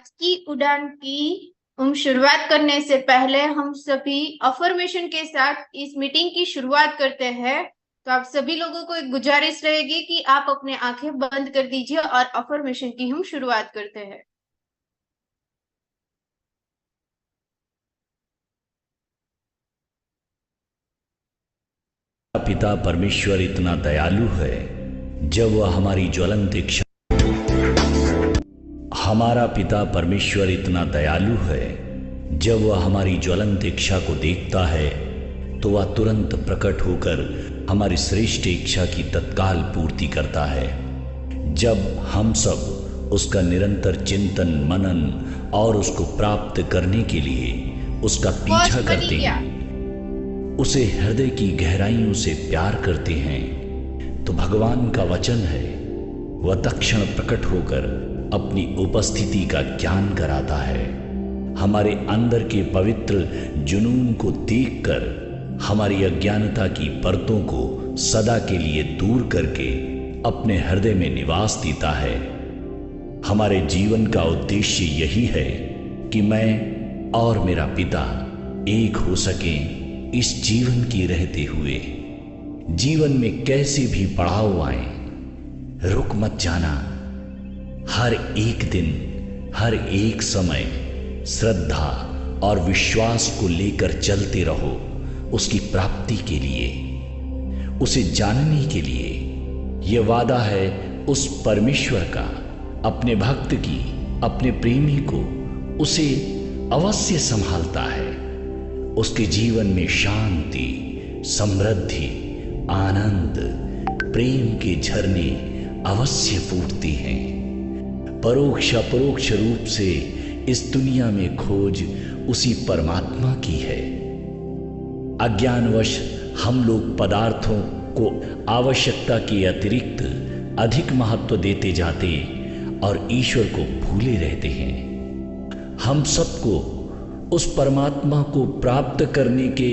आज की उड़ान की शुरुआत करने से पहले हम सभी अफर्मेशन के साथ इस मीटिंग की शुरुआत करते हैं। तो आप सभी लोगों को एक गुजारिश रहेगी कि आप अपने आंखें बंद कर दीजिए और अफर्मेशन की हम शुरुआत करते हैं। पिता परमेश्वर इतना दयालु है, जब वह हमारी ज्वलंत इच्छा हमारा पिता परमेश्वर इतना दयालु है, जब वह हमारी ज्वलंत इच्छा को देखता है तो वह तुरंत प्रकट होकर हमारी श्रेष्ठ इच्छा की तत्काल पूर्ति करता है। जब हम सब उसका निरंतर चिंतन मनन और उसको प्राप्त करने के लिए उसका पीछा करते हैं, उसे हृदय की गहराइयों से प्यार करते हैं, तो भगवान का वचन है वह तत्क्षण प्रकट होकर अपनी उपस्थिति का ज्ञान कराता है। हमारे अंदर के पवित्र जुनून को देखकर हमारी अज्ञानता की परतों को सदा के लिए दूर करके अपने हृदय में निवास देता है। हमारे जीवन का उद्देश्य यही है कि मैं और मेरा पिता एक हो सकें। इस जीवन की रहते हुए जीवन में कैसे भी पड़ाव आए, रुक मत जाना। हर एक दिन हर एक समय श्रद्धा और विश्वास को लेकर चलते रहो, उसकी प्राप्ति के लिए, उसे जानने के लिए। यह वादा है उस परमेश्वर का अपने भक्त की, अपने प्रेमी को उसे अवश्य संभालता है। उसके जीवन में शांति, समृद्धि, आनंद, प्रेम के झरने अवश्य फूटते हैं। परोक्ष अपरोक्ष रूप से इस दुनिया में खोज उसी परमात्मा की है। अज्ञानवश हम लोग पदार्थों को आवश्यकता के अतिरिक्त अधिक महत्व देते जाते और ईश्वर को भूले रहते हैं। हम सबको उस परमात्मा को प्राप्त करने के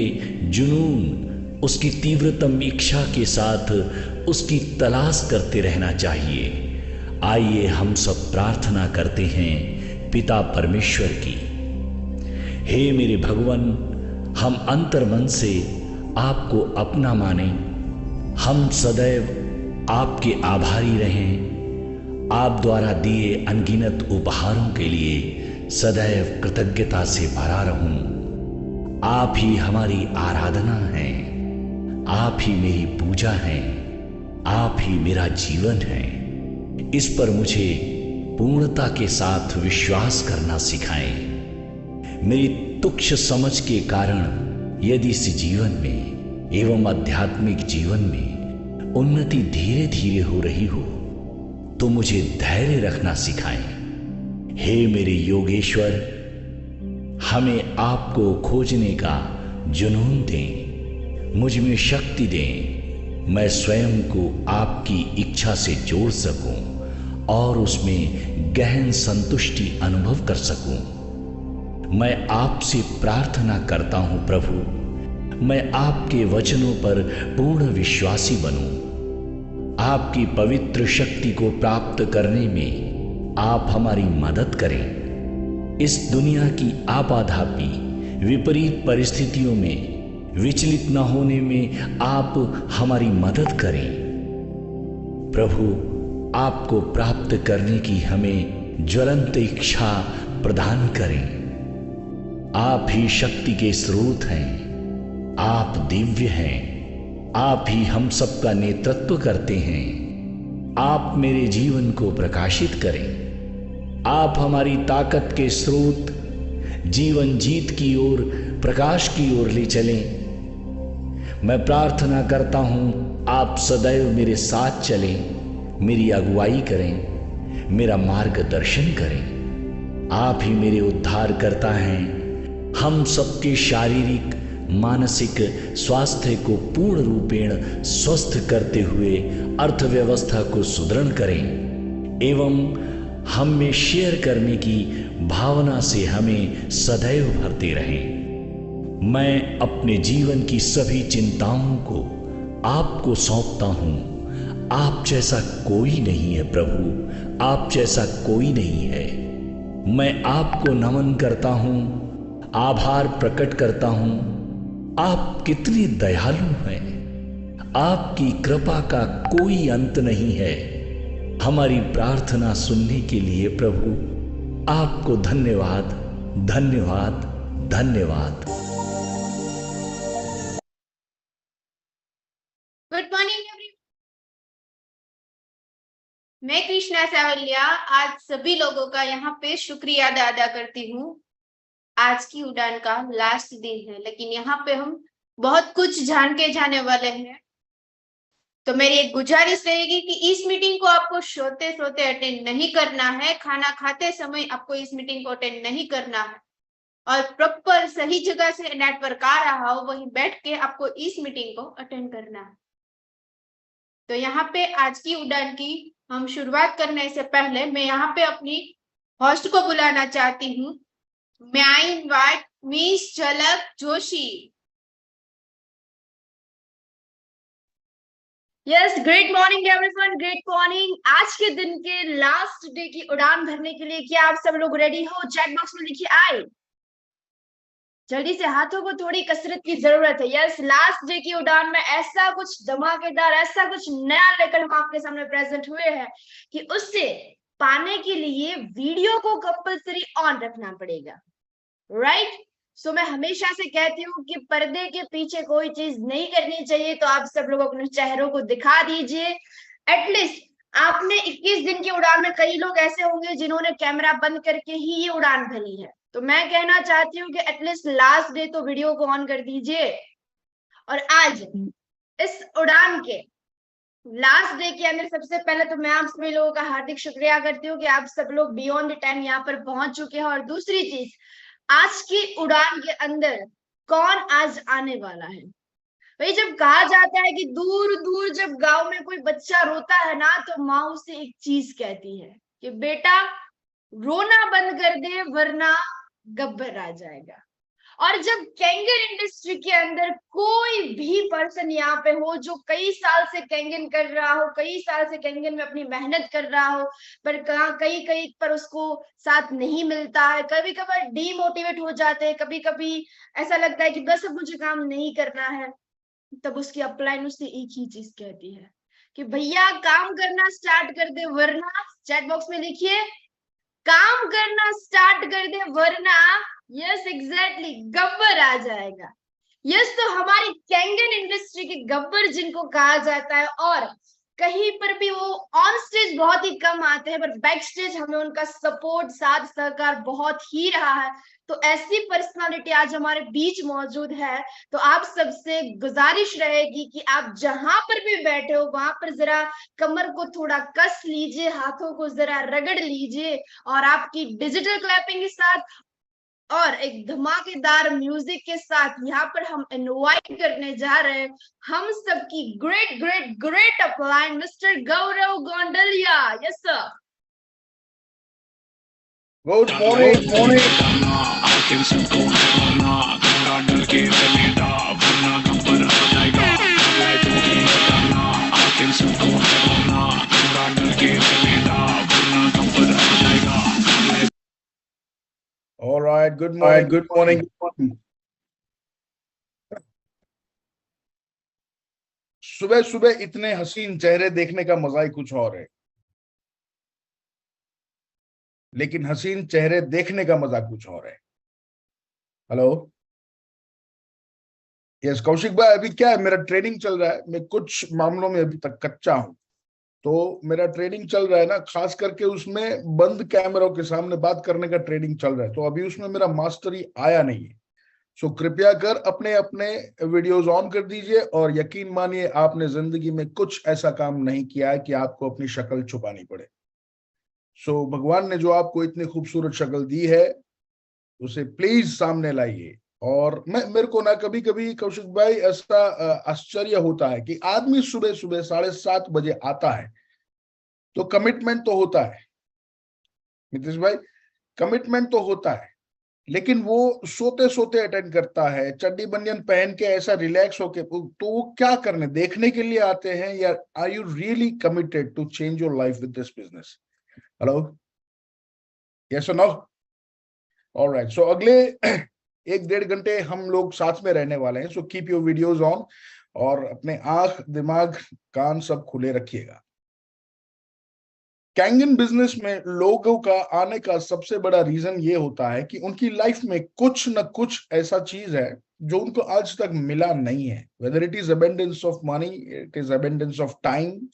जुनून, उसकी तीव्रतम इच्छा के साथ उसकी तलाश करते रहना चाहिए। आइए हम सब प्रार्थना करते हैं पिता परमेश्वर की। हे मेरे भगवान, हम अंतर्मन से आपको अपना माने, हम सदैव आपके आभारी रहें। आप द्वारा दिए अनगिनत उपहारों के लिए सदैव कृतज्ञता से भरा रहूं। आप ही हमारी आराधना है, आप ही मेरी पूजा है, आप ही मेरा जीवन है। इस पर मुझे पूर्णता के साथ विश्वास करना सिखाएं। मेरी तुच्छ समझ के कारण यदि इस जीवन में एवं आध्यात्मिक जीवन में उन्नति धीरे धीरे हो रही हो, तो मुझे धैर्य रखना सिखाएं। हे मेरे योगेश्वर, हमें आपको खोजने का जुनून दें, मुझ में शक्ति दें। मैं स्वयं को आपकी इच्छा से जोड़ सकूं और उसमें गहन संतुष्टि अनुभव कर सकूं। मैं आपसे प्रार्थना करता हूं प्रभु, मैं आपके वचनों पर पूर्ण विश्वासी बनूं। आपकी पवित्र शक्ति को प्राप्त करने में आप हमारी मदद करें। इस दुनिया की आपाधापी विपरीत परिस्थितियों में विचलित न होने में आप हमारी मदद करें। प्रभु, आपको प्राप्त करने की हमें ज्वलंत इच्छा प्रदान करें। आप ही शक्ति के स्रोत हैं, आप दिव्य हैं, आप ही हम सबका नेतृत्व करते हैं। आप मेरे जीवन को प्रकाशित करें। आप हमारी ताकत के स्रोत, जीवन जीत की ओर, प्रकाश की ओर ले चलें। मैं प्रार्थना करता हूं आप सदैव मेरे साथ चलें, मेरी अगुवाई करें, मेरा मार्गदर्शन करें। आप ही मेरे उद्धार करता हैं। हम सबके शारीरिक मानसिक स्वास्थ्य को पूर्ण रूपेण स्वस्थ करते हुए अर्थव्यवस्था को सुदृढ़ करें एवं हम में शेयर करने की भावना से हमें सदैव भरते रहें। मैं अपने जीवन की सभी चिंताओं को आपको सौंपता हूं। आप जैसा कोई नहीं है प्रभु, आप जैसा कोई नहीं है। मैं आपको नमन करता हूं, आभार प्रकट करता हूं। आप कितने दयालु हैं, आपकी कृपा का कोई अंत नहीं है। हमारी प्रार्थना सुनने के लिए प्रभु आपको धन्यवाद, धन्यवाद, धन्यवाद। गुड मॉर्निंग एवरीवन, मैं कृष्णा सावलिया आज सभी लोगों का यहाँ पे शुक्रिया अदा करती हूँ। आज की उड़ान का लास्ट दिन है, लेकिन यहाँ पे हम बहुत कुछ जान के जाने वाले हैं। तो मेरी एक गुजारिश रहेगी कि इस मीटिंग को आपको सोते सोते अटेंड नहीं करना है, खाना खाते समय आपको इस मीटिंग को अटेंड नहीं करना है, और प्रॉपर सही जगह से नेटवर्क आ रहा हो वहीं बैठ के आपको इस मीटिंग को अटेंड करना है। तो यहाँ पे आज की उड़ान की हम शुरुआत करने से पहले मैं यहाँ पे अपनी होस्ट को बुलाना चाहती हूँ। मैं आई इनवाइट मिस झलक Joshi. Yes, great morning everyone, great morning. आज के दिन के लास्ट डे की उड़ान भरने के लिए क्या आप सब लोग रेडी हो? चैट बॉक्स में लिखिए आई। जल्दी से, हाथों को थोड़ी कसरत की जरूरत है। यस, लास्ट डे की उड़ान में ऐसा कुछ धमाकेदार, ऐसा कुछ नया लेकर हम आपके सामने प्रेजेंट हुए हैं कि उससे पाने के लिए वीडियो को कंपल्सरी ऑन रखना पड़ेगा, राइट? सो मैं हमेशा से कहती हूँ कि पर्दे के पीछे कोई चीज नहीं करनी चाहिए, तो आप सब लोग अपने चेहरों को दिखा दीजिए। एटलीस्ट आपने 21 दिन की उड़ान में कई लोग ऐसे होंगे जिन्होंने कैमरा बंद करके ही ये उड़ान भरी है, तो मैं कहना चाहती हूँ कि एटलीस्ट लास्ट डे तो वीडियो को ऑन कर दीजिए। और आज इस उड़ान के लास्ट डे के अंदर सबसे पहले तो मैं आप सभी लोगों का हार्दिक शुक्रिया करती हूँ कि आप सब लोग बियॉन्ड द टाइम यहाँ पर पहुंच चुके हैं। और दूसरी चीज, आज की उड़ान के अंदर कौन आज आने वाला है? भाई, जब कहा जाता है कि दूर दूर जब गांव में कोई बच्चा रोता है ना, तो माँ उसे एक चीज कहती है कि बेटा रोना बंद कर दे वरना गब्बर आ जाएगा। और जब कैंगन इंडस्ट्री के अंदर कोई भी पर्सन यहाँ पे हो जो कई साल से कैंगन कर रहा हो, कई साल से कैंगन में अपनी मेहनत कर रहा हो, पर कहीं कहीं पर उसको साथ नहीं मिलता है, कभी कभार डीमोटिवेट हो जाते हैं, कभी कभी ऐसा लगता है कि बस अब मुझे काम नहीं करना है, तब उसकी अपलाइन उससे एक ही चीज कहती है कि भैया काम करना स्टार्ट कर दे वरना, चैट बॉक्स में लिखिए, काम करना स्टार्ट कर दे वरना, यस एग्जैक्टली, गब्बर आ जाएगा। यस, तो हमारी कैंगन इंडस्ट्री के गब्बर जिनको कहा जाता है, और कहीं पर भी वो ऑन स्टेज बहुत ही कम आते हैं, पर बैक स्टेज हमें उनका सपोर्ट, साथ सहकार बहुत ही रहा है। तो ऐसी पर्सनालिटी आज हमारे बीच मौजूद है। तो आप सबसे गुजारिश रहेगी कि आप जहां पर भी बैठे हो वहां पर जरा कमर को थोड़ा कस लीजिए, हाथों को जरा रगड़ लीजिए, और आपकी डिजिटल क्लैपिंग के साथ और एक धमाकेदार म्यूजिक के साथ यहाँ पर हम इनवाइट करने जा रहे हैं हम सबकी great great great upline mister Gaurav Gondaliya. Yes sir, good morning. All right, good morning. Good morning. सुबह सुबह इतने हसीन चेहरे देखने का मजा ही कुछ और है, लेकिन हसीन चेहरे देखने का मजा कुछ और है। हेलो, यस कौशिक भाई, अभी क्या है, मेरा ट्रेनिंग चल रहा है। मैं कुछ मामलों में अभी तक कच्चा हूं, तो मेरा ट्रेनिंग चल रहा है ना, खास करके उसमें बंद कैमरों के सामने बात करने का ट्रेनिंग चल रहा है, तो अभी उसमें मेरा मास्टरी आया नहीं है। सो कृपया कर अपने अपने वीडियोस ऑन कर दीजिए, और यकीन मानिए आपने जिंदगी में कुछ ऐसा काम नहीं किया है कि आपको अपनी शक्ल छुपानी पड़े। सो भगवान ने जो आपको इतनी खूबसूरत शक्ल दी है उसे प्लीज सामने लाइए। और मेरे को ना कभी कभी कौशिक भाई ऐसा आश्चर्य होता है कि आदमी सुबह सुबह 7:30 बजे आता है, तो कमिटमेंट तो होता है नीतीश भाई, कमिटमेंट तो होता है, लेकिन वो सोते सोते अटेंड करता है, चड्डी बनियान पहन के ऐसा रिलैक्स होके। तो वो क्या करने, देखने के लिए आते हैं, या are you really committed to change your life with this business? Hello, yes और नो? ऑलराइट, सो अगले 1-1.5 घंटे हम लोग साथ में रहने वाले हैं, so keep your videos on और अपने आंख, दिमाग, कान सब खुले रखिएगा। कैंगन बिजनेस में लोगों का आने का सबसे बड़ा रीजन ये होता है कि उनकी लाइफ में कुछ न कुछ ऐसा चीज है जो उनको आज तक मिला नहीं है, whether it is abundance of money, it is abundance of time,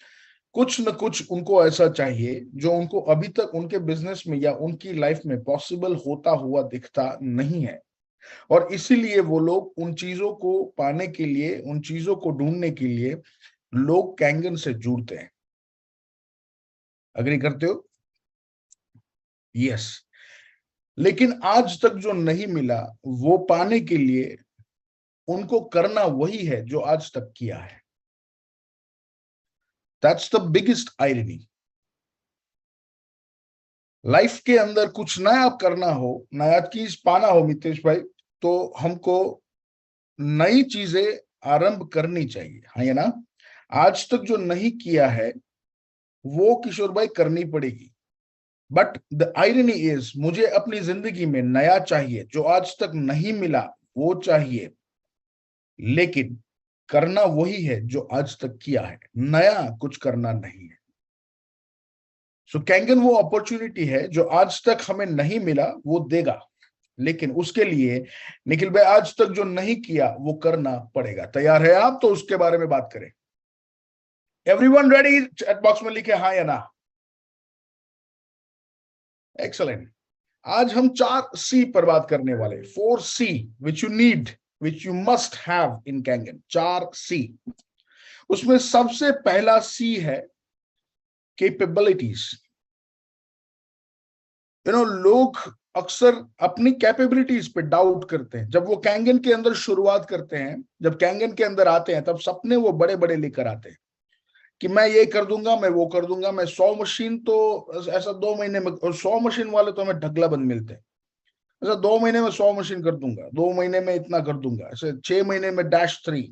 कुछ न कुछ उनको ऐसा चाहिए जो उनको अभी तक उनके बिजनेस में या उनकी लाइफ में पॉसिबल होता हुआ दिखता नहीं है। और इसीलिए वो लोग उन चीजों को पाने के लिए, उन चीजों को ढूंढने के लिए लोग कैंगन से जुड़ते हैं। अग्री करते हो? यस। लेकिन आज तक जो नहीं मिला वो पाने के लिए उनको करना वही है जो आज तक किया है। That's the biggest irony. Life के अंदर कुछ नया करना हो, नया चीज पाना हो मितेश भाई, तो हमको नई चीजें आरंभ करनी चाहिए, है ना? आज तक जो नहीं किया है वो किशोर भाई करनी पड़ेगी। बट द आयरनी इज, मुझे अपनी जिंदगी में नया चाहिए, जो आज तक नहीं मिला वो चाहिए, लेकिन करना वही है जो आज तक किया है, नया कुछ करना नहीं है। सो कैंगन वो अपॉर्चुनिटी है जो आज तक हमें नहीं मिला वो देगा, लेकिन उसके लिए निखिल भाई आज तक जो नहीं किया वो करना पड़ेगा। तैयार है आप? तो उसके बारे में बात करें। Everyone ready? चैट बॉक्स में लिखे हाँ या ना। एक्सलेंट। आज हम 4C पर बात करने वाले, 4C which you need, which you must have in Kangen. 4C। उसमें सबसे पहला C है कैपेबिलिटीज। लोग अक्सर अपनी कैपेबिलिटीज पे डाउट करते हैं। जब वो कैंगन के अंदर शुरुआत करते हैं, जब कैंगन के अंदर आते हैं, तब सपने वो बड़े बड़े लेकर आते हैं कि मैं ये कर दूंगा, मैं वो कर दूंगा, मैं 100 मशीन तो ऐसा 2 महीने में, और 100 मशीन वाले तो हमें ढगला बंद मिलते हैं, ऐसा 2 महीने में 100 मशीन कर दूंगा, 2 महीने में इतना कर दूंगा, ऐसे 6 महीने में -3।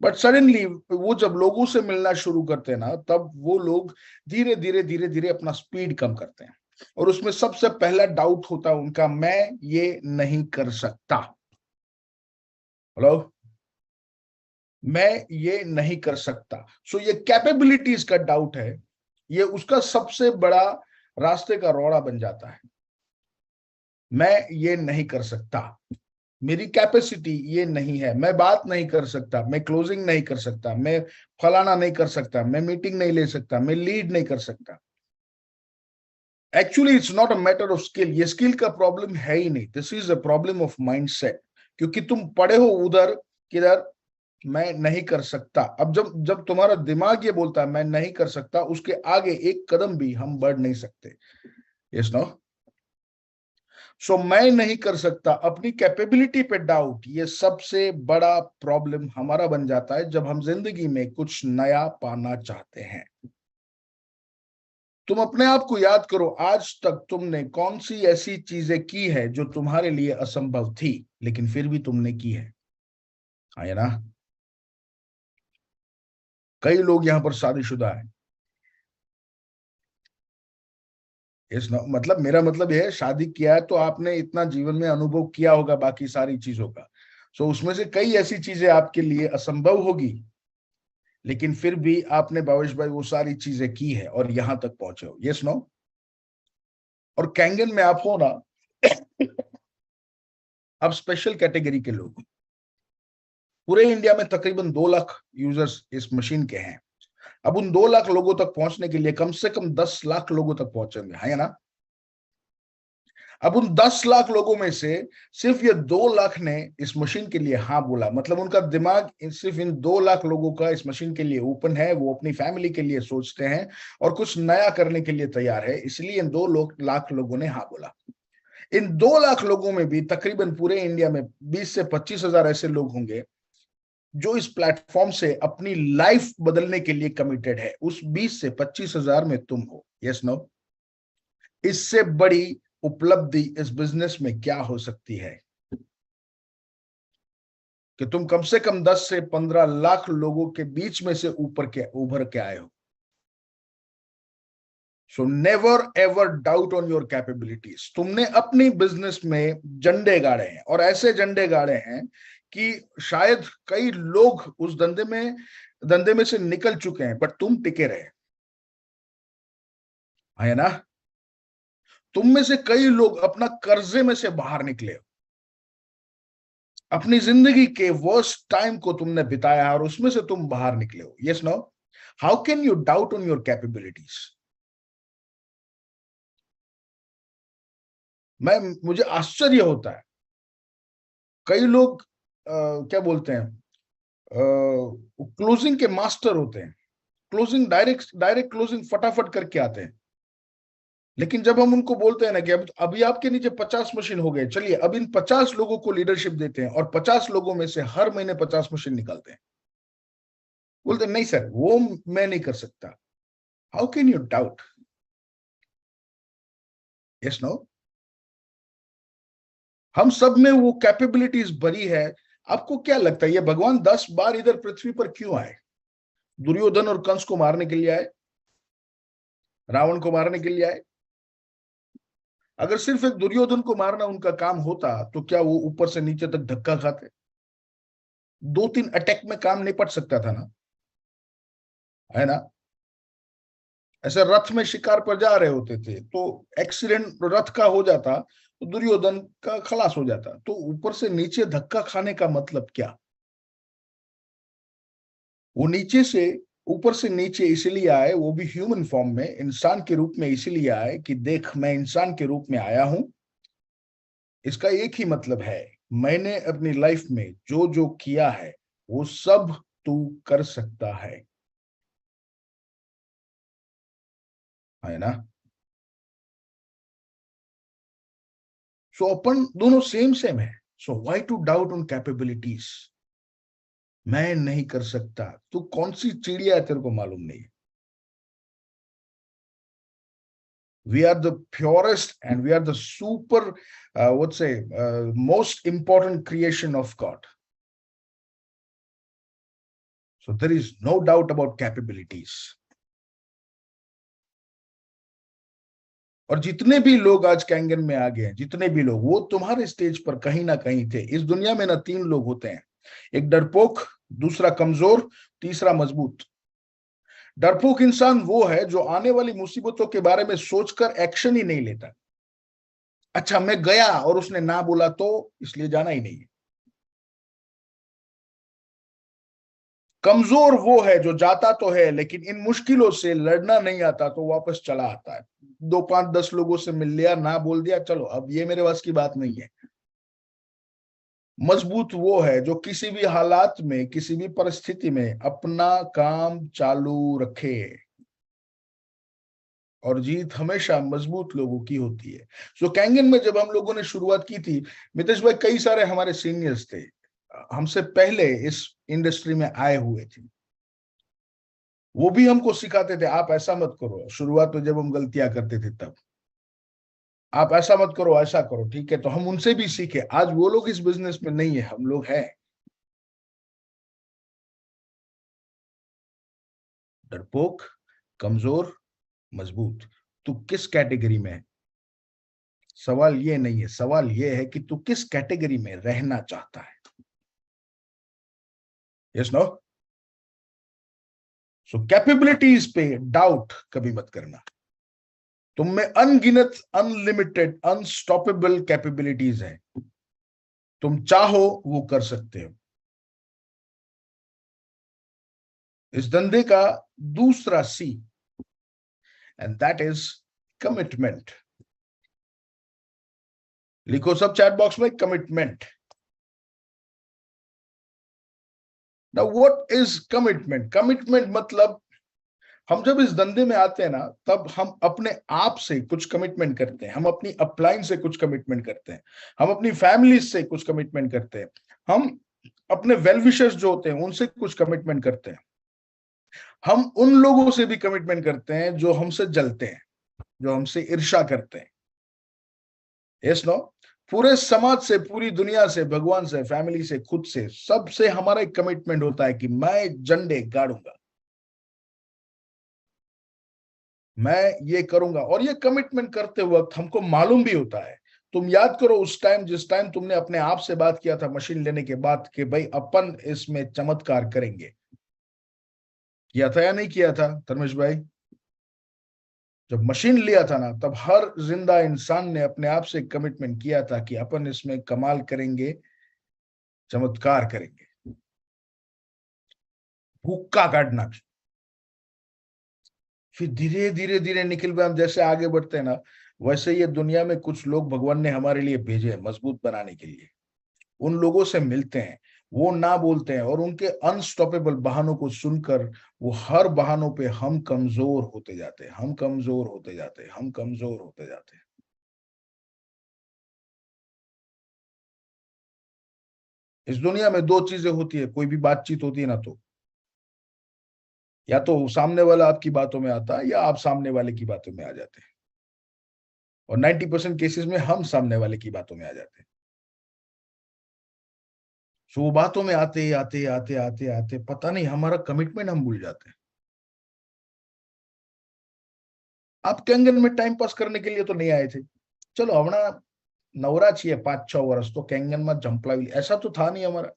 बट सडनली वो जब लोगों से मिलना शुरू करते हैं ना, तब वो लोग धीरे धीरे धीरे धीरे अपना स्पीड कम करते हैं। और उसमें सबसे पहला डाउट होता है उनका, मैं ये नहीं कर सकता। हेलो, मैं ये नहीं कर सकता। सो ये कैपेबिलिटीज का डाउट है, ये उसका सबसे बड़ा रास्ते का रोड़ा बन जाता है। मैं ये नहीं कर सकता, मेरी कैपेसिटी ये नहीं है, मैं बात नहीं कर सकता, मैं क्लोजिंग नहीं कर सकता, मैं फलाना नहीं कर सकता, मैं मीटिंग नहीं ले सकता, मैं लीड नहीं कर सकता। Actually it's not a matter of skill, ये स्किल का प्रॉब्लम है ही नहीं, this is a problem of mindset. क्योंकि तुम पढ़े हो उधर किधर, मैं नहीं कर सकता। अब जब जब तुम्हारा दिमाग ये बोलता है मैं नहीं कर सकता, उसके आगे एक कदम भी हम बढ़ नहीं सकते। Yes no? सो मैं नहीं कर सकता, अपनी कैपेबिलिटी पे डाउट, ये सबसे बड़ा प्रॉब्लम हमारा बन जाता है जब हम जिंदगी में कुछ नया पाना चाहते हैं। तुम अपने आप को याद करो, आज तक तुमने कौन सी ऐसी चीजें की है जो तुम्हारे लिए असंभव थी, लेकिन फिर भी तुमने की है ना? कई लोग यहां पर शादीशुदा है। इस मतलब मेरा मतलब यह है, शादी किया है तो आपने इतना जीवन में अनुभव किया होगा बाकी सारी चीजों का। सो उसमें से कई ऐसी चीजें आपके लिए असंभव होगी, लेकिन फिर भी आपने भावेश भाई वो सारी चीजें की है और यहां तक पहुंचे हो। Yes no? और कैंगन में आप हो ना, अब स्पेशल कैटेगरी के लोग, पूरे इंडिया में तकरीबन 2 लाख यूजर्स इस मशीन के हैं। अब उन 2 लाख लोगों तक पहुंचने के लिए कम से कम 10 लाख लोगों तक पहुंचेंगे, है ना? अब उन 10 लाख लोगों में से सिर्फ ये 2 लाख ने इस मशीन के लिए हाँ बोला, मतलब उनका दिमाग सिर्फ इन 2 लाख लोगों का इस मशीन के लिए ओपन है, वो अपनी फैमिली के लिए सोचते हैं और कुछ नया करने के लिए तैयार है, इसलिए इन 2 लाख लोगों ने हाँ बोला। इन 2 लाख लोगों में भी तकरीबन पूरे इंडिया में 20 से 25 हजार ऐसे लोग होंगे जो इस प्लेटफॉर्म से अपनी लाइफ बदलने के लिए कमिटेड है। उस 20 से 25 हजार में तुम हो। Yes no? इससे बड़ी उपलब्धि इस बिजनेस में क्या हो सकती है कि तुम कम से कम 10 से 15 लाख लोगों के बीच में से उभर के आए हो। So never ever doubt on your capabilities. तुमने अपनी बिजनेस में झंडे गाड़े हैं, और ऐसे झंडे गाड़े हैं कि शायद कई लोग उस धंधे में से निकल चुके हैं, बट तुम टिके रहे, है ना। तुम में से कई लोग अपना कर्जे में से बाहर निकले हो, अपनी जिंदगी के वर्स्ट टाइम को तुमने बिताया और उसमें से तुम बाहर निकले हो। Yes no, how can you doubt on your capabilities? मुझे आश्चर्य होता है, कई लोग क्या बोलते हैं, क्लोजिंग के मास्टर होते हैं, क्लोजिंग डायरेक्ट क्लोजिंग फटाफट करके आते हैं, लेकिन जब हम उनको बोलते हैं ना कि अभी आपके नीचे 50 मशीन हो गए, चलिए अब इन 50 लोगों को लीडरशिप देते हैं, और 50 लोगों में से हर महीने 50 मशीन निकालते हैं, बोलते हैं नहीं सर वो मैं नहीं कर सकता। How can you doubt? Yes no, हम सब में वो कैपेबिलिटीज भरी है। आपको क्या लगता है ये भगवान 10 बार इधर पृथ्वी पर क्यों आए? दुर्योधन और कंस को मारने के लिए आए? रावण को मारने के लिए आए? अगर सिर्फ एक दुर्योधन को मारना उनका काम होता तो क्या वो ऊपर से नीचे तक धक्का खाते? 2-3 अटैक में काम निपट सकता था ना, है ना। ऐसे रथ में शिकार पर जा रहे होते थे तो एक्सीडेंट रथ का हो जाता तो दुर्योधन का खलास हो जाता। तो ऊपर से नीचे धक्का खाने का मतलब क्या? वो नीचे से ऊपर से नीचे इसलिए आए, वो भी ह्यूमन फॉर्म में, इंसान के रूप में इसलिए आए कि देख मैं इंसान के रूप में आया हूं। इसका एक ही मतलब है, मैंने अपनी लाइफ में जो जो किया है वो सब तू कर सकता है ना। सो अपन दोनों सेम है। So why to doubt on capabilities? मैं नहीं कर सकता, तू कौन सी चिड़िया है तेरे को मालूम नहीं। We are the purest and we are the super most important creation of God. So there is no doubt about capabilities. और जितने भी लोग आज कैंगन में आ गए हैं, जितने भी लोग, वो तुम्हारे स्टेज पर कहीं ना कहीं थे। इस दुनिया में ना 3 लोग होते हैं, एक डरपोक, दूसरा कमजोर, तीसरा मजबूत। डरपोक इंसान वो है जो आने वाली मुसीबतों के बारे में सोचकर एक्शन ही नहीं लेता। अच्छा मैं गया और उसने ना बोला तो इसलिए जाना ही नहीं है। कमजोर वो है जो जाता तो है लेकिन इन मुश्किलों से लड़ना नहीं आता तो वापस चला आता है। 2, 5, 10 लोगों से मिल लिया, ना बोल दिया, चलो अब ये मेरे बस की बात नहीं है। मजबूत वो है जो किसी भी हालात में, किसी भी परिस्थिति में अपना काम चालू रखे, और जीत हमेशा मजबूत लोगों की होती है। सो कैंगन में जब हम लोगों ने शुरुआत की थी, मितेश भाई कई सारे हमारे सीनियर्स थे, हमसे पहले इस इंडस्ट्री में आए हुए थे, वो भी हमको सिखाते थे आप ऐसा मत करो। शुरुआत में जब हम गलतियां करते थे तब आप ऐसा मत करो, ऐसा करो, ठीक है। तो हम उनसे भी सीखे। आज वो लोग इस बिजनेस में नहीं है, हम लोग हैं। डरपोक, कमजोर, मजबूत, तू किस कैटेगरी में है? सवाल ये नहीं है, सवाल ये है कि तू किस कैटेगरी में रहना चाहता है। Yes no. सो कैपेबिलिटीज पे डाउट कभी मत करना। तुम में अनगिनत, अनलिमिटेड, अनस्टॉपेबल कैपेबिलिटीज हैं। तुम चाहो वो कर सकते हो। इस धंधे का दूसरा सी, एंड दैट इज कमिटमेंट। लिखो सब चैट बॉक्स में commitment. Now what is commitment? Commitment मतलब हम जब इस धंधे में आते हैं ना, तब हम अपने आप से कुछ कमिटमेंट करते हैं, हम अपनी अपलाइन से कुछ कमिटमेंट करते हैं, हम अपनी फैमिली से कुछ कमिटमेंट करते हैं, हम अपने वेल विशर्स जो होते हैं उनसे कुछ कमिटमेंट करते हैं, हम उन लोगों से भी कमिटमेंट करते हैं जो हमसे जलते हैं, जो हमसे ईर्ष्या करते हैं। Yes no. पूरे समाज से, पूरी दुनिया से, भगवान से, फैमिली से, खुद से, सबसे हमारा एक कमिटमेंट होता है कि मैं झंडे गाड़ूंगा। मैं ये करूंगा। और ये कमिटमेंट करते वक्त हमको मालूम भी होता है। तुम याद करो उस टाइम, जिस टाइम तुमने अपने आप से बात किया था मशीन लेने के बाद कि भाई अपन इसमें चमत्कार करेंगे, किया था या नहीं किया था धर्मेश भाई? जब मशीन लिया था ना, तब हर जिंदा इंसान ने अपने आप से कमिटमेंट किया था कि अपन इसमें कमाल करेंगे, चमत्कार करेंगे, भूखा काटना भी। फिर धीरे धीरे धीरे निकल पे हम जैसे आगे बढ़ते हैं ना, वैसे ये दुनिया में कुछ लोग भगवान ने हमारे लिए भेजे हैं मजबूत बनाने के लिए। उन लोगों से मिलते हैं, वो ना बोलते हैं, और उनके अनस्टॉपेबल बहानों को सुनकर वो हर बहानों पे हम कमजोर होते जाते हैं, हम कमजोर होते जाते हैं, हम कमजोर होते जाते हैं। इस दुनिया में दो चीजें होती है, कोई भी बातचीत होती है ना, तो या तो सामने वाला आपकी बातों में आता है या आप सामने वाले की बातों में आ जाते हैं। और 90% केसेस में हम सामने वाले की बातों में आ जाते हैं। सो वो बातों में आते आते आते आते आते पता नहीं हमारा कमिटमेंट हम भूल जाते हैं। आप कैंगन में टाइम पास करने के लिए तो नहीं आए थे। चलो हमारा नवरा चाहिए 5-6 वर्ष तो कैंगन में जंपला ऐसा तो था नहीं हमारा।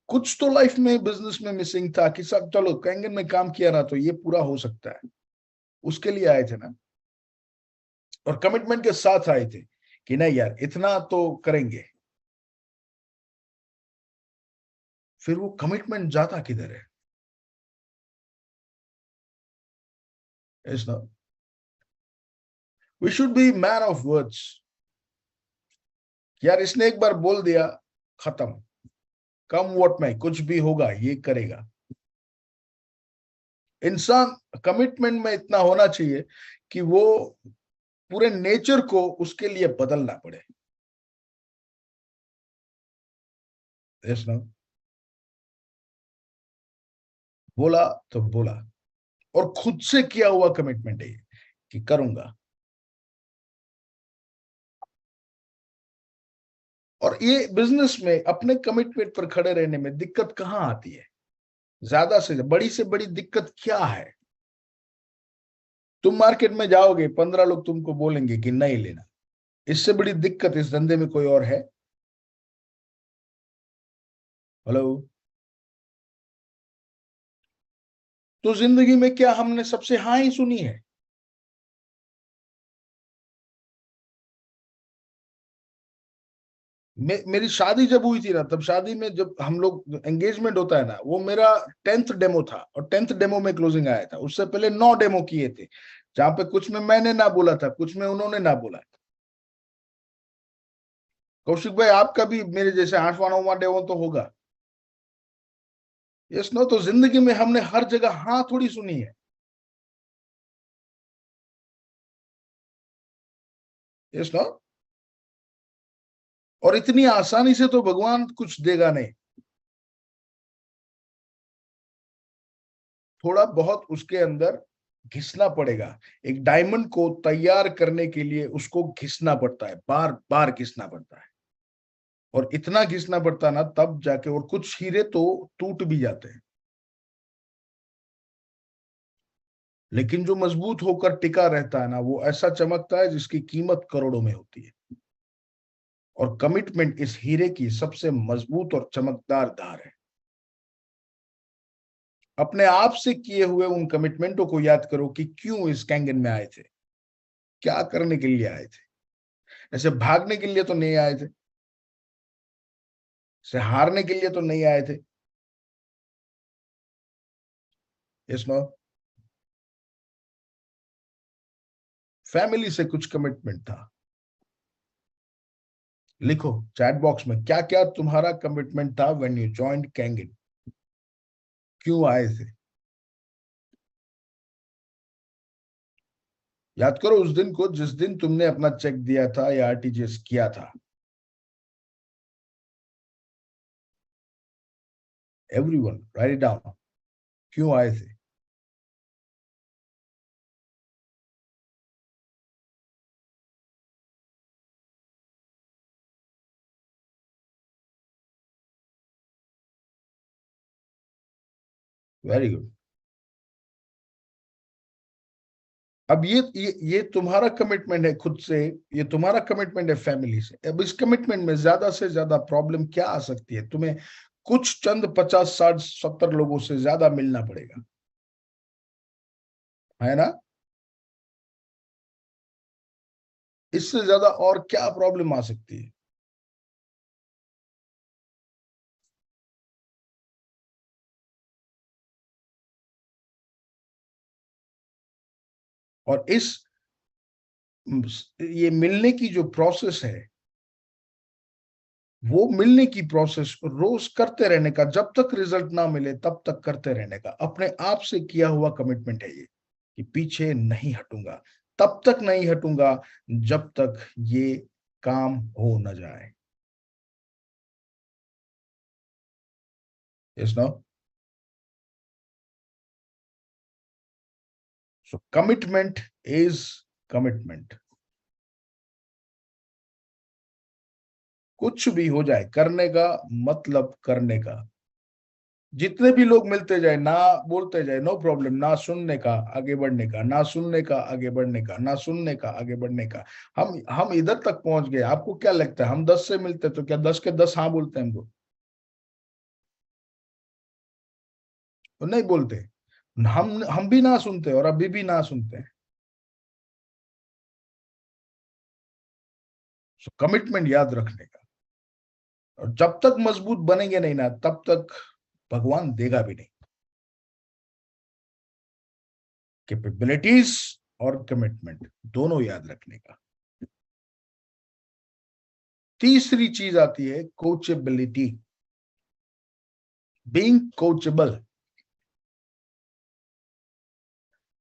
कुछ तो लाइफ में बिजनेस में मिसिंग था कि सब चलो कैंगन में काम किया ना तो ये पूरा हो सकता है, उसके लिए आए थे ना। और कमिटमेंट के साथ आए थे कि नहीं यार इतना तो करेंगे। फिर वो कमिटमेंट जाता किधर है? It's not, we should be man of words. यार इसने एक बार बोल दिया, खत्म, कम वोट में कुछ भी होगा ये करेगा। इंसान कमिटमेंट में इतना होना चाहिए कि वो पूरे नेचर को उसके लिए बदलना पड़े। यस ना, बोला तो बोला, और खुद से किया हुआ कमिटमेंट है ये कि करूंगा। और ये बिजनेस में अपने कमिटमेंट पर खड़े रहने में दिक्कत कहां आती है? ज्यादा से बड़ी दिक्कत क्या है? तुम मार्केट में जाओगे, 15 लोग तुमको बोलेंगे कि नहीं लेना। इससे बड़ी दिक्कत इस धंधे में कोई और है? हेलो। तो जिंदगी में क्या हमने सबसे हाँ ही सुनी है? मेरी शादी जब हुई थी ना, तब शादी में जब हम लोग एंगेजमेंट होता है ना, वो मेरा 10th डेमो था, और 10th डेमो में क्लोजिंग आया था। उससे पहले 9 डेमो किए थे, जहां पे कुछ में मैंने ना बोला था, कुछ में उन्होंने ना बोला। कौशिक भाई आपका भी मेरे जैसे 8वां 9वां डेमो तो होगा। यस नो, तो जिंदगी में हमने हर जगह हाँ थोड़ी सुनी है। यस नो, और इतनी आसानी से तो भगवान कुछ देगा नहीं। थोड़ा बहुत उसके अंदर घिसना पड़ेगा। एक डायमंड को तैयार करने के लिए उसको घिसना पड़ता है, बार बार घिसना पड़ता है, और इतना घिसना पड़ता है ना तब जाके, और कुछ हीरे तो टूट भी जाते हैं। लेकिन जो मजबूत होकर टिका रहता है ना, वो ऐसा चमकता है जिसकी कीमत करोड़ों में होती है। और कमिटमेंट इस हीरे की सबसे मजबूत और चमकदार धार है। अपने आप से किए हुए उन कमिटमेंटों को याद करो कि क्यों इस कैंगन में आए थे, क्या करने के लिए आए थे। ऐसे भागने के लिए तो नहीं आए थे, ऐसे हारने के लिए तो नहीं आए थे। इसमें फैमिली से कुछ कमिटमेंट था। लिखो चैट बॉक्स में क्या क्या तुम्हारा कमिटमेंट था व्हेन यू जॉइंड कैंगन, क्यों आए थे। याद करो उस दिन को जिस दिन तुमने अपना चेक दिया था या आरटीजीएस किया था। एवरीवन राइट इट डाउन, क्यों आए थे। Very good. अब ये तुम्हारा कमिटमेंट है खुद से, ये तुम्हारा कमिटमेंट है फैमिली से। अब इस कमिटमेंट में ज्यादा से ज्यादा प्रॉब्लम क्या आ सकती है? तुम्हें कुछ चंद 50 60 70 लोगों से ज्यादा मिलना पड़ेगा, है ना? इससे ज्यादा और क्या प्रॉब्लम आ सकती है? और ये मिलने की जो प्रोसेस है, वो मिलने की प्रोसेस रोज करते रहने का, जब तक रिजल्ट ना मिले तब तक करते रहने का अपने आप से किया हुआ कमिटमेंट है ये, कि पीछे नहीं हटूंगा, तब तक नहीं हटूंगा जब तक ये काम हो न जाए। Yes no? So commitment is commitment. कुछ भी हो जाए, करने का मतलब करने का। जितने भी लोग मिलते जाए, ना बोलते जाए, नो प्रॉब्लम, ना सुनने का आगे बढ़ने का, ना सुनने का आगे बढ़ने का, ना सुनने का आगे बढ़ने का। हम इधर तक पहुंच गए। आपको क्या लगता है हम 10 से मिलते तो क्या 10 के 10 हाँ बोलते हैं हमको? तो नहीं बोलते। हम भी ना सुनते और अभी भी ना सुनते हैं। सो कमिटमेंट याद रखने का। और जब तक मजबूत बनेंगे नहीं ना, तब तक भगवान देगा भी नहीं। कैपेबिलिटीज और कमिटमेंट दोनों याद रखने का। तीसरी चीज आती है कोचेबिलिटी, बीइंग कोचेबल।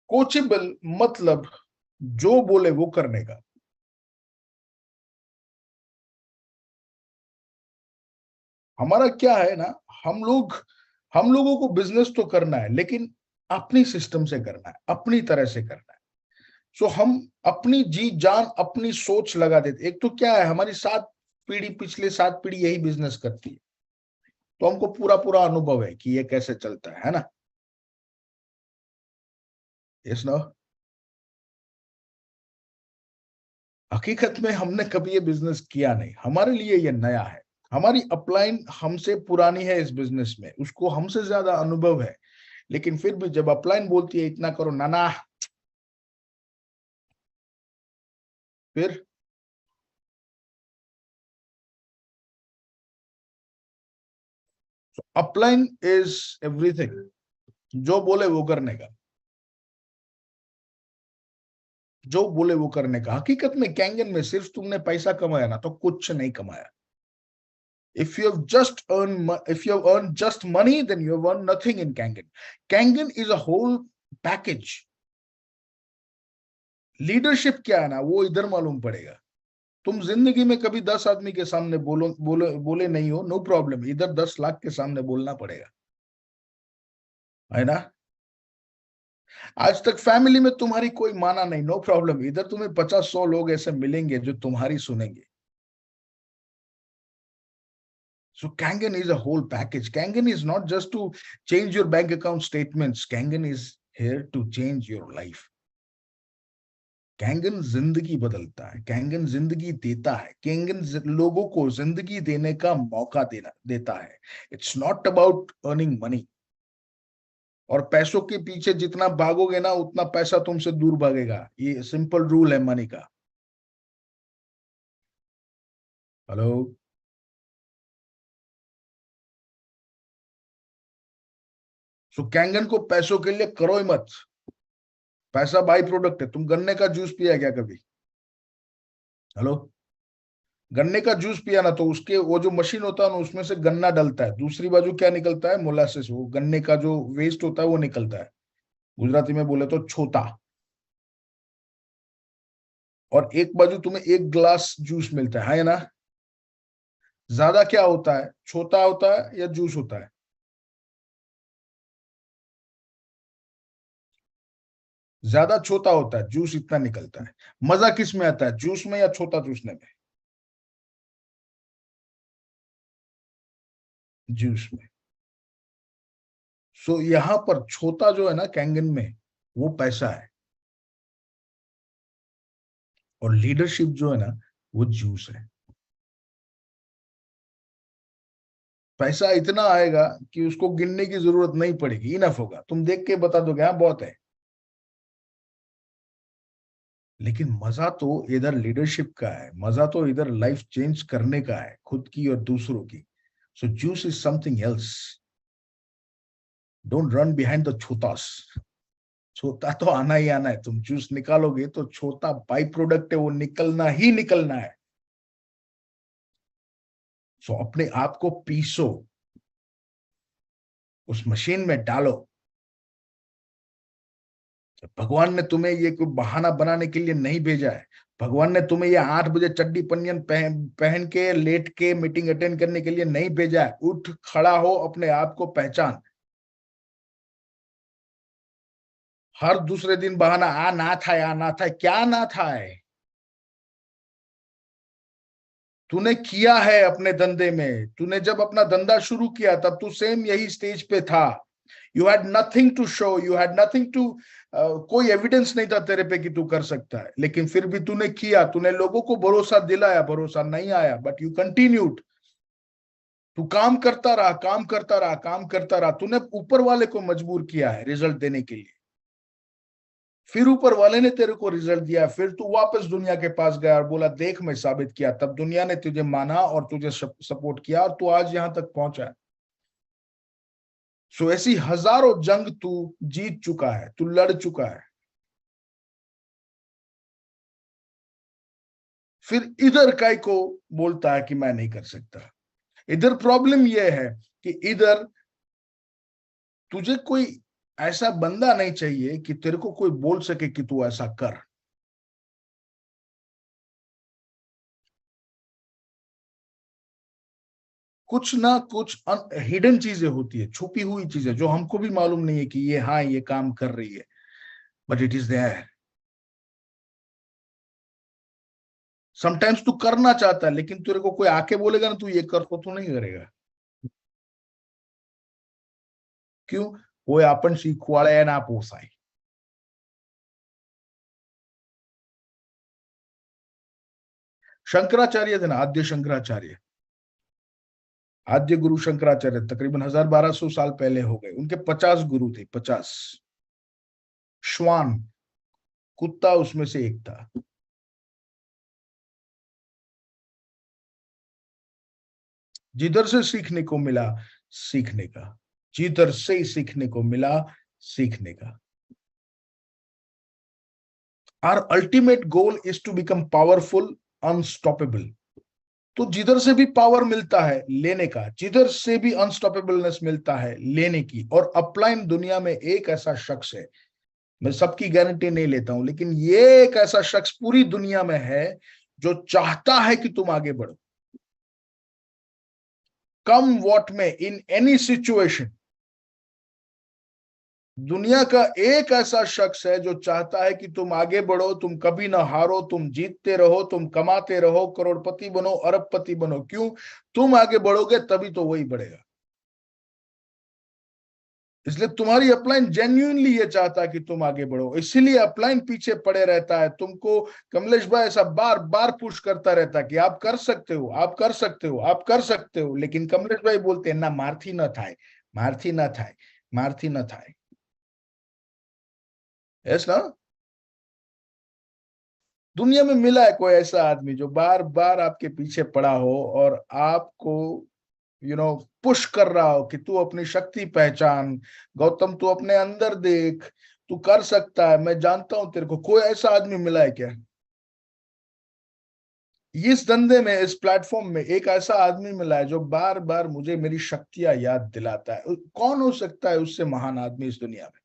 कोचेबल मतलब जो बोले वो करने का। हमारा क्या है ना, हम लोगों को बिजनेस तो करना है, लेकिन अपनी सिस्टम से करना है, अपनी तरह से करना है। सो हम अपनी जी जान, अपनी सोच लगा देते। एक तो क्या है, हमारी 7 पीढ़ी, पिछले 7 पीढ़ी यही बिजनेस करती है, तो हमको पूरा पूरा अनुभव है कि ये कैसे चलता है ना? Yes no? हकीकत में हमने कभी ये बिजनेस किया नहीं, हमारे लिए ये नया है। हमारी अपलाइन हमसे पुरानी है इस बिजनेस में, उसको हमसे ज्यादा अनुभव है। लेकिन फिर भी जब अपलाइन बोलती है इतना करो, नाना, फिर अपलाइन इज एवरीथिंग। जो बोले वो करने का, जो बोले वो करने का। हकीकत में कैंगन में सिर्फ तुमने पैसा कमाया ना, तो कुछ नहीं कमाया। If you have just earned, if you have earned just money, then you have earned nothing in Kangen. Kangen is a whole package. Leadership क्या है ना, वो इधर मालूम पड़ेगा। तुम जिंदगी में कभी 10 आदमी के सामने बोले नहीं हो, नो प्रॉब्लम, इधर 10 लाख के सामने बोलना पड़ेगा, है ना? आज तक फैमिली में तुम्हारी कोई माना नहीं, नो प्रॉब्लम, इधर तुम्हें 50 100 लोग ऐसे मिलेंगे जो तुम्हारी सुनेंगे। So Kangen is a whole package. Kangen is not just to change your bank account statements. Kangen is here to change your life. Kangen जिंदगी बदलता है, कैंगन जिंदगी देता है, कैंगन लोगों को जिंदगी देने का मौका देता है। It's not about earning money. और पैसों के पीछे जितना भागोगे ना, उतना पैसा तुमसे दूर भागेगा। ये सिंपल रूल है मनी का। हेलो? सो कैंगन को पैसों के लिए करो ही मत। पैसा बाई प्रोडक्ट है। तुम गन्ने का जूस पिया क्या कभी? हेलो? गन्ने का जूस पिया ना, तो उसके वो जो मशीन होता है ना, उसमें से गन्ना डलता है, दूसरी बाजू क्या निकलता है? मोलासिस। वो गन्ने का जो वेस्ट होता है वो निकलता है, गुजराती में बोले तो छोता। और एक बाजू तुम्हें 1 ग्लास जूस मिलता है ना? ज्यादा क्या होता है, छोटा होता है या जूस होता है? ज्यादा छोटा होता है, जूस इतना निकलता है। मजा किस में आता है, जूस में या छोटा चूसने में? जूस में। सो यहाँ पर छोटा जो है ना कैंगन में, वो पैसा है। और लीडरशिप जो है ना वो जूस है। पैसा इतना आएगा कि उसको गिनने की जरूरत नहीं पड़ेगी, इनफ होगा, तुम देख के बता दोगे हाँ बहुत है। लेकिन मजा तो इधर लीडरशिप का है, मजा तो इधर लाइफ चेंज करने का है, खुद की और दूसरों की। So juice is something else. Don't run behind the छोतास। छोटा तो आना ही आना है, तुम जूस निकालोगे तो छोटा बाई प्रोडक्ट है, वो निकलना ही निकलना है। सो अपने आप को पीसो, उस मशीन में डालो। भगवान ने तुम्हें ये कोई बहाना बनाने के लिए नहीं भेजा है। भगवान ने तुम्हें ये 8 बजे चड्डी पनियन पहन के लेट के मीटिंग अटेंड करने के लिए नहीं भेजा है। उठ खड़ा हो, अपने आप को पहचान। हर दूसरे दिन बहाना, आ ना था, क्या ना था है? तूने किया है अपने धंधे में। तूने जब अपना धंधा शुरू किया तब तू सेम यही स्टेज पे था। You had nothing to show, you had nothing to, कोई एविडेंस नहीं था तेरे पे कि तू कर सकता है, लेकिन फिर भी तूने किया। तूने लोगों को भरोसा दिलाया, भरोसा नहीं आया, बट यू कंटिन्यूड। तू काम करता रहा, काम करता रहा, काम करता रहा। तूने ऊपर वाले को मजबूर किया है रिजल्ट देने के लिए। फिर ऊपर वाले ने तेरे को रिजल्ट दिया, फिर तू वापस दुनिया के पास गया और बोला देख मैं साबित किया। तब दुनिया ने तुझे माना और तुझे सपोर्ट किया और तू आज यहां तक पहुंचा है। सो ऐसी हजारों जंग तू जीत चुका है, तू लड़ चुका है। फिर इधर काय को बोलता है कि मैं नहीं कर सकता। इधर प्रॉब्लम यह है कि इधर तुझे कोई ऐसा बंदा नहीं चाहिए कि तेरे को कोई बोल सके कि तू ऐसा कर। कुछ ना कुछ हिडन चीजें होती है, छुपी हुई चीजें जो हमको भी मालूम नहीं है कि ये हाँ ये काम कर रही है, but it is there. Sometimes तू करना चाहता है लेकिन तेरे को कोई आके बोलेगा ना तू ये कर, तो तू नहीं करेगा। क्यों? वो आपण शिकवाळे ना पोसाय। शंकराचार्य थे ना, आद्य शंकराचार्य, आद्य गुरु शंकराचार्य तकरीबन 1200 साल पहले हो गए। उनके 50 गुरु थे, 50। श्वान कुत्ता उसमें से एक था। जिधर से सीखने को मिला सीखने का, जिधर से सीखने को मिला सीखने का। Our ultimate goal is to become powerful, unstoppable। तो जिधर से भी पावर मिलता है लेने का, जिधर से भी अनस्टॉपेबलनेस मिलता है लेने की। और अपलाइन दुनिया में एक ऐसा शख्स है, मैं सबकी गारंटी नहीं लेता हूं, लेकिन ये एक ऐसा शख्स पूरी दुनिया में है जो चाहता है कि तुम आगे बढ़ो, कम वॉट में, इन एनी सिचुएशन। दुनिया का एक ऐसा शख्स है जो चाहता है कि तुम आगे बढ़ो, तुम कभी ना हारो, तुम जीतते रहो, तुम कमाते रहो, करोड़पति बनो, अरबपति बनो। क्यों? तुम आगे बढ़ोगे तभी तो वही बढ़ेगा। इसलिए तुम्हारी अपलाइन जेन्युइनली ये चाहता है कि तुम आगे बढ़ो, इसीलिए अपलाइन पीछे पड़े रहता है। तुमको कमलेश भाई ऐसा बार बार पुश करता रहता है कि आप कर सकते हो, आप कर सकते हो, आप कर सकते हो। लेकिन कमलेश भाई बोलते हैं ना, मारथी न थाय, मारथी न थाय, मारथी न थाय। यस ना? दुनिया में मिला है कोई ऐसा आदमी जो बार बार आपके पीछे पड़ा हो और आपको पुश कर रहा हो कि तू अपनी शक्ति पहचान, गौतम तू अपने अंदर देख, तू कर सकता है, मैं जानता हूं तेरे को। कोई ऐसा आदमी मिला है क्या? इस धंधे में, इस प्लेटफॉर्म में एक ऐसा आदमी मिला है जो बार बार मुझे मेरी शक्तियां याद दिलाता है। कौन हो सकता है उससे महान आदमी इस दुनिया में?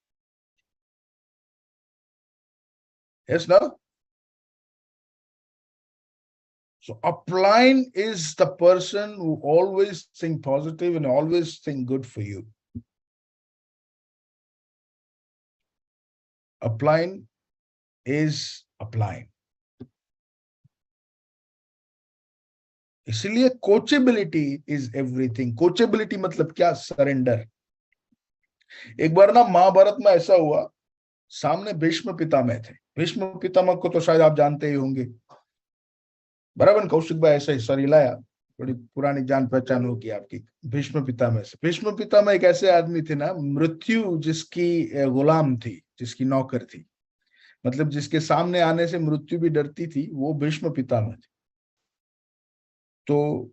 यस ना? So upline is the person who always think positive and always think good for you. Upline is upline. इसलिए कोचेबिलिटी इज एवरीथिंग। कोचेबिलिटी मतलब क्या? सरेंडर। एक बार ना महाभारत में ऐसा हुआ, सामने भीष्म पितामह थे। भीष्म पितामह को तो शायद आप जानते ही होंगे, बराबर कौशिक भाई ऐसा हिस्सा लाया, बड़ी पुरानी जान पहचान होगी आपकी। भीष्म पितामह से, भीष्म पितामह एक ऐसे आदमी थे ना, मृत्यु जिसकी गुलाम थी, जिसकी नौकर थी, मतलब जिसके सामने आने से मृत्यु भी डरती थी, वो भीष्म पितामह थे। तो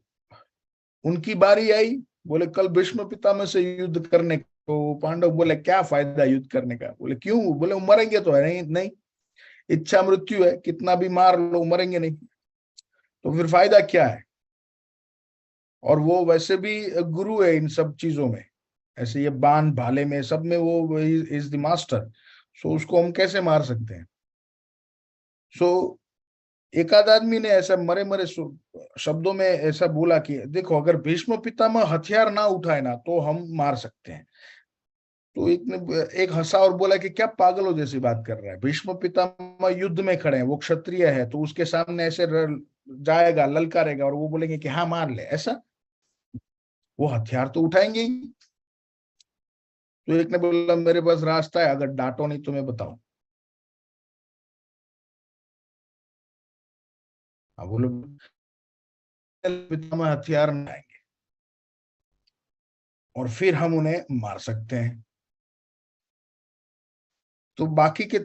उनकी बारी आई, बोले कल भीष्म पितामह से युद्ध करने को। पांडव बोले क्या फायदा युद्ध करने का? बोले क्यों? बोले मरेंगे तो है नहीं, नहीं, इच्छा मृत्यु है, कितना भी मार लो मरेंगे नहीं, तो फिर फायदा क्या है? और वो वैसे भी गुरु है इन सब चीजों में, ऐसे ये बाण भाले में सब में वो इज द मास्टर। सो उसको हम कैसे मार सकते हैं? सो एक आध आदमी ने ऐसा मरे मरे शब्दों में ऐसा बोला कि देखो अगर भीष्म पितामह हथियार ना उठाए ना तो हम मार सकते हैं। तो एक ने एक हंसा और बोला कि क्या पागलों जैसी बात कर रहा है, भीष्म पितामह युद्ध में खड़े हैं, वो क्षत्रिय है, तो उसके सामने ऐसे जाएगा, ललकारेगा और वो बोलेंगे कि हाँ मार ले, ऐसा? वो हथियार तो उठाएंगे ही। तो एक ने बोला मेरे पास रास्ता है, अगर डांटो नहीं तो मैं बताऊं। हाँ बोलो, पितामह हथियार नहीं आएंगे और फिर हम उन्हें मार सकते हैं। तो बाकी के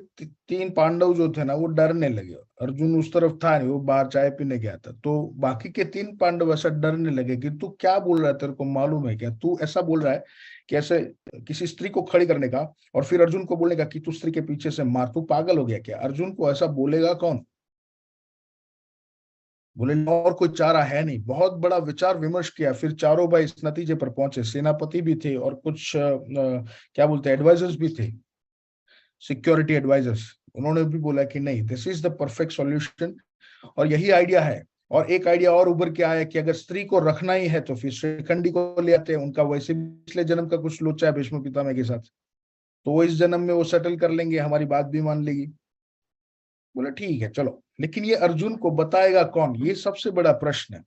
तीन पांडव जो थे ना वो डरने लगे। अर्जुन उस तरफ था नहीं, वो बाहर चाय पीने गया था। तो बाकी के तीन पांडव ऐसा डरने लगे कि तू क्या बोल रहा है, तेरे को मालूम है क्या? तू ऐसा बोल रहा है कि ऐसे किसी स्त्री को खड़ी करने का और फिर अर्जुन को बोलने का कि तू स्त्री के पीछे से मार, तू पागल हो गया क्या? अर्जुन को ऐसा बोलेगा कौन? बोले और कोई चारा है नहीं। बहुत बड़ा विचार विमर्श किया, फिर चारों भाई इस नतीजे पर पहुंचे। सेनापति भी थे और कुछ क्या बोलते हैं, एडवाइजर्स भी थे, सिक्योरिटी एडवाइजर्स। उन्होंने भी बोला कि नहीं, this is the perfect solution और यही आइडिया है। और एक आइडिया और उभर के आया कि अगर स्त्री को रखना ही है तो फिर शिखंडी को ले आते हैं, उनका वैसे भी पिछले जन्म का कुछ लोचा है भीष्म पितामह के साथ, तो वो इस जन्म में वो सेटल कर लेंगे, हमारी बात भी मान लेगी। बोले ठीक है चलो, लेकिन ये अर्जुन को बताएगा कौन, ये सबसे बड़ा प्रश्न है।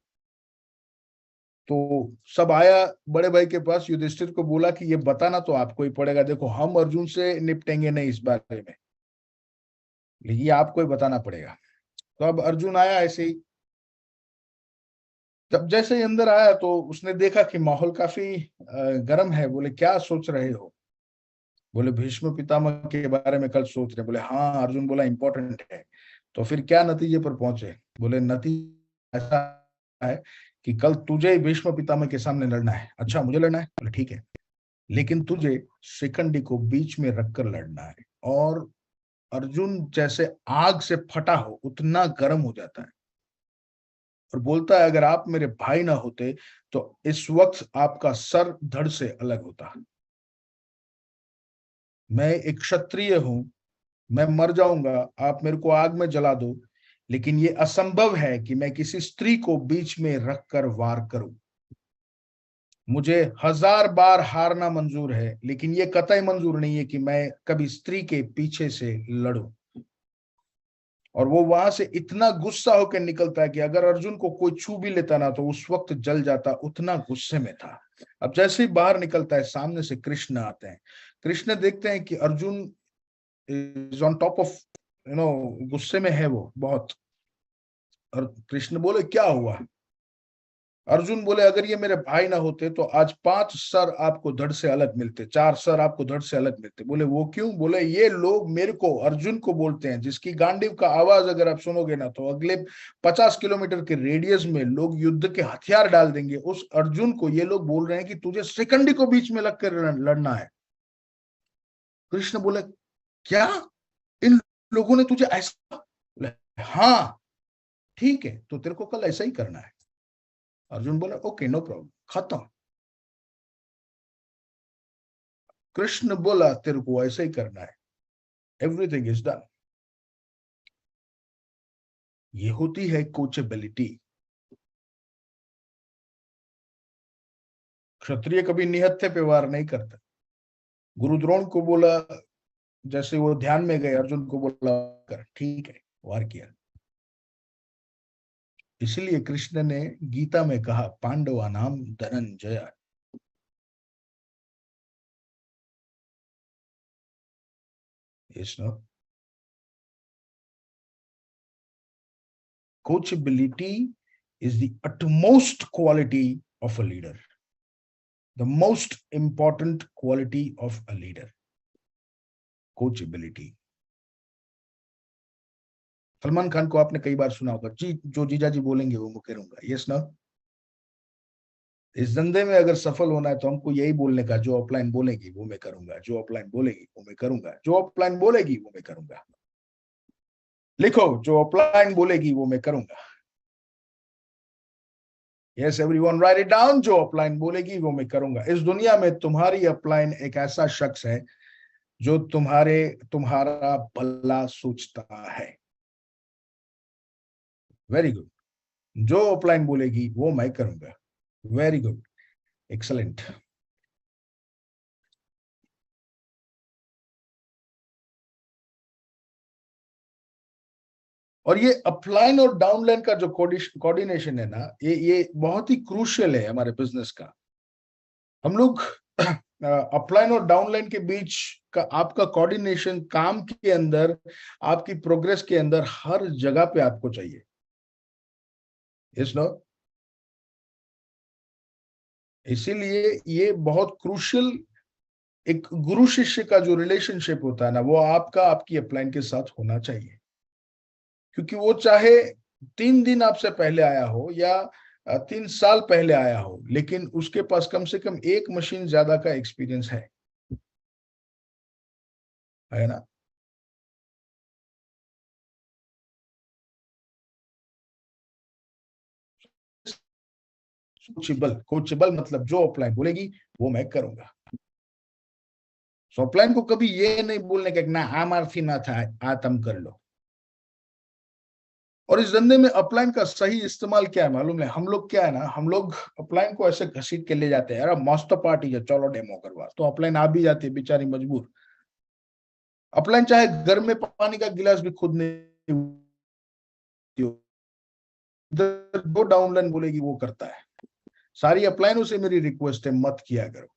तो सब आया बड़े भाई के पास, युधिष्ठिर को बोला कि ये बताना तो आपको ही पड़ेगा, देखो हम अर्जुन से निपटेंगे नहीं इस बारे में, ये आपको ही बताना पड़ेगा। तो अब अर्जुन आया ऐसे ही। जब जैसे ही अंदर आया तो उसने देखा कि माहौल काफी गर्म है। बोले क्या सोच रहे हो? बोले भीष्म पितामह के बारे में कल सोच रहे। बोले हाँ। अर्जुन बोला इंपॉर्टेंट है, तो फिर क्या नतीजे पर पहुंचे? बोले नतीजा ऐसा है कि कल तुझे ही भीष्म पितामह के सामने लड़ना है। अच्छा मुझे लड़ना है? बोले ठीक है, लेकिन तुझे शिखंडी को बीच में रखकर लड़ना है। और अर्जुन जैसे आग से फटा हो उतना गर्म हो जाता है और बोलता है अगर आप मेरे भाई ना होते तो इस वक्त आपका सर धड़ से अलग होता। मैं एक क्षत्रिय हूं, मैं मर जाऊंगा, आप मेरे को आग में जला दो, लेकिन ये असंभव है कि मैं किसी स्त्री को बीच में रखकर वार करूं। मुझे 1000 बार हारना मंजूर है, लेकिन ये कतई मंजूर नहीं है कि मैं कभी स्त्री के पीछे से लड़ूं। और वो वहां से इतना गुस्सा होकर निकलता है कि अगर अर्जुन को कोई छू भी लेता ना तो उस वक्त जल जाता, उतना गुस्से में था। अब जैसे ही बाहर निकलता है सामने से कृष्ण आते हैं। कृष्ण देखते हैं कि Arjun is on top of गुस्से में है वो बहुत। और कृष्ण बोले क्या हुआ? अर्जुन बोले अगर ये मेरे भाई ना होते तो आज 5 सर आपको धड़ से अलग मिलते, 4 सर आपको धड़ से अलग मिलते। बोले वो क्यों? बोले ये लोग मेरे को, अर्जुन को बोलते हैं, जिसकी गांडीव का आवाज अगर आप सुनोगे ना तो अगले 50 किलोमीटर के रेडियस में लोग युद्ध के हथियार डाल देंगे। उस अर्जुन को ये लोग बोल रहे हैं कि तुझे शिखंडी को बीच में लगकर लड़ना है। कृष्ण बोले क्या इन लोगों ने तुझे ऐसा? बोले हाँ ठीक है, तो तेरे को कल ऐसा ही करना है। अर्जुन बोला ओके नो प्रॉब्लम, खत्म। कृष्ण बोला तेरे को ऐसा ही करना है, एवरीथिंग इज डन। ये होती है कोचेबिलिटी। क्षत्रिय कभी निहत्थे पे वार नहीं करता। गुरु द्रोण को बोला, जैसे वो ध्यान में गए, अर्जुन को बोला कर, ठीक है, वार किया। इसलिए कृष्ण ने गीता में कहा पांडवा नाम Dhananjay. Coachability is the utmost quality of a leader, the most important quality of a leader. Coachability. Salman Khan को आपने कई बार सुना होगा, जी जो जीजा जी बोलेंगे वो मैं करूंगा. यस ना? इस धंधे में अगर सफल होना है तो हमको यही बोलने का, जो अपलाइन बोलेगी वो मैं करूंगा, जो अपलाइन बोलेगी वो मैं करूंगा, जो अपलाइन बोलेगी वो मैं करूंगा. लिखो, जो अपलाइन बोलेगी वो मैं करूंगा. Yes everyone, right it down. जो अपलाइन बोलेगी वो मैं करूंगा. इस दुनिया में तुम्हारी अपलाइन एक ऐसा शख्स है जो तुम्हारा भला सोचता है. Very good. जो अपलाइन बोलेगी वो मैं करूंगा. Very good, excellent. और ये अपलाइन और डाउनलाइन का जो कोऑर्डिनेशन है ना, ये बहुत ही क्रूशियल है हमारे बिजनेस का. हम लोग अपलाइन और डाउनलाइन के बीच का आपका कोऑर्डिनेशन काम के अंदर, आपकी प्रोग्रेस के अंदर हर जगह पे आपको चाहिए. Yes no? इसीलिए ये बहुत क्रूशियल, एक गुरु शिष्य का जो रिलेशनशिप होता है ना, वो आपकी अपलाइन के साथ होना चाहिए. क्योंकि वो चाहे 3 दिन आपसे पहले आया हो या 3 साल पहले आया हो, लेकिन उसके पास कम से कम एक मशीन ज्यादा का एक्सपीरियंस है ना? कोचेबल मतलब जो अपलाइन बोलेगी वो मैं करूंगा. सो अपलाइन को कभी ये नहीं बोलने का ना आमारथी ना था, आतम कर लो. और इस धंधे में अपलाइन का सही इस्तेमाल क्या है मालूम है? हम लोग क्या है ना, हम लोग अपलाइन को ऐसे घसीट के ले जाते हैं, यार मस्त पार्टी है, चलो डेमो करवा. तो अपलाइन आ भी जाती है बेचारी मजबूर. अपलाइन चाहे घर में पानी का गिलास भी खुद नहीं, जो डाउनलाइन बोलेगी वो करता है. सारी अपलाइनों से मेरी रिक्वेस्ट है, मत किया करो.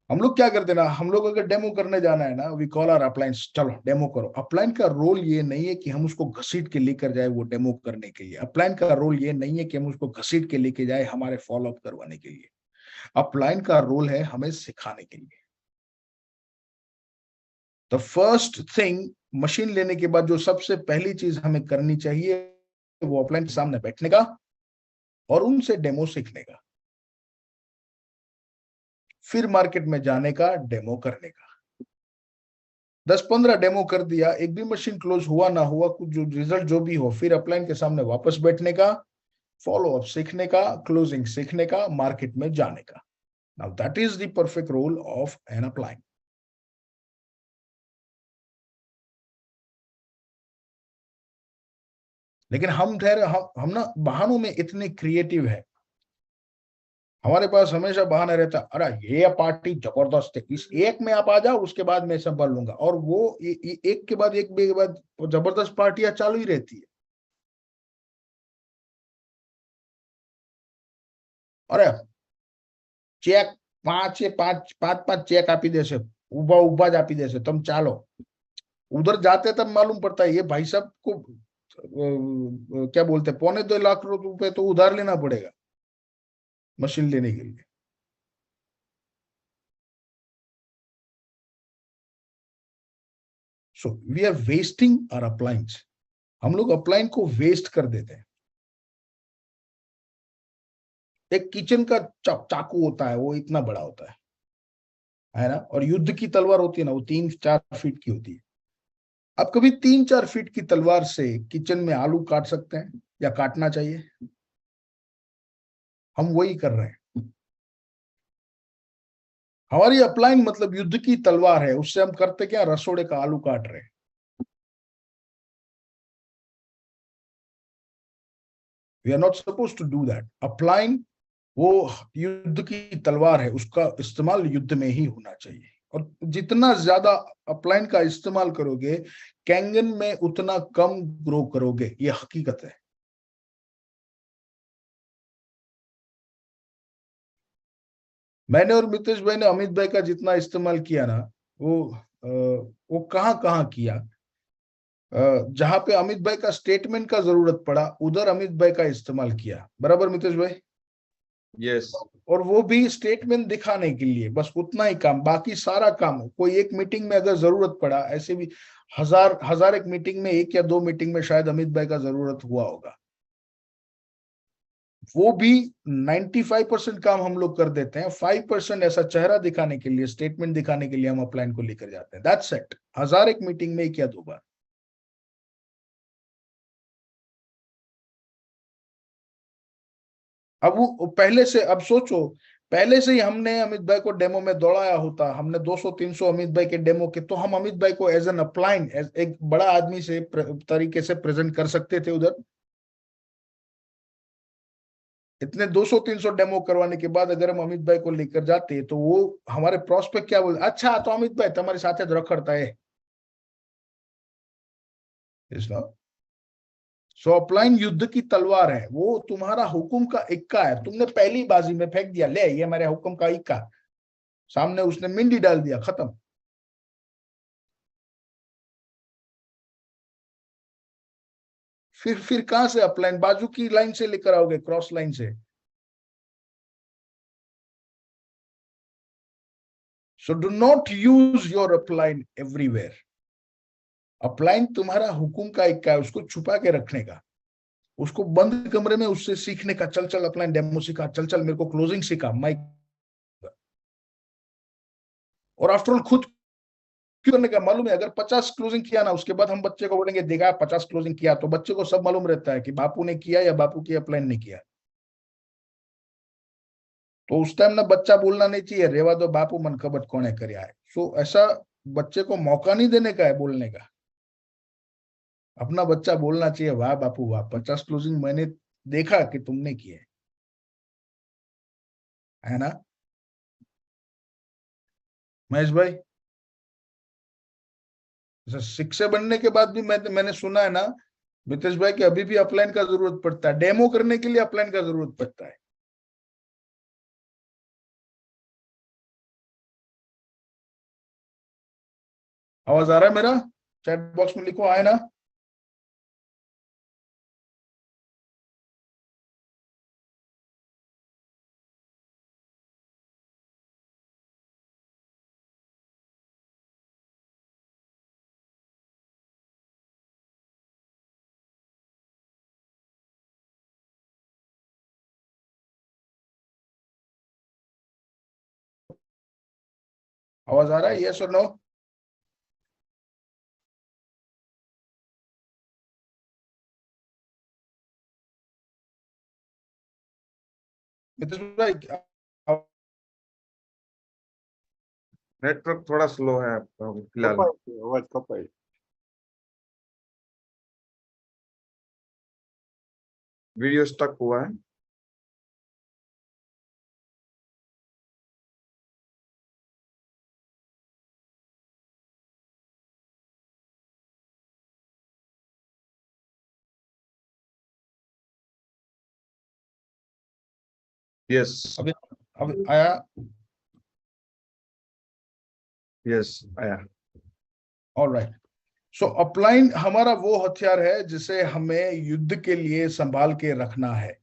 हम लोग क्या करते हैं ना, हम लोग अगर डेमो करने जाना है ना, वी कॉल आवर अपलाइंस, चलो डेमो करो. अपलाइन का रोल ये नहीं है कि हम उसको घसीट के लेकर जाए वो डेमो करने के लिए. अपलाइन का रोल ये नहीं है कि हम उसको घसीट के लेके जाए हमारे फॉलो अप करवाने के लिए. अपलाइन का रोल है हमें सिखाने के लिए. द फर्स्ट थिंग, मशीन लेने के बाद जो सबसे पहली चीज हमें करनी चाहिए वो अपलाइन के सामने बैठने का और उनसे डेमो सीखने का. फिर मार्केट में जाने का, डेमो करने का. 10-15 डेमो कर दिया, एक भी मशीन क्लोज हुआ ना हुआ, कुछ जो रिजल्ट जो भी हो, फिर अपलाइन के सामने वापस बैठने का, फॉलो अप सीखने का, क्लोजिंग सीखने का, मार्केट में जाने का. Now that is the perfect role of an upline. लेकिन हम ना बहानों में इतने क्रिएटिव है. हमारे पास हमेशा बहाना रहता, अरे ये पार्टी जबरदस्त है, इस एक में आप आ जाओ, उसके बाद मैं संभाल लूंगा. और वो एक के बाद एक जबरदस्त पार्टियां चालू ही रहती है. अरे चेक 5 चेक आपी देशे, उबा ज आपी देशे, तुम चालो. उधर जाते तब मालूम पड़ता है ये भाई साहब को क्या बोलते हैं, 2.25 लाख रुपए तो उधार लेना पड़ेगा मशीन लेने के लिए. So we are wasting our uplines. हम लोग अपलाइन को वेस्ट कर देते हैं. एक किचन का चाकू होता है, वो इतना बड़ा होता है ना? और युद्ध की तलवार होती है ना, वो 3-4 फीट की होती है. आप कभी 3-4 फीट की तलवार से किचन में आलू काट सकते हैं या काटना चाहिए? हम वही कर रहे हैं. हमारी अपलाइन मतलब युद्ध की तलवार है, उससे हम करते क्या, रसोड़े का आलू काट रहे हैं. We are not suppose to do that. Upline वो युद्ध की तलवार है, उसका इस्तेमाल युद्ध में ही होना चाहिए. और जितना ज्यादा अपलाइन का इस्तेमाल करोगे कैंगन में, उतना कम ग्रो करोगे. ये हकीकत है. मैंने और मितेश भाई ने अमित भाई का जितना इस्तेमाल किया ना, वो कहाँ किया. जहां पे अमित भाई का स्टेटमेंट का जरूरत पड़ा उधर अमित भाई का इस्तेमाल किया, बराबर मितेश भाई? यस। और वो भी स्टेटमेंट दिखाने के लिए, बस उतना ही काम, बाकी सारा काम कोई एक मीटिंग में अगर जरूरत पड़ा, ऐसे भी हजार एक मीटिंग में, एक या दो मीटिंग में शायद अमित भाई का जरूरत हुआ होगा, वो भी 95% काम हम लोग कर देते हैं। 5% ऐसा चेहरा दिखाने के लिए, स्टेटमेंट दिखाने के लिए हम अपलाइन को लेकर जाते हैं। That's it. 1000 एक मीटिंग में एक या दो बार। अब वो पहले से, अब सोचो, पहले से ही हमने अमित भाई को डेमो में दौड़ाया होता, हमने 200-300 अमित भाई के डेमो के, तो हम अमित भाई को एज एन अपलाइन, एक बड़ा आदमी से तरीके से प्रेजेंट कर सकते थे उधर। इतने 200-300 डेमो करवाने के बाद अगर हम अमित भाई को लेकर जाते तो वो हमारे प्रोस्पेक्ट क्या बोलते, अच्छा तो अमित भाई तुम्हारे साथ रखड़ता है। सो अपलाइन युद्ध की तलवार है, वो तुम्हारा हुक्म का इक्का है। तुमने पहली बाजी में फेंक दिया, ले ये मेरे हुक्म का इक्का, सामने उसने मिंडी डाल दिया, खत्म। फिर कहां से अपलाइन, बाजू की लाइन से लेकर आओगे, क्रॉस लाइन से? So do not use your upline everywhere. Upline तुम्हारा हुक्म का इक्का है, उसको छुपा के रखने का, उसको बंद कमरे में उससे सीखने का, चल चल अपलाइन डेमो सिखा, चल चल मेरे को क्लोजिंग सिखा, माइक। और आफ्टर ऑल खुद करने का मालूम है, अगर 50 क्लोजिंग किया ना, उसके बाद हम बच्चे को बोलेंगे देखा 50 क्लोजिंग किया, तो बच्चे को सब मालूम रहता है कि बापू ने किया या बापू की अपलाइन ने किया। तो उस टाइम ना बच्चा बोलना नहीं चाहिए, रेवा दो बापू मन कबट कोने कर आए। सो ऐसा बच्चे को मौका नहीं देने का है बोलने का। अपना बच्चा बोलना चाहिए, वाह बापू वाह, 50 क्लोजिंग मैंने देखा कि तुमने किए, है ना महेश भाई? शिक्षक बनने के बाद भी मैंने सुना है ना मितेश भाई कि अभी भी अपलाइन का जरूरत पड़ता है, डेमो करने के लिए अपलाइन का जरूरत पड़ता है। आवाज आ रहा है मेरा? चैट बॉक्स में लिखो, आए ना? आवाज आ रहा है, यस और नो? मितेश भाई नेटवर्क थोड़ा स्लो है फिलहाल। आवाज कपाई। वीडियो स्टक हुआ है। यस अब आया? यस आया। ऑलराइट। सो अपलाइन हमारा वो हथियार है जिसे हमें युद्ध के लिए संभाल के रखना है,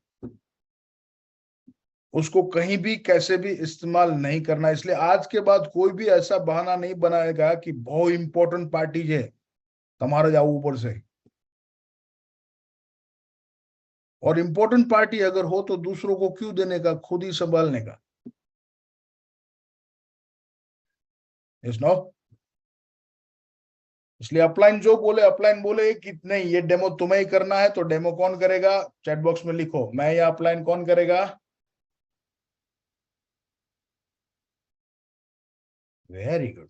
उसको कहीं भी कैसे भी इस्तेमाल नहीं करना। इसलिए आज के बाद कोई भी ऐसा बहाना नहीं बनाएगा कि बहुत इंपॉर्टेंट पार्टी है तुम्हारा जाओ ऊपर से। और इंपॉर्टेंट पार्टी अगर हो तो दूसरों को क्यों देने का, खुद ही संभालने का। Yes no? इसलिए अपलाइन जो बोले, अपलाइन बोले कि नहीं ये डेमो तुम्हें ही करना है, तो डेमो कौन करेगा? चैट बॉक्स में लिखो, मैं या अपलाइन कौन करेगा? Very good,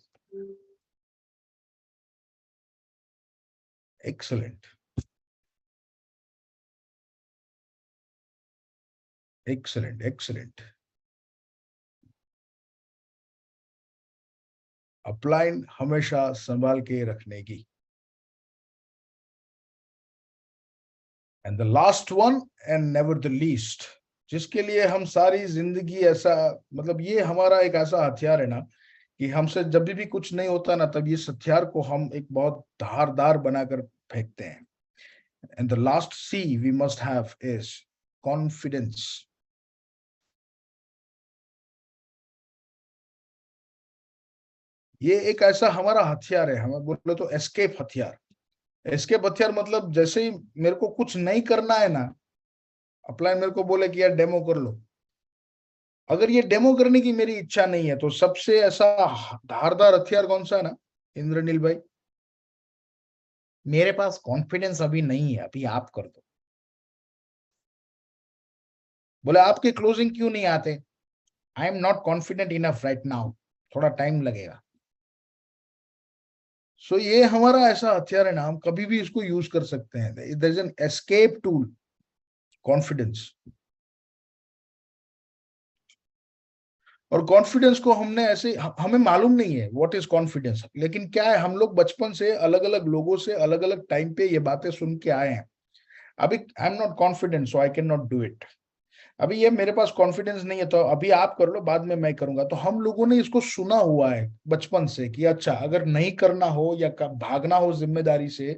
excellent, excellent, excellent. Upline हमेशा संभाल के रखने की। And the last one and never the least, जिसके लिए हम सारी जिंदगी ऐसा, मतलब ये हमारा एक ऐसा हथियार है ना कि हमसे जब भी कुछ नहीं होता ना, तब ये हथियार को हम एक बहुत धारदार बनाकर फेंकते हैं. And the last C we must have is confidence. ये एक ऐसा हमारा हथियार है, हमें बोले तो एस्केप हथियार. एस्केप हथियार मतलब जैसे ही मेरे को कुछ नहीं करना है ना, अप्लाई मेरे को बोले कि यार डेमो कर लो, अगर ये डेमो करने की मेरी इच्छा नहीं है, तो सबसे ऐसा धारदार हथियार कौन सा है ना इंद्रनील भाई, मेरे पास कॉन्फिडेंस अभी नहीं है, अभी आप कर दो. बोले आपके क्लोजिंग क्यों नहीं आते, I am not confident enough right now, थोड़ा टाइम लगेगा. सो ये हमारा ऐसा हथियार है ना, हम कभी भी इसको यूज कर सकते हैं. There is an escape tool, confidence. और कॉन्फिडेंस को हमने ऐसे, हमें मालूम नहीं है व्हाट इज कॉन्फिडेंस, लेकिन क्या है, हम लोग बचपन से अलग अलग लोगों से अलग अलग टाइम पे ये बातें सुन के आए हैं. अभी I am not confident so I can not do it, अभी ये मेरे पास कॉन्फिडेंस नहीं है तो अभी आप कर लो, बाद में मैं करूंगा. तो हम लोगों ने इसको सुना हुआ है बचपन से कि अच्छा अगर नहीं करना हो या भागना हो जिम्मेदारी से,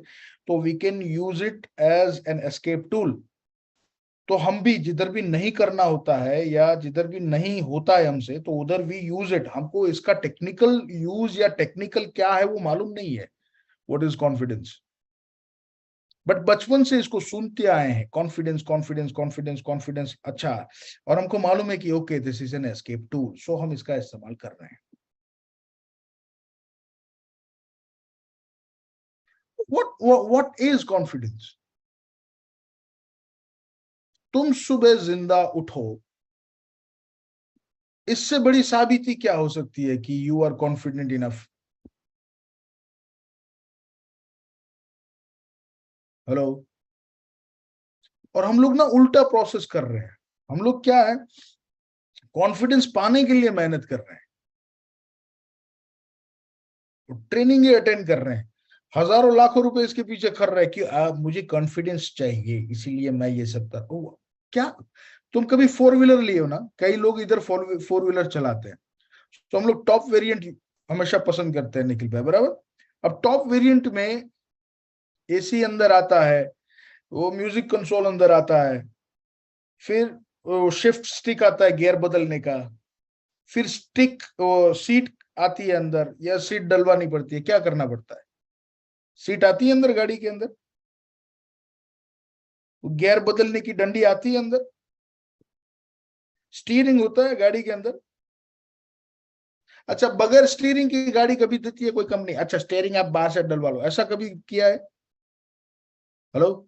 तो we can use it as an escape tool. तो हम भी जिधर भी नहीं करना होता है या जिधर भी नहीं होता है हमसे, तो उधर भी यूज इट. हमको इसका टेक्निकल यूज या टेक्निकल क्या है वो मालूम नहीं है, व्हाट इज कॉन्फिडेंस, बट बचपन से इसको सुनते आए हैं, कॉन्फिडेंस कॉन्फिडेंस कॉन्फिडेंस कॉन्फिडेंस. अच्छा, और हमको मालूम है कि okay this is an escape tool, so हम इसका इस्तेमाल कर रहे हैं. What is confidence? तुम सुबह जिंदा उठो, इससे बड़ी साबिती क्या हो सकती है कि you are confident enough? Hello. और हम लोग ना उल्टा प्रोसेस कर रहे हैं. हम लोग क्या है, कॉन्फिडेंस पाने के लिए मेहनत कर रहे हैं, ट्रेनिंग अटेंड कर रहे हैं, हजारों लाखों रुपए इसके पीछे खर्च रहे हैं कि मुझे कॉन्फिडेंस चाहिए इसीलिए मैं ये सब कर. क्या तुम कभी 4 व्हीलर लिए हो ना, कई लोग इधर 4 व्हीलर चलाते हैं, तो हम लोग टॉप वेरिएंट हमेशा पसंद करते हैं, निखिल भाई बराबर. अब टॉप वेरिएंट में एसी अंदर आता है, वो म्यूजिक कंसोल अंदर आता है, फिर शिफ्ट स्टिक आता है गियर बदलने का, फिर स्टिक सीट आती है अंदर, या सीट डलवानी पड़ती है, क्या करना पड़ता है, सीट आती है अंदर गाड़ी के अंदर, गियर बदलने की डंडी आती है अंदर, स्टीयरिंग होता है गाड़ी के अंदर. अच्छा, बगैर स्टीयरिंग की गाड़ी कभी देती है कोई कंपनी? अच्छा, स्टीयरिंग आप बाहर से डलवा लो, ऐसा कभी किया है? हेलो.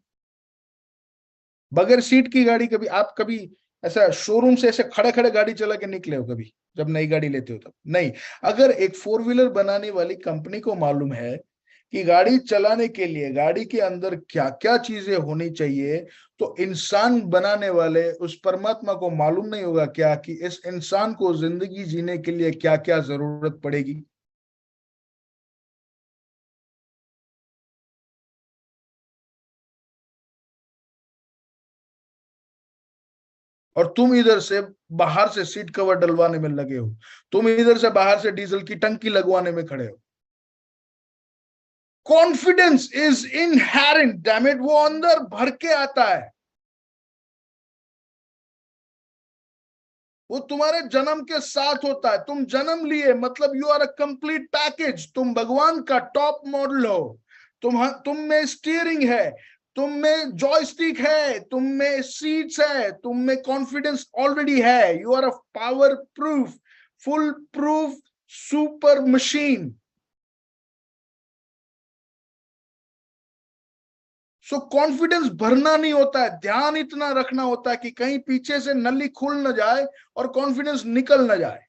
बगैर सीट की गाड़ी कभी आप कभी ऐसा शोरूम से ऐसे खड़े खड़े गाड़ी चला के निकले हो कभी, जब नई गाड़ी लेते हो तब? नहीं. अगर एक 4 व्हीलर बनाने वाली कंपनी को मालूम है कि गाड़ी चलाने के लिए गाड़ी के अंदर क्या क्या चीजें होनी चाहिए, तो इंसान बनाने वाले उस परमात्मा को मालूम नहीं होगा क्या कि इस इंसान को जिंदगी जीने के लिए क्या क्या जरूरत पड़ेगी? और तुम इधर से बाहर से सीट कवर डलवाने में लगे हो, तुम इधर से बाहर से डीजल की टंकी लगवाने में खड़े हो. Confidence is inherent, damn it, वो अंदर भर के आता है, वो तुम्हारे जन्म के साथ होता है. तुम जन्म लिए मतलब you are a complete package, तुम भगवान का टॉप मॉडल हो. तुम में स्टीयरिंग है, तुम में जॉयस्टिक है, तुम में सीट्स है, तुम में कॉन्फिडेंस ऑलरेडी है. You are a power proof, full proof super machine. So confidence भरना नहीं होता है, ध्यान इतना रखना होता है कि कहीं पीछे से नली खुल न जाए और कॉन्फिडेंस निकल न जाए.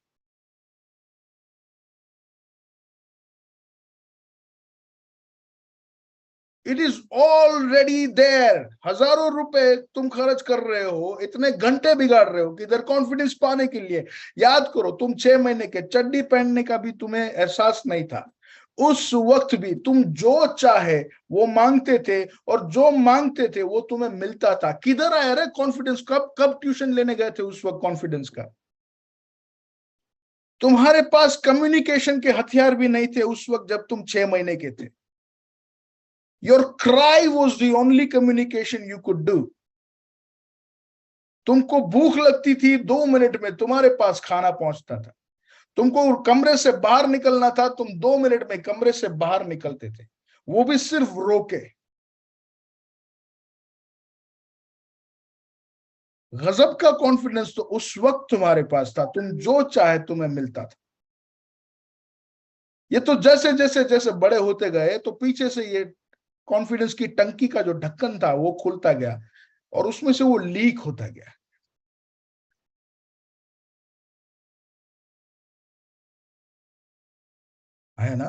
It is already there. हजारों रुपए तुम खर्च कर रहे हो, इतने घंटे बिगाड़ रहे हो कि इधर कॉन्फिडेंस पाने के लिए. याद करो, तुम 6 महीने के चड्डी पहनने का भी तुम्हें एहसास नहीं था. उस वक्त भी तुम जो चाहे वो मांगते थे, और जो मांगते थे वो तुम्हें मिलता था. किधर आया रे कॉन्फिडेंस? कब ट्यूशन लेने गए थे उस वक्त कॉन्फिडेंस का? तुम्हारे पास कम्युनिकेशन के हथियार भी नहीं थे उस वक्त जब तुम 6 महीने के थे. Your cry was the only communication you could do. तुमको भूख लगती थी, 2 मिनट में तुम्हारे पास खाना पहुंचता था। तुमको कमरे से बाहर निकलना था, तुम 2 मिनट में कमरे से बाहर निकलते थे, वो भी सिर्फ रोके। गजब का कॉन्फिडेंस तो उस वक्त तुम्हारे पास था, तुम जो चाहे तुम्हें मिलता था। ये तो जैसे जैसे जैसे बड़े होते गए तो पीछे से ये कॉन्फिडेंस की टंकी का जो ढक्कन था वो खुलता गया और उसमें से वो लीक होता गया। है ना?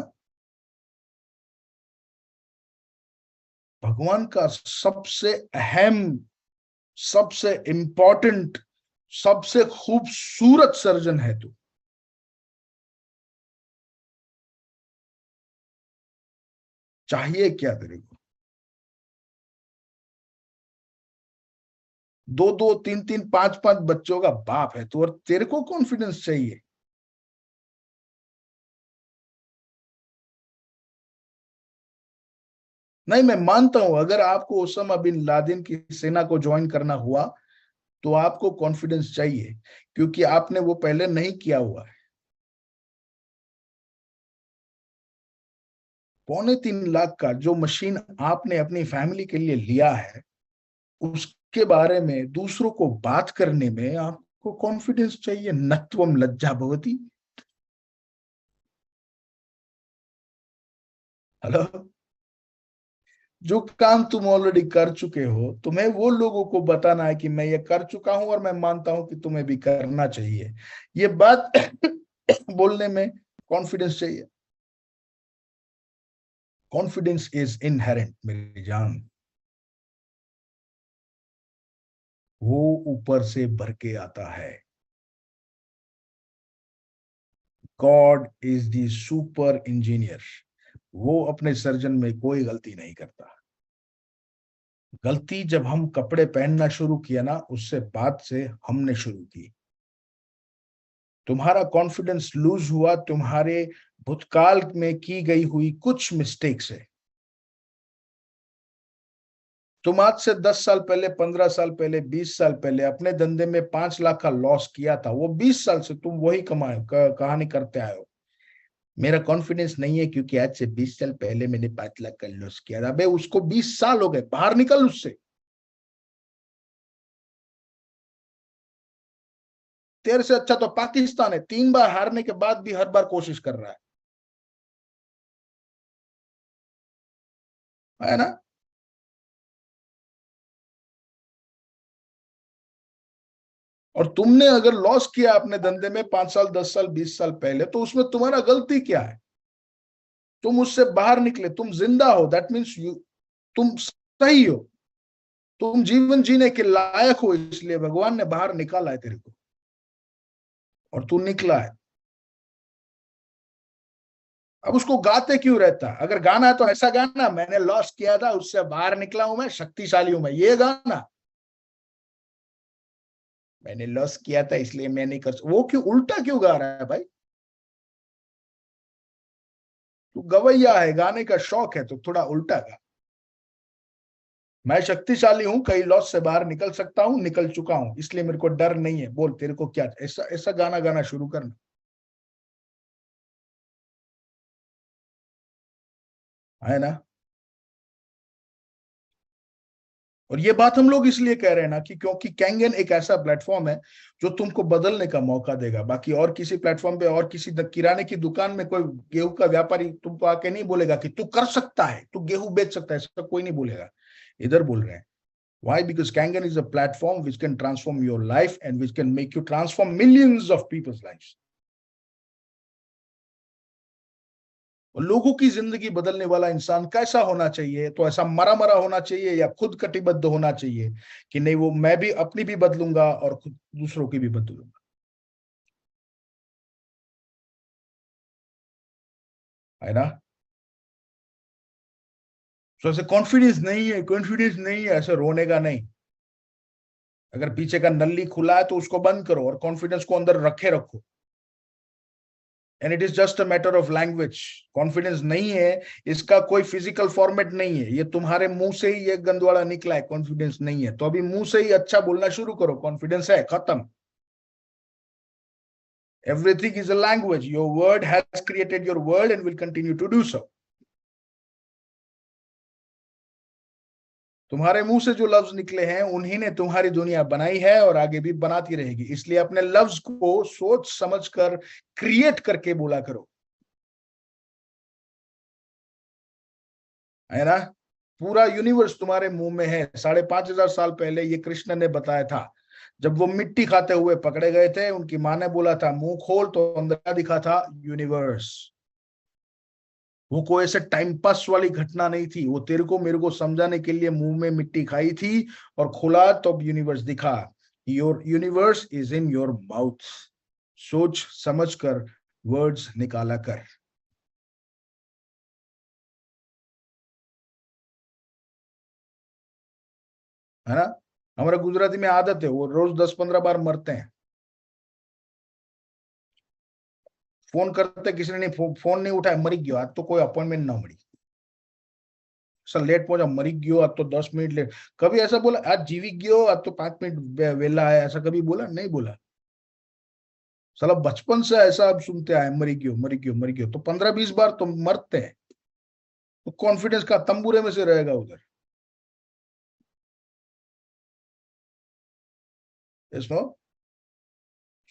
भगवान का सबसे अहम, सबसे इंपॉर्टेंट, सबसे खूबसूरत सर्जन है तू। चाहिए क्या तेरे को? 2-2, 3-3, 5-5 बच्चों का बाप है तू, और तेरे को कॉन्फिडेंस चाहिए? नहीं, मैं मानता हूं अगर आपको ओसामा बिन लादेन की सेना को ज्वाइन करना हुआ तो आपको कॉन्फिडेंस चाहिए, क्योंकि आपने वो पहले नहीं किया हुआ है। 3.25 लाख का जो मशीन आपने अपनी फैमिली के लिए लिया है, उसके बारे में दूसरों को बात करने में आपको कॉन्फिडेंस चाहिए। नत्वम लज्जा भवती। हेलो? जो काम तुम ऑलरेडी कर चुके हो, तुम्हें वो लोगों को बताना है कि मैं ये कर चुका हूं और मैं मानता हूं कि तुम्हें भी करना चाहिए। ये बात बोलने में कॉन्फिडेंस चाहिए। कॉन्फिडेंस इज इनहेरेंट मेरी जान, वो ऊपर से भर के आता है। God is the super engineer. वो अपने सर्जन में कोई गलती नहीं करता। गलती जब हम कपड़े पहनना शुरू किया ना, उससे बाद से हमने शुरू की। तुम्हारा कॉन्फिडेंस लूज हुआ तुम्हारे भूतकाल में की गई हुई कुछ मिस्टेक से। तुम आज से 10 साल पहले, 15 साल पहले, 20 साल पहले अपने धंधे में 5 लाख का लॉस किया था, वो 20 साल से तुम वही कहानी करते आए हो। मेरा कॉन्फिडेंस नहीं है क्योंकि आज से 20 साल पहले मैंने 5 लाख का लॉस किया था। अबे उसको 20 साल हो गए, बाहर निकल उससे। तेरे से अच्छा तो पाकिस्तान है, 3 बार हारने के बाद भी हर बार कोशिश कर रहा है ना? और तुमने अगर लॉस किया अपने धंधे में 5 साल, 10 साल, 20 साल पहले, तो उसमें तुम्हारा गलती क्या है? तुम उससे बाहर निकले, तुम जिंदा हो, दैट मीन्स तुम सही हो, तुम जीवन जीने के लायक हो, इसलिए भगवान ने बाहर निकाला है तेरे को, और तू निकला है। अब उसको गाते क्यों रहता? अगर गाना है तो ऐसा गाना, मैंने लॉस किया था उससे बाहर निकला हूं, मैं शक्तिशाली हूं, मैं, ये गाना। मैंने लॉस किया था इसलिए मैं नहीं कर, वो क्यों उल्टा क्यों गा रहा है भाई? तू गवैया है, गाने का शौक है तो थोड़ा उल्टा गा। मैं शक्तिशाली हूं, कई लॉस से बाहर निकल सकता हूं, निकल चुका हूं, इसलिए मेरे को डर नहीं है। बोल, तेरे को क्या? ऐसा ऐसा गाना गाना शुरू करना, है ना? और ये बात हम लोग इसलिए कह रहे हैं ना कि क्योंकि कैंगन एक ऐसा प्लेटफॉर्म है जो तुमको बदलने का मौका देगा। बाकी और किसी प्लेटफॉर्म पे और किसी किराने की दुकान में कोई गेहूं का व्यापारी तुमको आके नहीं बोलेगा कि तू कर सकता है, तू गेहूं बेच सकता है, ऐसा कोई नहीं बोलेगा। इधर बोल रहे हैं। Why? Because Kangen is a platform which can transform your life and which can make you transform millions of people's lives. और लोगों की जिंदगी बदलने वाला इंसान कैसा होना चाहिए? तो ऐसा मरा मरा होना चाहिए या खुद कटिबद्ध होना चाहिए कि नहीं, वो मैं भी अपनी भी बदलूंगा और खुद दूसरों की भी बदलूंगा, है ना? तो ऐसे कॉन्फिडेंस नहीं है, कॉन्फिडेंस नहीं है, ऐसे रोने का नहीं। अगर पीछे का नली खुला है तो उसको बंद करो और कॉन्फिडेंस को अंदर रखे रखो। And it is just a matter of language. Confidence नहीं है, इसका कोई फिजिकल फॉर्मेट नहीं है, ये तुम्हारे मुंह से ही ये गंदवाड़ा निकला है, कॉन्फिडेंस नहीं है। तो अभी मुंह से ही अच्छा बोलना शुरू करो, कॉन्फिडेंस है, खत्म। Everything is a language. Your word has created your world and will continue to do so. तुम्हारे मुंह से जो लफ्ज निकले हैं उन्हीं ने तुम्हारी दुनिया बनाई है और आगे भी बनाती रहेगी। इसलिए अपने लफ्ज को सोच समझकर क्रिएट करके बोला करो, है ना। पूरा यूनिवर्स तुम्हारे मुंह में है। 5,500 साल पहले ये कृष्ण ने बताया था, जब वो मिट्टी खाते हुए पकड़े गए थे, उनकी माँ ने बोला था मुंह खोल, तो अंदर क्या दिखा था? यूनिवर्स। वो कोई ऐसे टाइम पास वाली घटना नहीं थी, वो तेरे को मेरे को समझाने के लिए मुंह में मिट्टी खाई थी और खोला तो यूनिवर्स दिखा। Your universe is in your mouth. सोच समझ कर वर्ड्स निकाला कर। है ना। हमारे गुजराती में आदत है, वो रोज 10-15 बार मरते हैं। फोन करते, किसी ने फोन नहीं उठाया, मरी गयो, आज तो कोई अपॉइंटमेंट ना मળી, सर लेट पहुंचा, मरी गयो, आज तो 10 मिनट लेट। कभी ऐसा बोला आज जीवी गयो, आज तो 5 मिनट वेला है, ऐसा कभी बोला? नहीं बोला। साला बचपन से ऐसा अब सुनते आए, मरी गयो मरी गयो मरी गयो, तो 15-20 बार तो मरते हैं, तो कॉन्फिडेंस का तंबूरे में से रहेगा उधर। इसनो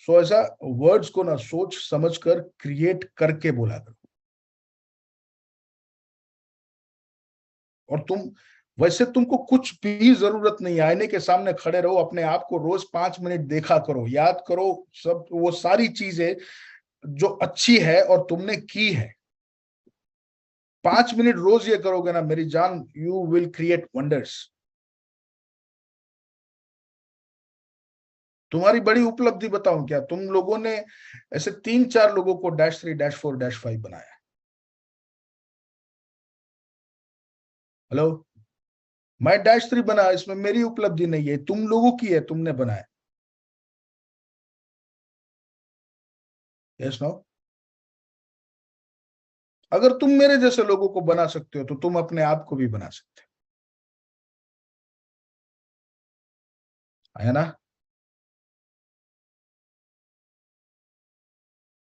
सो ऐसा वर्ड्स को ना सोच समझकर क्रिएट करके बोला करो। और वैसे तुमको कुछ भी जरूरत नहीं, आईने के सामने खड़े रहो, अपने आप को रोज 5 मिनट देखा करो, याद करो सब वो सारी चीजें जो अच्छी है और तुमने की है। 5 मिनट रोज ये करोगे ना मेरी जान, यू विल क्रिएट वंडर्स। तुम्हारी बड़ी उपलब्धि बताऊं क्या, तुम लोगों ने ऐसे 3-4 लोगों को -3, -4, -5 बनाया। हेलो, मैं -3 बना, इसमें मेरी उपलब्धि नहीं है, तुम लोगों की है, तुमने बनाया। Yes no. अगर तुम मेरे जैसे लोगों को बना सकते हो तो तुम अपने आप को भी बना सकते हो, है ना।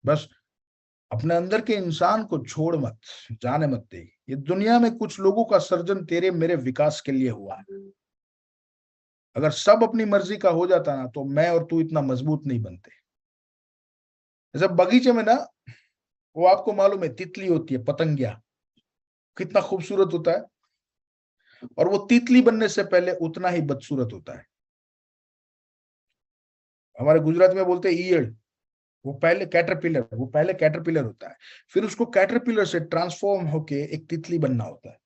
बस अपने अंदर के इंसान को छोड़ मत, जाने मत दे। ये दुनिया में कुछ लोगों का सर्जन तेरे मेरे विकास के लिए हुआ है। अगर सब अपनी मर्जी का हो जाता ना, तो मैं और तू इतना मजबूत नहीं बनते। जैसे बगीचे में ना, वो आपको मालूम है तितली होती है, पतंगिया, कितना खूबसूरत होता है, और वो तितली बनने से पहले उतना ही बदसूरत होता है। हमारे गुजरात में बोलते हैं ईयड़, वो पहले कैटरपिलर होता है, फिर उसको कैटरपिलर से ट्रांसफॉर्म होके एक तितली बनना होता है।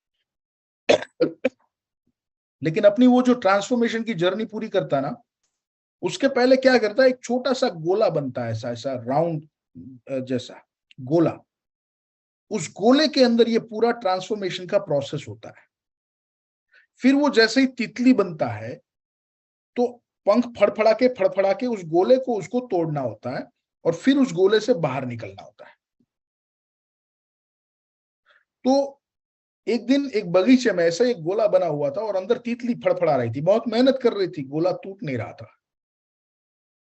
लेकिन अपनी वो जो ट्रांसफॉर्मेशन की जर्नी पूरी करता है ना, उसके पहले क्या करता है, एक छोटा सा गोला बनता है, ऐसा ऐसा राउंड जैसा गोला। उस गोले के अंदर ये पूरा ट्रांसफॉर्मेशन का प्रोसेस होता है। फिर वो जैसे ही तितली बनता है, तो पंख फड़फड़ा के उस गोले को उसको तोड़ना होता है, और फिर उस गोले से बाहर निकलना होता है। तो एक दिन एक बगीचे में ऐसा एक गोला बना हुआ था, और अंदर तितली फड़फड़ा रही थी, बहुत मेहनत कर रही थी, गोला टूट नहीं रहा था।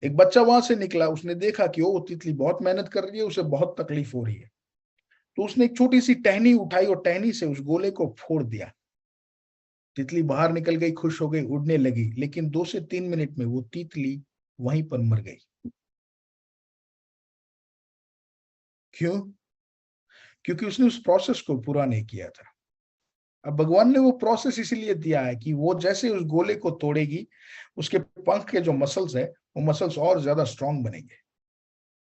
एक बच्चा वहां से निकला, उसने देखा कि वो तितली बहुत मेहनत कर रही है, उसे बहुत तकलीफ हो रही है, तो उसने एक छोटी सी टहनी उठाई और टहनी से उस गोले को फोड़ दिया। तितली बाहर निकल गई, खुश हो गई, उड़ने लगी, लेकिन 2 से 3 मिनट में वो तितली वहीं पर मर गई। क्यों? क्योंकि उसने उस प्रोसेस को पूरा नहीं किया था। अब भगवान ने वो प्रोसेस इसीलिए दिया है कि वो जैसे उस गोले को तोड़ेगी, उसके पंख के जो मसल्स है, वो मसल्स और ज्यादा स्ट्रांग बनेंगे,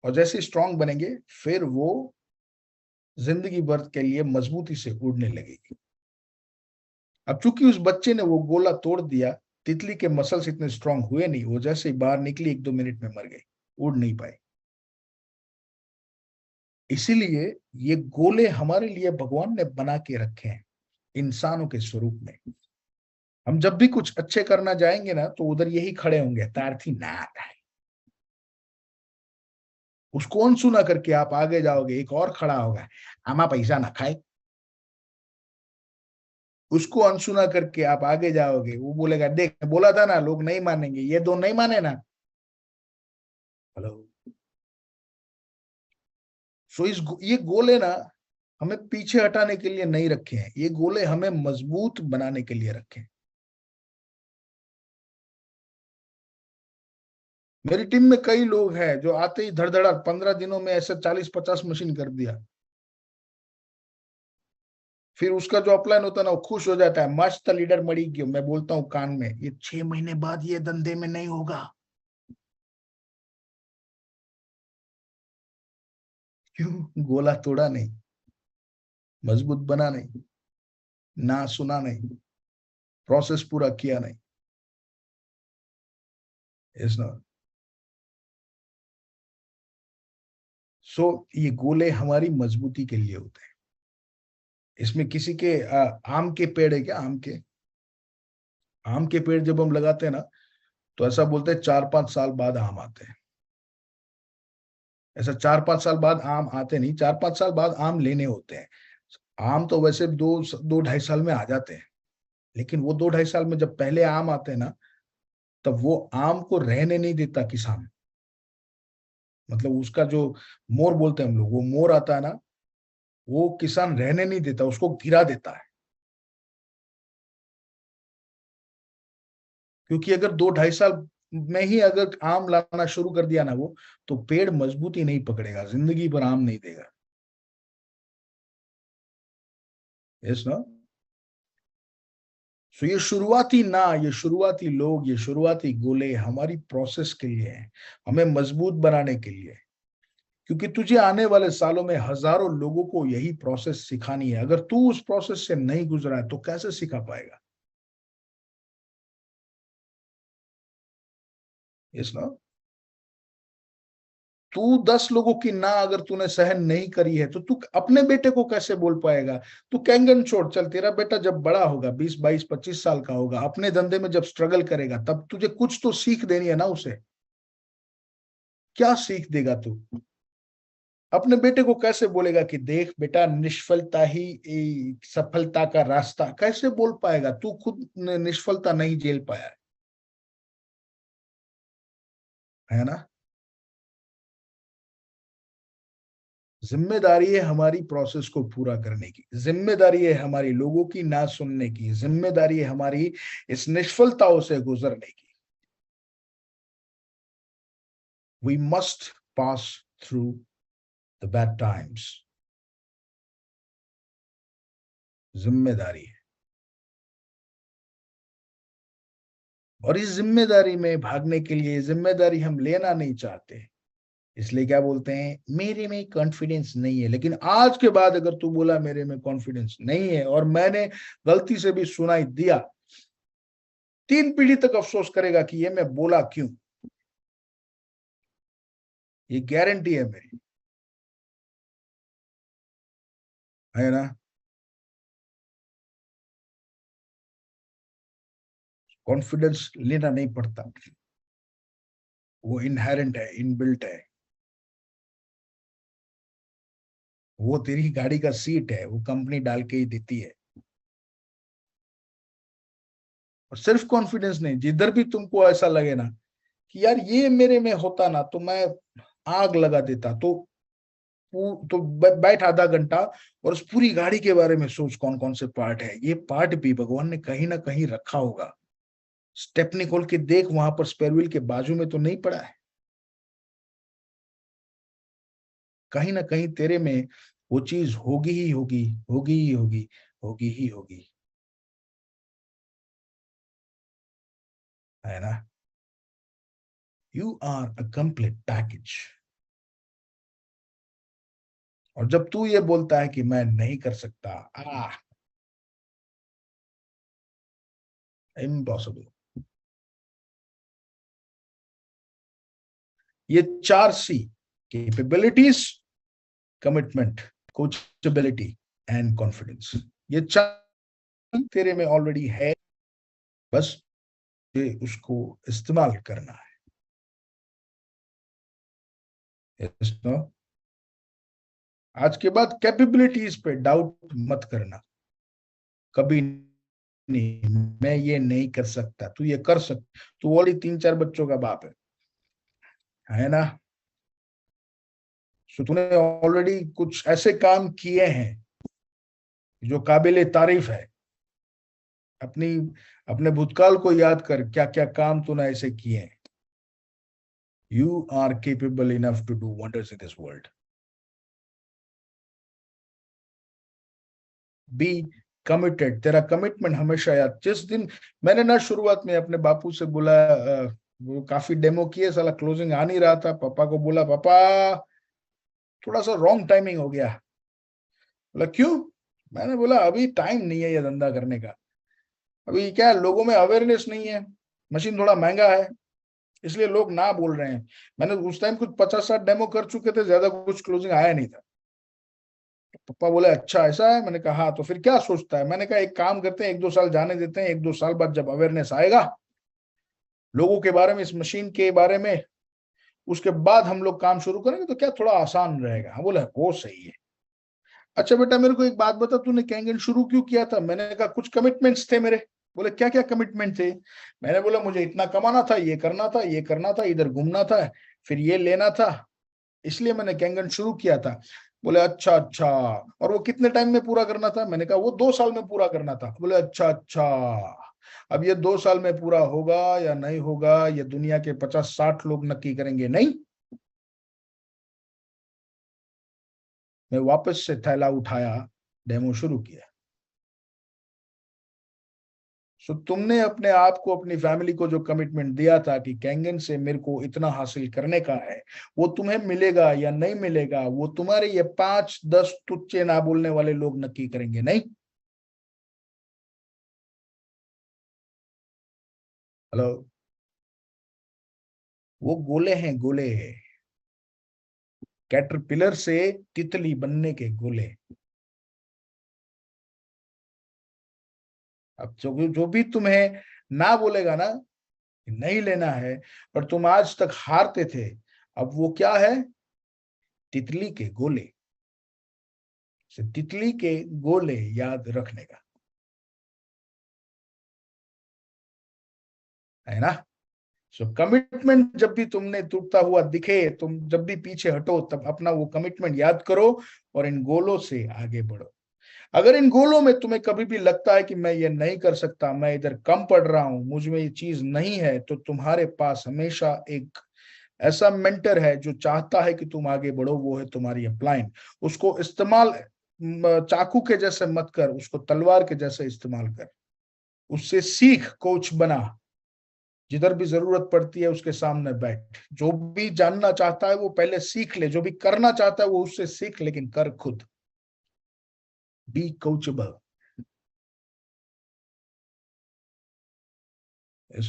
और जैसे स्ट्रांग बनेंगे फिर वो जिंदगी भर के लिए मजबूती से उड़ने लगेगी। अब चूंकि उस बच्चे ने वो गोला तोड़ दिया, तितली के मसल्स इतने स्ट्रांग हुए नहीं, वो जैसे ही बाहर निकली 1-2 मिनट में मर गई, उड़ नहीं पाई। इसीलिए ये गोले हमारे लिए भगवान ने बना के रखे हैं इंसानों के स्वरूप में। हम जब भी कुछ अच्छे करना जाएंगे ना, तो उधर यही खड़े होंगे, तार्थी नाथ है, उसको अनसुना करके आप आगे जाओगे, एक और खड़ा होगा, आमा पैसा ना खाए। उसको अनसुना करके आप आगे जाओगे, वो बोलेगा देख बोला था ना लोग नहीं मानेंगे, ये दो नहीं माने ना। हेलो। सो ये गोले ना हमें पीछे हटाने के लिए नहीं रखे हैं, ये गोले हमें मजबूत बनाने के लिए रखे हैं। मेरी टीम में कई लोग हैं जो आते ही धड़धड़ा 15 दिनों में ऐसे 40-50 मशीन कर दिया। फिर उसका जो अपलाइन होता है ना वो खुश हो जाता है, मस्त लीडर मरी क्यों। मैं बोलता हूँ कान में, ये 6 महीने बाद ये धंधे में नहीं होगा। क्यों? गोला तोड़ा नहीं, मजबूत बना नहीं, ना सुना नहीं, प्रोसेस पूरा किया नहीं। इस ना सो ये गोले हमारी मजबूती के लिए होते हैं। इसमें किसी के आम के पेड़ है क्या? आम के पेड़ जब हम लगाते हैं ना तो ऐसा बोलते हैं 4-5 साल बाद आम आते हैं। ऐसा 4-5 साल बाद आम आते नहीं, 4-5 साल बाद आम लेने होते हैं। आम तो वैसे 2-2.5 साल में आ जाते हैं, लेकिन वो 2-2.5 साल में जब पहले आम आते हैं ना, तब वो आम को रहने नहीं देता किसान। मतलब उसका जो मोर बोलते हैं हम लोग, वो मोर आता है ना, वो किसान रहने नहीं देता, उसको गिरा देता है। क्योंकि अगर 2-2.5 साल में ही अगर आम लाना शुरू कर दिया ना वो, तो पेड़ मजबूती नहीं पकड़ेगा, जिंदगी भर आम नहीं देगा। यस ना। सो ये शुरुआती लोग, ये शुरुआती गोले हमारी प्रोसेस के लिए हैं, हमें मजबूत बनाने के लिए। क्योंकि तुझे आने वाले सालों में हजारों लोगों को यही प्रोसेस सिखानी है। अगर तू उस प्रोसेस से नहीं गुजरा है तो कैसे सिखा पाएगा? यस ना। तू 10 लोगों की ना अगर तूने सहन नहीं करी है तो तू अपने बेटे को कैसे बोल पाएगा? तू कैंगन छोड़, चल तेरा बेटा जब बड़ा होगा, 20-22-25 साल का होगा, अपने धंधे में जब स्ट्रगल करेगा, तब तुझे कुछ तो सीख देनी है ना उसे। क्या सीख देगा तू? अपने बेटे को कैसे बोलेगा कि देख बेटा, निष्फलता ही सफलता का रास्ता? कैसे बोल पाएगा? तू खुद निष्फलता नहीं झेल पाया है ना। जिम्मेदारी है हमारी प्रोसेस को पूरा करने की, जिम्मेदारी है हमारी लोगों की ना सुनने की, जिम्मेदारी है हमारी इस निष्फलताओं से गुजरने की। We must pass through the bad times. जिम्मेदारी है, और इस जिम्मेदारी में भागने के लिए जिम्मेदारी हम लेना नहीं चाहते, इसलिए क्या बोलते हैं, मेरे में कॉन्फिडेंस नहीं है। लेकिन आज के बाद अगर तू बोला मेरे में कॉन्फिडेंस नहीं है और मैंने गलती से भी सुनाई दिया, 3 पीढ़ी तक अफसोस करेगा कि ये मैं बोला क्यों। ये गारंटी है मेरी, है ना। कॉन्फिडेंस लेना नहीं पड़ता, वो इनहेरेंट है, इनबिल्ट है। वो तेरी गाड़ी का सीट है, वो कंपनी डाल के ही देती है। और सिर्फ कॉन्फिडेंस नहीं, जिधर भी तुमको ऐसा लगे ना कि यार ये मेरे में होता ना तो मैं आग लगा देता, तो बैठ आधा घंटा और उस पूरी गाड़ी के बारे में सोच, कौन कौन से पार्ट है। ये पार्ट भी भगवान ने कहीं ना कहीं रखा होगा। स्टेपनी खोल के देख, वहां पर स्पेयर व्हील के बाजू में तो नहीं पड़ा है। कहीं ना कहीं तेरे में वो चीज होगी ही होगी, होगी ही होगी, होगी ही होगी, है ना। You are a complete package. और जब तू ये बोलता है कि मैं नहीं कर सकता, इम्पॉसिबल। ये 4C, capabilities, commitment, coachability and confidence, ये 4 तेरे में ऑलरेडी है, बस ये उसको इस्तेमाल करना है। Yes, no? आज के बाद कैपेबिलिटीज पे डाउट मत करना कभी नहीं। मैं ये नहीं कर सकता, तू ये कर सकता। तू ऑलरेडी 3-4 बच्चों का बाप है ना? सो तूने ऑलरेडी कुछ ऐसे काम किए हैं जो काबिले तारीफ है। अपनी अपने भूतकाल को याद कर, क्या क्या काम तूने ऐसे किए हैं। You are capable enough to do wonders in this world. Be committed. तेरा कमिटमेंट हमेशा याद। जिस दिन मैंने ना शुरुआत में अपने बापू से बोला, वो काफी डेमो किए, साला क्लोजिंग आ नहीं रहा था। पापा को बोला, पापा थोड़ा सा रॉन्ग टाइमिंग हो गया। बोला क्यों? मैंने बोला अभी टाइम नहीं है ये धंधा करने का। अभी क्या है, लोगों में अवेयरनेस नहीं है, मशीन थोड़ा महंगा है, इसलिए लोग ना बोल रहे हैं। मैंने उस टाइम कुछ 50-60 डेमो कर चुके थे, ज्यादा कुछ क्लोजिंग आया नहीं था। पापा बोले अच्छा ऐसा है? मैंने कहा हाँ। तो फिर क्या सोचता है? मैंने कहा एक काम करते हैं, 1-2 साल जाने देते हैं, 1-2 साल बाद जब अवेयरनेस आएगा लोगों के बारे में, इस मशीन के बारे में, उसके बाद हम लोग काम शुरू करेंगे तो क्या थोड़ा आसान रहेगा। हाँ बोला वो सही है। अच्छा बेटा मेरे को एक बात बता, तूने कैंगन शुरू क्यों किया था? मैंने कहा कुछ कमिटमेंट्स थे मेरे। बोले क्या क्या कमिटमेंट थे? मैंने बोला मुझे इतना कमाना था, ये करना था, ये करना था, इधर घूमना था, फिर ये लेना था, इसलिए मैंने कैंगन शुरू किया था। बोले अच्छा अच्छा, और वो कितने टाइम में पूरा करना था? मैंने कहा वो 2 साल में पूरा करना था। बोले अच्छा अच्छा, अब ये 2 साल में पूरा होगा या नहीं होगा ये दुनिया के 50-60 लोग नक्की करेंगे। नहीं, मैं वापस से थैला उठाया, डेमो शुरू किया। सो तुमने अपने आप को, अपनी फैमिली को जो कमिटमेंट दिया था कि कैंगन से मेरे को इतना हासिल करने का है, वो तुम्हें मिलेगा या नहीं मिलेगा वो तुम्हारे ये 5-10 तुच्चे ना बोलने वाले लोग नक्की करेंगे। नहीं, हेलो, वो गोले हैं, गोले। कैटरपिलर से तितली बनने के गोले। अब जो भी तुम्हें ना बोलेगा ना, नहीं लेना है, और तुम आज तक हारते थे, अब वो क्या है? तितली के गोले। तितली के गोले याद रखने का है ना? सो कमिटमेंट जब भी तुमने टूटता हुआ दिखे, तुम जब भी पीछे हटो, तब अपना वो कमिटमेंट याद करो और इन गोलों से आगे बढ़ो। अगर इन गोलों में तुम्हें कभी भी लगता है कि मैं ये नहीं कर सकता, मैं इधर कम पड़ रहा हूं, मुझ में ये चीज नहीं है, तो तुम्हारे पास हमेशा एक ऐसा मेंटर है जो चाहता है कि तुम आगे बढ़ो। वो है तुम्हारी अपलाइन। उसको इस्तेमाल चाकू के जैसे मत कर, उसको तलवार के जैसे इस्तेमाल कर। उससे सीख, कोच बना, जिधर भी जरूरत पड़ती है उसके सामने बैठ। जो भी जानना चाहता है वो पहले सीख ले, जो भी करना चाहता है वो उससे सीख, लेकिन कर खुद। B coachable.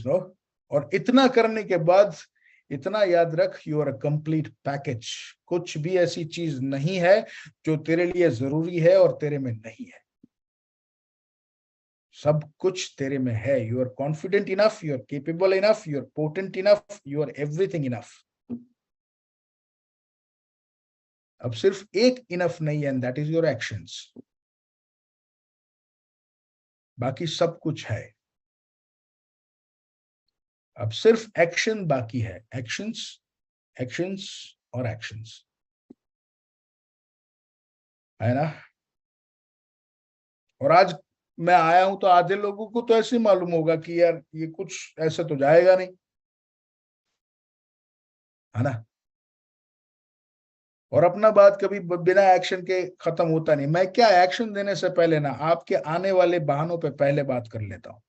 नो, और इतना करने के बाद इतना याद रख, you are a complete package. कुछ भी ऐसी चीज नहीं है जो तेरे लिए जरूरी है और तेरे में नहीं है। सब कुछ तेरे में है। You are confident enough, you are capable enough, you are potent enough, you are everything enough. अब सिर्फ एक इनफ नहीं है, and that is your actions. बाकी सब कुछ है। अब सिर्फ एक्शन बाकी है। एक्शंस, एक्शंस और एक्शंस, है ना? और आज मैं आया हूं तो आधे लोगों को तो ऐसे मालूम होगा कि यार ये कुछ ऐसे तो जाएगा नहीं, है ना? और अपना बात कभी बिना एक्शन के खत्म होता नहीं। मैं क्या, एक्शन देने से पहले ना आपके आने वाले बहानों पे पहले बात कर लेता हूं।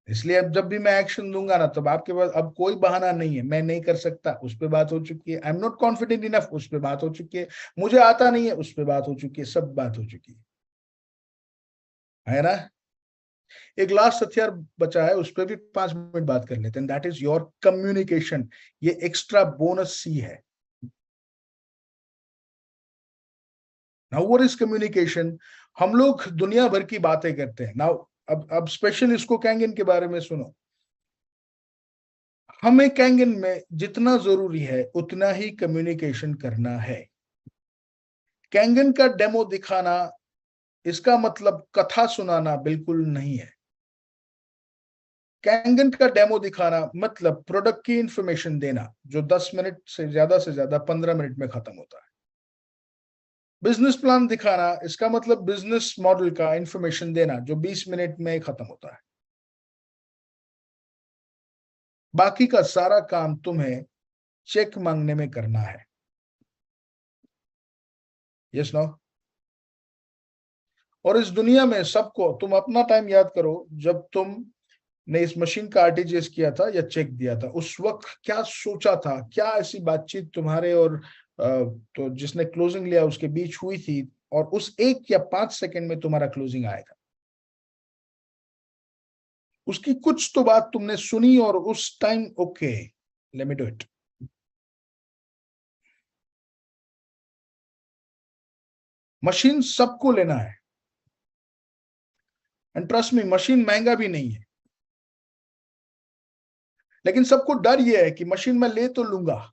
इसलिए अब जब भी मैं एक्शन दूंगा ना, तब आपके पास अब कोई बहाना नहीं है। मैं नहीं कर सकता, उस पर बात हो चुकी है। I am not confident enough, उस पर बात हो चुकी है। मुझे आता नहीं है, उस पर बात हो चुकी है। सब बात हो चुकी है ना? एक लास्ट हथियार बचा है, उस पर भी 5 मिनट बात कर लेते हैं। That is your communication. ये एक्स्ट्रा बोनस सी है। Now what is communication? हम लोग दुनिया भर की बातें करते हैं। नाउ अब स्पेशल इसको कैंगन के बारे में सुनो। हमें कैंगन में जितना जरूरी है उतना ही कम्युनिकेशन करना है। कैंगन का डेमो दिखाना इसका मतलब कथा सुनाना बिल्कुल नहीं है। कैंगन का डेमो दिखाना मतलब प्रोडक्ट की इंफॉर्मेशन देना जो 10 मिनट से ज्यादा 15 मिनट में खत्म होता है। बिजनेस प्लान दिखाना इसका मतलब बिजनेस मॉडल का इंफॉर्मेशन देना जो 20 मिनट में खत्म होता है। बाकी का सारा काम तुम्हें चेक मांगने में करना है। Yes no? और इस दुनिया में सबको, तुम अपना टाइम याद करो जब तुमने इस मशीन का आरटीजीएस किया था या चेक दिया था, उस वक्त क्या सोचा था, क्या ऐसी बातचीत तुम्हारे और तो जिसने क्लोजिंग लिया उसके बीच हुई थी और उस 1 या 5 सेकंड में तुम्हारा क्लोजिंग आएगा। उसकी कुछ तो बात तुमने सुनी और उस time okay let me do it. Machine सबको लेना है एंड ट्रस्ट मी, मशीन महंगा भी नहीं है, लेकिन सबको डर यह है कि मशीन मैं ले तो लूंगा,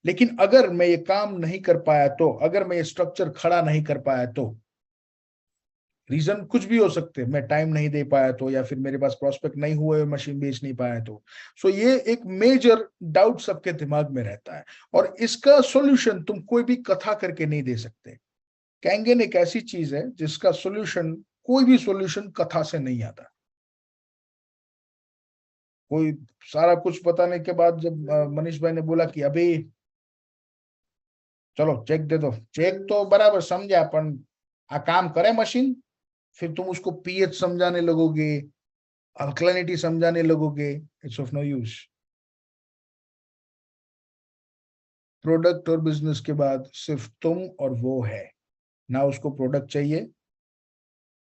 लेकिन अगर मैं ये काम नहीं कर पाया तो, अगर मैं ये स्ट्रक्चर खड़ा नहीं कर पाया तो, रीजन कुछ भी हो सकते हैं, मैं टाइम नहीं दे पाया तो, या फिर मेरे पास प्रोस्पेक्ट नहीं हुए, मशीन बेच नहीं पाया तो। सो ये एक मेजर डाउट सबके दिमाग में रहता है और इसका सॉल्यूशन तुम कोई भी कथा करके नहीं दे सकते। कैंगन एक ऐसी चीज है जिसका सॉल्यूशन, कोई भी सॉल्यूशन कथा से नहीं आता। कोई सारा कुछ बताने के बाद जब मनीष भाई ने बोला कि अभी चलो चेक दे दो, चेक तो बराबर समझा पण आ काम करे मशीन, फिर तुम उसको पीएच समझाने लगोगे, अल्कलिनिटी समझाने लगोगे, it's of no use. Product और बिजनेस के बाद सिर्फ तुम और वो है, ना उसको प्रोडक्ट चाहिए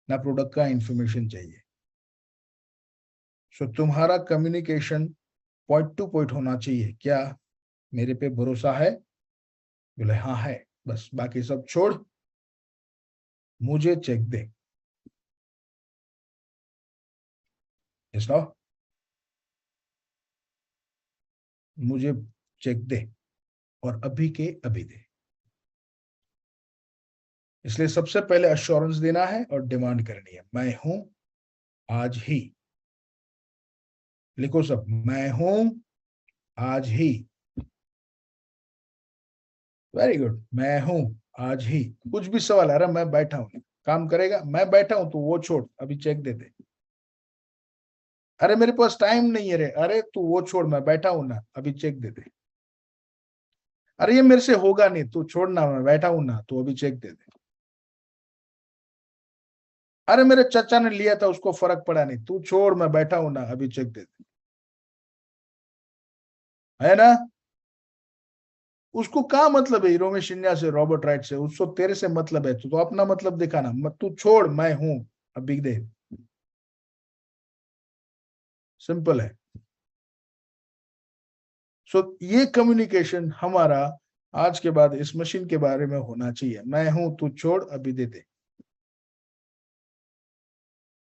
ना प्रोडक्ट का इंफॉर्मेशन चाहिए। सो तुम्हारा कम्युनिकेशन पॉइंट टू पॉइंट होना चाहिए। क्या मेरे पे भरोसा है? बोले हाँ है, बस बाकी सब छोड़, मुझे चेक दे। Yes no? मुझे चेक दे और अभी के अभी दे। इसलिए सबसे पहले अश्योरेंस देना है और डिमांड करनी है, मैं हूं आज ही। लिखो सब, मैं हूं आज ही। वेरी गुड, मैं हूं आज ही। कुछ भी सवाल, अरे मैं बैठा हूं, काम करेगा, मैं बैठा हूं तो वो छोड़, अभी चेक दे दे। अरे मेरे पास टाइम नहीं है रे, अरे तू वो छोड़, मैं बैठा हूं ना, अभी चेक दे दे। अरे ये मेरे से होगा नहीं, तू छोड़ना, मैं बैठा हूं ना, तो अभी चेक दे दे। अरे मेरे चाचा ने लिया था, उसको फर्क पड़ा नहीं, तू छोड़, मैं बैठा हूं ना, अभी चेक दे दे। है ना? उसको क्या मतलब है हीरो में शिन्या से, रॉबर्ट राइट से, उसको तेरे से मतलब है, तो अपना मतलब दिखाना मत, तू छोड़, मैं हूं अभी दे। सिंपल है। सो ये कम्युनिकेशन हमारा आज के बाद इस मशीन के बारे में होना चाहिए, मैं हूं, तू छोड़, अभी दे दे।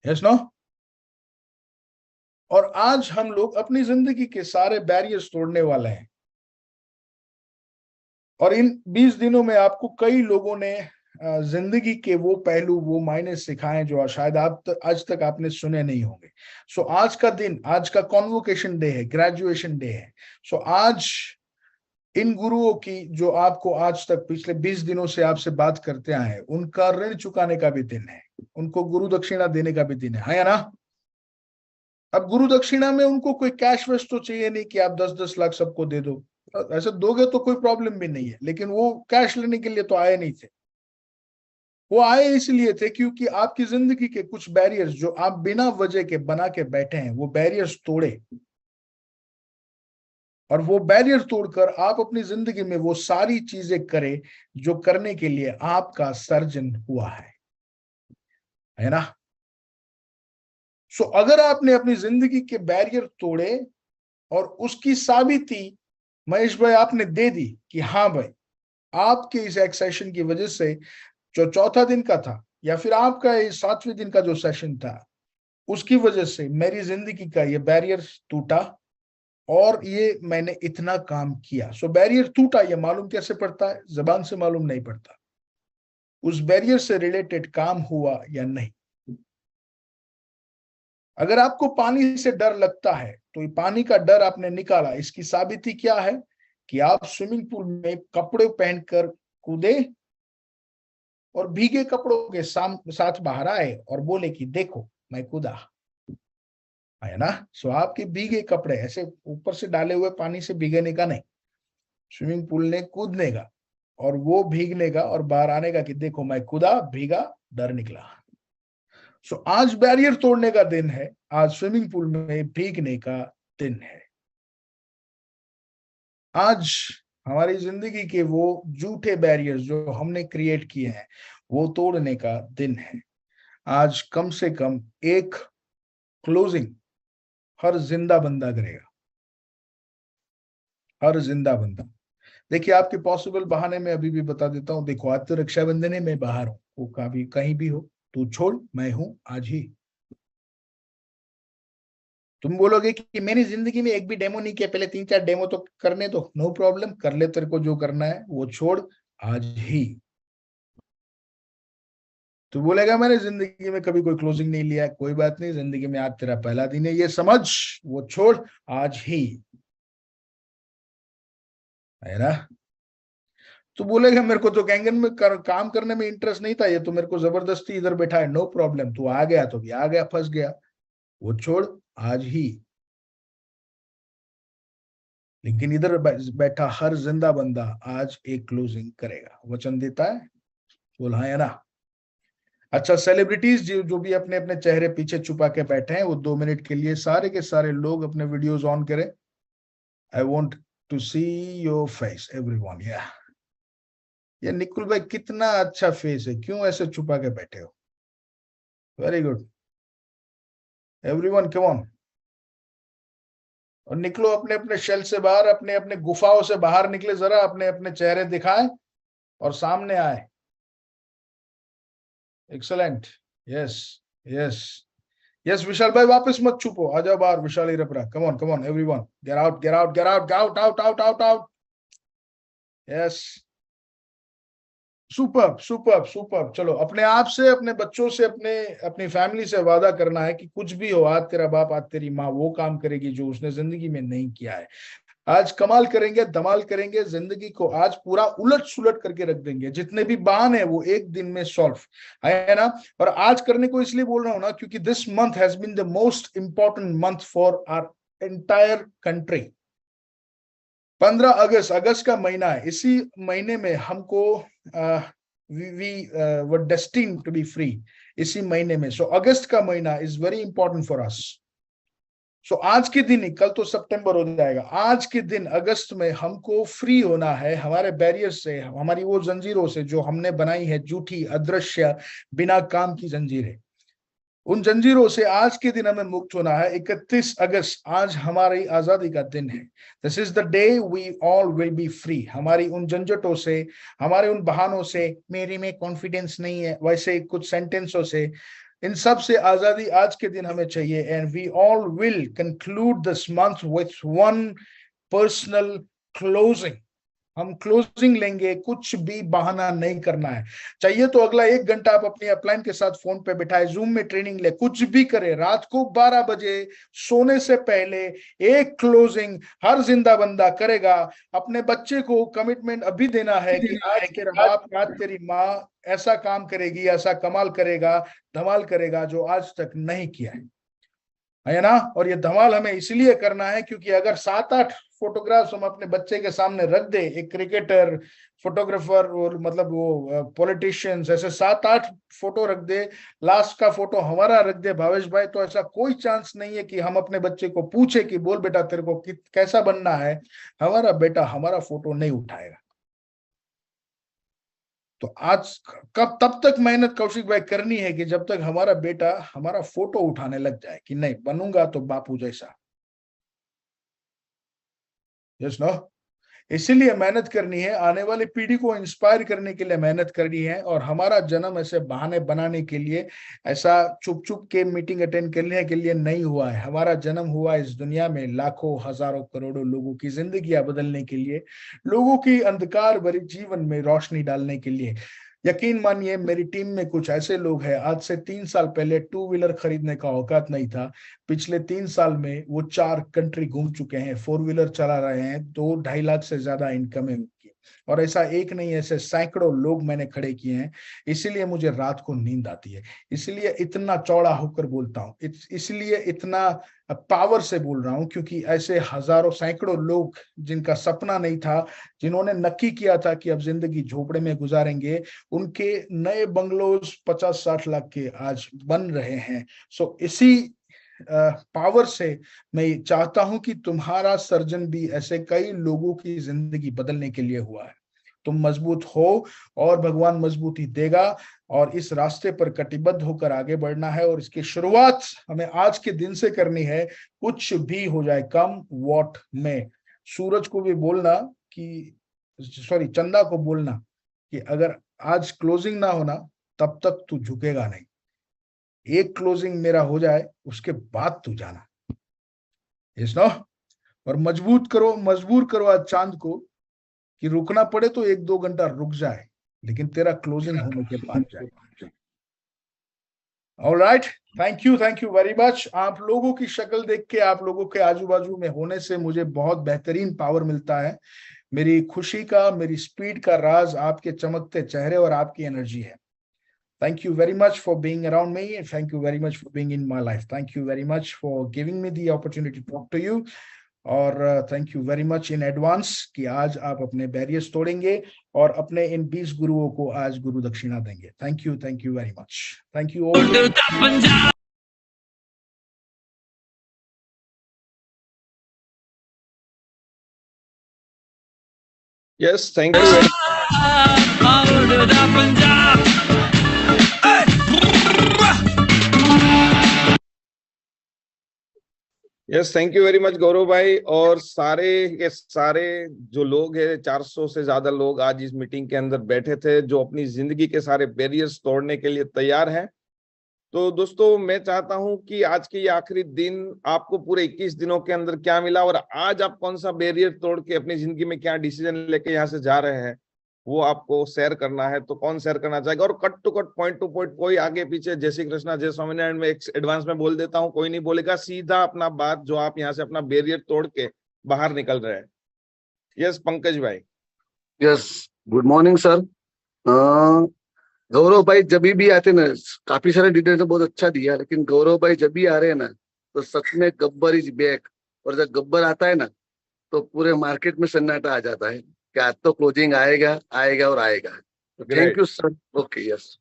Yes no? और आज हम लोग अपनी जिंदगी के सारे बैरियर्स तोड़ने वाले हैं और इन 20 दिनों में आपको कई लोगों ने जिंदगी के वो पहलू, वो मायने सिखाए जो शायद आप आज तक आपने सुने नहीं होंगे। सो आज का दिन, आज का कॉन्वोकेशन डे है, ग्रेजुएशन डे है। सो आज इन गुरुओं की जो आपको आज तक पिछले 20 दिनों से आपसे बात करते आए हैं, उनका ऋण चुकाने का भी दिन है, उनको गुरु दक्षिणा देने का भी दिन है ना? अब गुरु दक्षिणा में उनको कोई कैश वैश तो चाहिए नहीं कि आप 10-10 लाख सबको दे दो, ऐसे दोगे तो कोई प्रॉब्लम भी नहीं है, लेकिन वो कैश लेने के लिए तो आए नहीं थे। वो आए इसलिए थे क्योंकि आपकी जिंदगी के कुछ बैरियर्स जो आप बिना वजह के बना के बैठे हैं, वो बैरियर्स तोड़े और वो बैरियर तोड़कर आप अपनी जिंदगी में वो सारी चीजें करें जो करने के लिए आपका सर्जन हुआ है ना? सो अगर आपने अपनी जिंदगी के बैरियर तोड़े और उसकी साबिती महेश भाई आपने दे दी कि हाँ भाई, आपके इस एक सेशन की वजह से जो चौथा दिन का था या फिर आपका इस 7वें दिन का जो सेशन था, उसकी वजह से मेरी जिंदगी का ये बैरियर टूटा और ये मैंने इतना काम किया। सो बैरियर टूटा, ये मालूम कैसे पड़ता है? जबान से मालूम नहीं पड़ता। उस बैरियर से रिलेटेड काम हुआ या नहीं। अगर आपको पानी से डर लगता है तो ये पानी का डर आपने निकाला, इसकी साबिती क्या है? कि आप स्विमिंग पूल में कपड़े पहनकर कूदे और भीगे कपड़ों के साथ बाहर आए और बोले कि देखो मैं कूदा, है ना? सो आपके भीगे कपड़े ऐसे ऊपर से डाले हुए पानी से भीगने का नहीं, स्विमिंग पूल ने कूदने का और वो भीगने का और बाहर आने का कि देखो मैं कूदा, भीगा, डर निकला। सो आज बैरियर तोड़ने का दिन है, आज स्विमिंग पूल में भीगने का दिन है। आज हमारी जिंदगी के वो झूठे बैरियर्स जो हमने क्रिएट किए हैं वो तोड़ने का दिन है। आज कम से कम एक क्लोजिंग हर जिंदा बंदा करेगा, हर जिंदा बंदा। देखिए आपके पॉसिबल बहाने में अभी भी बता देता हूं। देखो आज तो रक्षाबंधन है, मैं बाहर हूं, वो कभी कहीं भी हो, तू छोड़, मैं हूं आज ही। तुम बोलोगे कि मेरी जिंदगी में एक भी डेमो नहीं किया, पहले 3-4 डेमो तो करने दो। नो प्रॉब्लम, कर ले, तेरे को जो करना है वो छोड़ आज ही। तो बोलेगा मैंने जिंदगी में कभी कोई क्लोजिंग नहीं लिया, कोई बात नहीं, जिंदगी में आज तेरा पहला दिन है, ये समझ, वो छोड़ आज ही, है ना? तो बोलेगा मेरे को तो कैंगन में काम करने में इंटरेस्ट नहीं था, ये तो मेरे को जबरदस्ती इधर बैठा है। नो प्रॉब्लम, तू आ गया तो भी आ गया, फंस गया, वो छोड़ आज ही। लेकिन इधर बैठा हर जिंदा बंदा आज एक क्लोजिंग करेगा, वचन देता है, बोला है ना? अच्छा, सेलिब्रिटीज जो भी अपने अपने चेहरे पीछे छुपा के बैठे हैं, वो 2 मिनट के लिए सारे के सारे लोग अपने वीडियोस ऑन करें। I want to see your face everyone. ये निकुल भाई कितना अच्छा फेस है, क्यों ऐसे छुपा के बैठे हो? Very good everyone, come on. और निकलो अपने अपने शेल से बाहर, अपने अपने गुफाओं से बाहर निकले, जरा अपने अपने चेहरे दिखाएं और सामने आए। Excellent, yes yes yes. Vishal भाई वापस मत छुपो, आ जाओ बाहर। Vishal Irpara, come on everyone, get out get out get out, out out out out out. Yes, super super super. चलो अपने आप से, अपने बच्चों से, अपनी फैमिली से वादा करना है कि कुछ भी हो, आज तेरा बाप, आज तेरी माँ वो काम करेगी जो उसने जिंदगी में नहीं किया है। आज कमाल करेंगे, धमाल करेंगे, जिंदगी को आज पूरा उलट सुलट करके रख देंगे। जितने भी बहाने हैं वो एक दिन में सॉल्व, है ना? और आज करने को इसलिए बोल रहा हूं ना, क्योंकि this month has been the most important month for our entire country. 15 अगस्त का महीना है। इसी महीने में हमको we were destined to be free, इसी महीने में। सो अगस्त का महीना is very important for us. So आज के दिन ही, कल तो सितंबर हो जाएगा, आज के दिन अगस्त में हमको फ्री होना है हमारे बैरियर से, हमारी वो जंजीरों से जो हमने बनाई है, झूठी, अदृश्य, बिना काम की जंजीरें। उन जंजीरों से आज के दिन हमें मुक्त होना है। 31 अगस्त आज हमारी आजादी का दिन है। This is the day we all will be free. हमारी उन झंझटों से, हमारे उन बहानों से, मेरे में कॉन्फिडेंस नहीं है, वैसे कुछ सेंटेंसों से, इन सब से आजादी आज के दिन हमें चाहिए। And we all will conclude this month with one personal closing. हम क्लोजिंग लेंगे, कुछ भी बहाना नहीं करना है। चाहिए तो अगला 1 घंटा आप अपनी अपलाइन के साथ फोन पे बिठाए, जूम में ट्रेनिंग ले, कुछ भी करे। रात को 12 बजे सोने से पहले एक क्लोजिंग हर जिंदा बंदा करेगा। अपने बच्चे को कमिटमेंट अभी देना है कि आज तेरा बाप, आज तेरी माँ ऐसा काम करेगी, ऐसा कमाल करेगा, धमाल करेगा जो आज तक नहीं किया है ना? और ये धमाल हमें इसलिए करना है क्योंकि अगर 7-8 फोटोग्राफ्स हम अपने बच्चे के सामने रख दे, एक क्रिकेटर, फोटोग्राफर और मतलब वो पॉलिटिशियंस, ऐसे 7-8 फोटो रख दे, लास्ट का फोटो हमारा रख दे भावेश भाई, तो ऐसा कोई चांस नहीं है कि हम अपने बच्चे को पूछे कि बोल बेटा तेरे को कैसा बनना है, हमारा बेटा हमारा फोटो नहीं उठाएगा। तो आज कब तब तक मेहनत कौशिक भाई करनी है कि जब तक हमारा बेटा हमारा फोटो उठाने लग जाए कि नहीं बनूंगा तो बापू जैसा। Yes no? इसीलिए मेहनत करनी है, आने वाली पीढ़ी को इंस्पायर करने के लिए मेहनत करनी है। और हमारा जन्म ऐसे बहाने बनाने के लिए, ऐसा चुप चुप के मीटिंग अटेंड करने के लिए नहीं हुआ है। हमारा जन्म हुआ इस दुनिया में लाखों हजारों करोड़ों लोगों की जिंदगियां बदलने के लिए, लोगों की अंधकार भरे जीवन में रोशनी डालने के लिए। यकीन मानिए, मेरी टीम में कुछ ऐसे लोग हैं, आज से 3 साल पहले 2 व्हीलर खरीदने का औकात नहीं था। पिछले 3 साल में वो 4 कंट्री घूम चुके हैं, 4 व्हीलर चला रहे हैं, 2-2.5 लाख से ज्यादा इनकम है उनकी। और ऐसा एक नहीं, ऐसे सैकड़ों लोग मैंने खड़े किए हैं। इसीलिए मुझे रात को नींद आती है, इसलिए इतना चौड़ा होकर बोलता हूँ, इसलिए इतना पावर से बोल रहा हूँ, क्योंकि ऐसे हजारों सैकड़ों लोग जिनका सपना नहीं था, जिन्होंने नक्की किया था कि अब जिंदगी झोपड़े में गुजारेंगे, उनके नए बंगलोज 50-60 लाख के आज बन रहे हैं। सो इसी पावर से मैं चाहता हूं कि तुम्हारा सर्जन भी ऐसे कई लोगों की जिंदगी बदलने के लिए हुआ है। तुम मजबूत हो और भगवान मजबूती देगा, और इस रास्ते पर कटिबद्ध होकर आगे बढ़ना है। और इसकी शुरुआत हमें आज के दिन से करनी है, कुछ भी हो जाए, कम वॉट में। सूरज को भी बोलना कि, सॉरी, चंदा को बोलना कि अगर आज क्लोजिंग ना होना तब तक तू झुकेगा नहीं। एक क्लोजिंग मेरा हो जाए, उसके बाद तू जाना। Yes no? और मजबूर करो आज चांद को कि रुकना पड़े तो 1-2 घंटा रुक जाए, लेकिन तेरा क्लोजिंग होने के बाद जाए। Alright, thank you very much. आप लोगों की शक्ल देख के, आप लोगों के आजू बाजू में होने से मुझे बहुत बेहतरीन पावर मिलता है। मेरी खुशी का, मेरी स्पीड का राज आपके चमकते चेहरे और आपकी एनर्जी है। Thank you very much for being around me, and thank you very much for being in my life. Thank you very much for giving me the opportunity to talk to you. और thank you very much in advance कि आज आप अपने barriers तोड़ेंगे और अपने इन 20 गुरुओं को आज गुरु दक्षिणा देंगे। Thank you very much. Thank you all. Yes, thank you. Yes, thank you very much Gaurav भाई। और सारे के सारे जो लोग हैं, 400 से ज्यादा लोग आज इस मीटिंग के अंदर बैठे थे, जो अपनी जिंदगी के सारे बैरियर्स तोड़ने के लिए तैयार हैं। तो दोस्तों, मैं चाहता हूं कि आज के ये आखिरी दिन आपको पूरे 21 दिनों के अंदर क्या मिला, और आज आप कौन सा बैरियर तोड़ के अपनी जिंदगी में क्या डिसीजन लेके यहाँ से जा रहे हैं, वो आपको शेयर करना है। तो कौन शेयर करना चाहेगा? और cut to cut, point to point, कोई आगे पीछे जय श्री कृष्णा, जय स्वामीनारायण में एडवांस में बोल देता हूँ, कोई नहीं बोलेगा, सीधा अपना बात जो आप यहाँ से अपना बैरियर तोड़ के बाहर निकल रहे हैं। यस, पंकज भाई। Yes, good morning sir. Gaurav भाई जब भी आते ना, काफी सारे डिटेल्स बहुत अच्छा दिया, लेकिन गौरव भाई जब भी आ रहे हैं ना, तो सच में गब्बर इज बैक। और जब गब्बर आता है ना, तो पूरे मार्केट में सन्नाटा आ जाता है कि आज तो क्लोजिंग आएगा और आएगा। Thank you sir. Okay, yes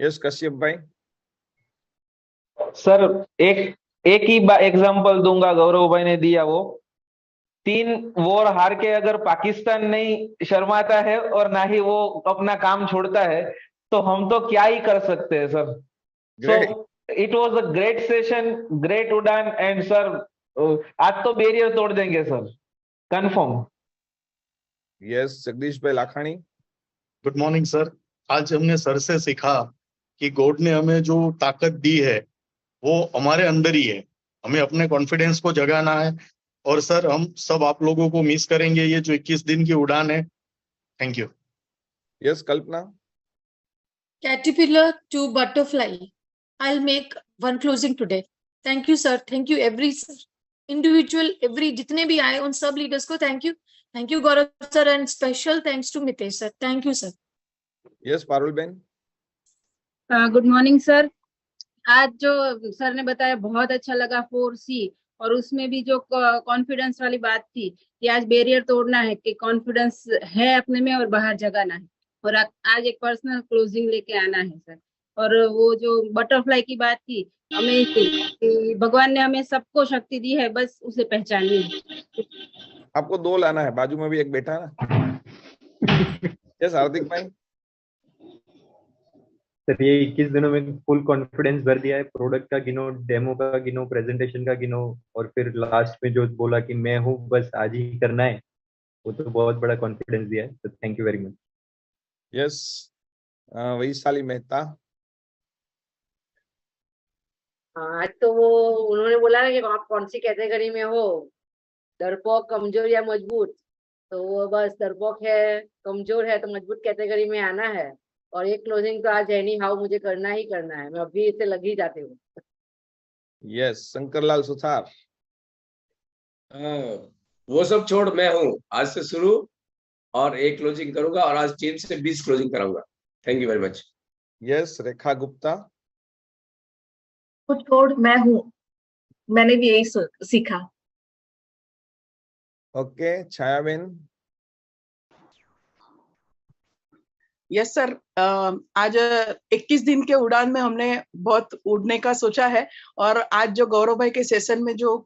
yes, Kashyap भाई। सर एक ही एग्जांपल दूंगा, गौरव भाई ने दिया वो 3 वॉर हार के अगर पाकिस्तान नहीं शर्माता है और ना ही वो अपना काम छोड़ता है, तो हम तो क्या ही कर सकते हैं sir. So it was a great session, great उड़ान, एंड सर आज तो बैरियर तोड़ देंगे सर, कंफर्म। यस, जगदीश भाई लाखानी। Good morning sir. आज हमने सर से सीखा कि गॉड ने हमें जो ताकत दी है वो हमारे अंदर ही है, हमें अपने कॉन्फिडेंस को जगाना है। और सर, हम सब आप लोगों को मिस करेंगे, ये जो 21 दिन की उड़ान है। Thank you. Yes, Kalpana. Caterpillar to butterfly. I'll make one closing today. Thank you, sir. Thank you, every individual, every जितने भी आए उन सब लीडर्स को thank you. Thank you Gaurav sir, and special thanks to Mitesh sir. Thank you sir. Yes, Parul ben. Good morning sir. आज जो sir ने बताया बहुत अच्छा लगा 4C, और उसमें भी जो कॉन्फिडेंस वाली बात थी कि आज बैरियर तोड़ना है, कि कॉन्फिडेंस है अपने में और बाहर जगाना है, और आज एक पर्सनल क्लोजिंग लेके आना है सर। और वो जो बटरफ्लाई की बात थी, अमेजिंग, कि भगवान ने हमें सबको शक्ति दी है, बस उसे पहचाननी है। आपको 2 लाना है, बाजू में भी एक बैठा है ना। यस, हार्दिक भाई। सर, ये 21 दिनों में फुल कॉन्फिडेंस भर दिया है। प्रोडक्ट का गिनो, डेमो का गिनो, प्रेजेंटेशन का गिनो, और फिर लास्ट में जो बोला कि मैं हूँ, बस आज ही करना है, वो तो बहुत बड़ा कॉन्फिडेंस दिया है, तो thank you very much. Yes, Vaishali Mehta. आज तो वो उन्होंने बोला ना कि आप कौन सी कैटेगरी में हो, डरपोक, कमजोर या मजबूत। तो वो बस डरपोक है, कमजोर है तो मजबूत कैटेगरी में आना है। और ये क्लोजिंग तो आज एनी हाउ मुझे करना ही करना है, मैं अभी इससे लग ही जाती हूँ। यस, शंकरलाल सुथार। वो सब छोड़, मैं हूँ आज से शुरू, और एक क्लोजिंग करूंगा और आज टीम से 20 क्लोजिंग कराऊंगा। Thank you very much. Yes, Rekha Gupta. वो छोड़, मैं हूँ, मैंने भी यही सीखा। ओके, छायाबेन। यस सर, आज 21 दिन के उड़ान में हमने बहुत उड़ने का सोचा है, और आज जो गौरव भाई के सेशन में जो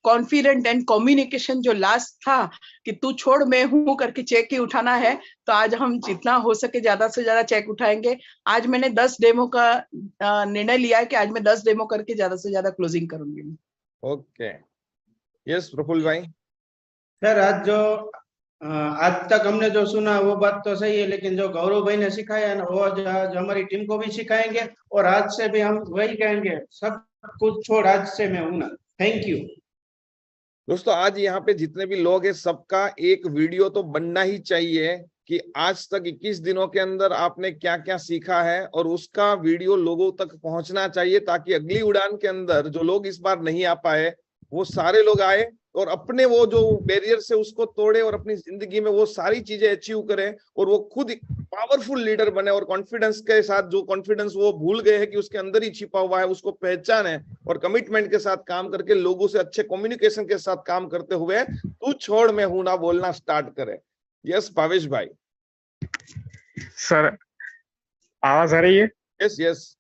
कॉन्फिडेंट एंड कम्युनिकेशन जो लास्ट था कि तू छोड़ मैं हूं करके चेक ही उठाना है, तो आज हम जितना हो सके ज्यादा से ज्यादा चेक उठाएंगे। आज मैंने 10 डेमो का निर्णय लिया है कि आज मैं 10 डेमो करके ज्यादा से ज्यादा क्लोजिंग करूंगी। ओके, यस, प्रफुल्ल भाई। सर, आज तक हमने जो सुना वो बात तो सही है, लेकिन जो गौरव भाई ने सिखाया ना, वो आज हमारी टीम को भी सिखाएंगे, और आज से भी हम वही कहेंगे, सब कुछ छोड़ आज से मैं हूं ना। थैंक यू दोस्तों। आज यहाँ पे जितने भी लोग हैं, सबका एक वीडियो तो बनना ही चाहिए कि आज तक 21 दिनों के अंदर आपने क्या क्या सीखा है, और उसका वीडियो लोगों तक पहुंचना चाहिए, ताकि अगली उड़ान के अंदर जो लोग इस बार नहीं आ पाए वो सारे लोग आए और अपने वो जो बैरियर से उसको तोड़े और अपनी जिंदगी में वो सारी चीजें अचीव करें, और वो खुद पावरफुल लीडर बने, और कॉन्फिडेंस के साथ, जो कॉन्फिडेंस वो भूल गए हैं कि उसके अंदर ही छिपा हुआ है, उसको पहचाने और कमिटमेंट के साथ काम करके लोगों से अच्छे कम्युनिकेशन के साथ काम करते हुए तू छोड़ मैं हूं ना बोलना स्टार्ट करे। यस, भावेश भाई। सर, आवाज आ रही है? Yes yes.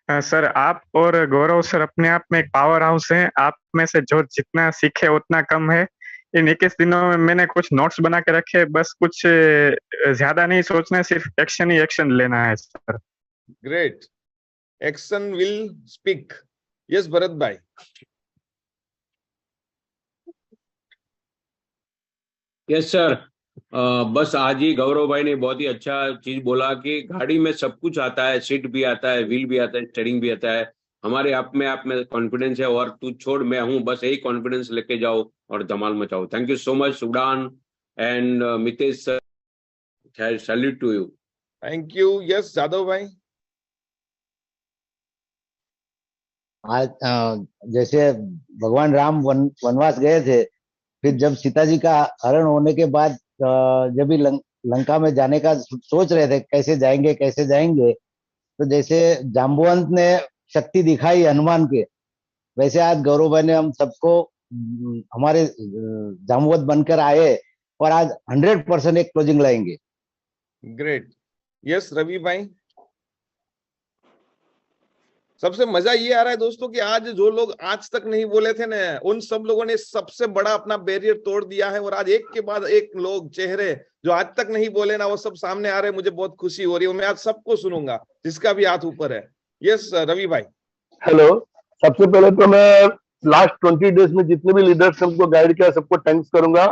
सर, आप और गौरव सर अपने आप में एक पावर हाउस हैं। आप में से जो जितना सीखे उतना कम है। इन 21 दिनों में मैंने कुछ नोट्स बना के रखे, बस कुछ ज्यादा नहीं सोचना है, सिर्फ एक्शन ही एक्शन लेना है sir. Great, action will speak. Yes, Bharat भाई। यस सर, बस आज ही गौरव भाई ने बहुत ही अच्छा चीज बोला कि गाड़ी में सब कुछ आता है, सीट भी आता है, व्हील भी आता है, स्टीयरिंग भी आता है। हमारे आप में कॉन्फिडेंस है, और तू छोड़ मैं हूं, बस यही कॉन्फिडेंस लेके जाओ और धमाल मचाओ। Thank you so much Udaan and Mitesh sir, salute to you. Thank you. Yes, Jadav bhai. आज जैसे भगवान राम वनवास गए थे, फिर जब सीता जी का हरण होने के बाद जब भी लंका में जाने का सोच रहे थे कैसे जाएंगे, तो जैसे जाम्बुवंत ने शक्ति दिखाई हनुमान के, वैसे आज गौरव भाई ने हम सबको हमारे जाम्बुवंत बनकर आए और आज 100% एक क्लोजिंग लाएंगे। ग्रेट। यस, रवि भाई। सबसे मजा ये आ रहा है दोस्तों कि आज जो लोग आज तक नहीं बोले थे ना, उन सब लोगों ने सबसे बड़ा अपना बैरियर तोड़ दिया है, और आज एक के बाद एक लोग चेहरे जो आज तक नहीं बोले ना, वो सब सामने आ रहे हैं। मुझे बहुत खुशी हो रही है। मैं आज सबको सुनूंगा जिसका भी हाथ ऊपर है। यस, रवि भाई। हेलो, सबसे पहले तो मैं लास्ट 20 डेज में जितने भी लीडर्स हमको गाइड किया सबको थैंक्स करूंगा।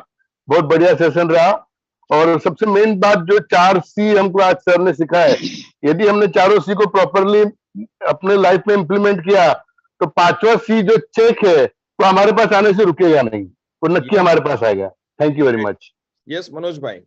बहुत बढ़िया सेशन रहा। और सबसे मेन बात जो 4 C हमको आज सर ने सिखाया है, यदि हमने चारों C को प्रॉपरली अपने लाइफ में इंप्लीमेंट किया तो 5वां C जो चेक है वो हमारे पास आने से रुकेगा नहीं, वो नक्की हमारे पास आएगा। Thank you very much. Yes, Manoj भाई।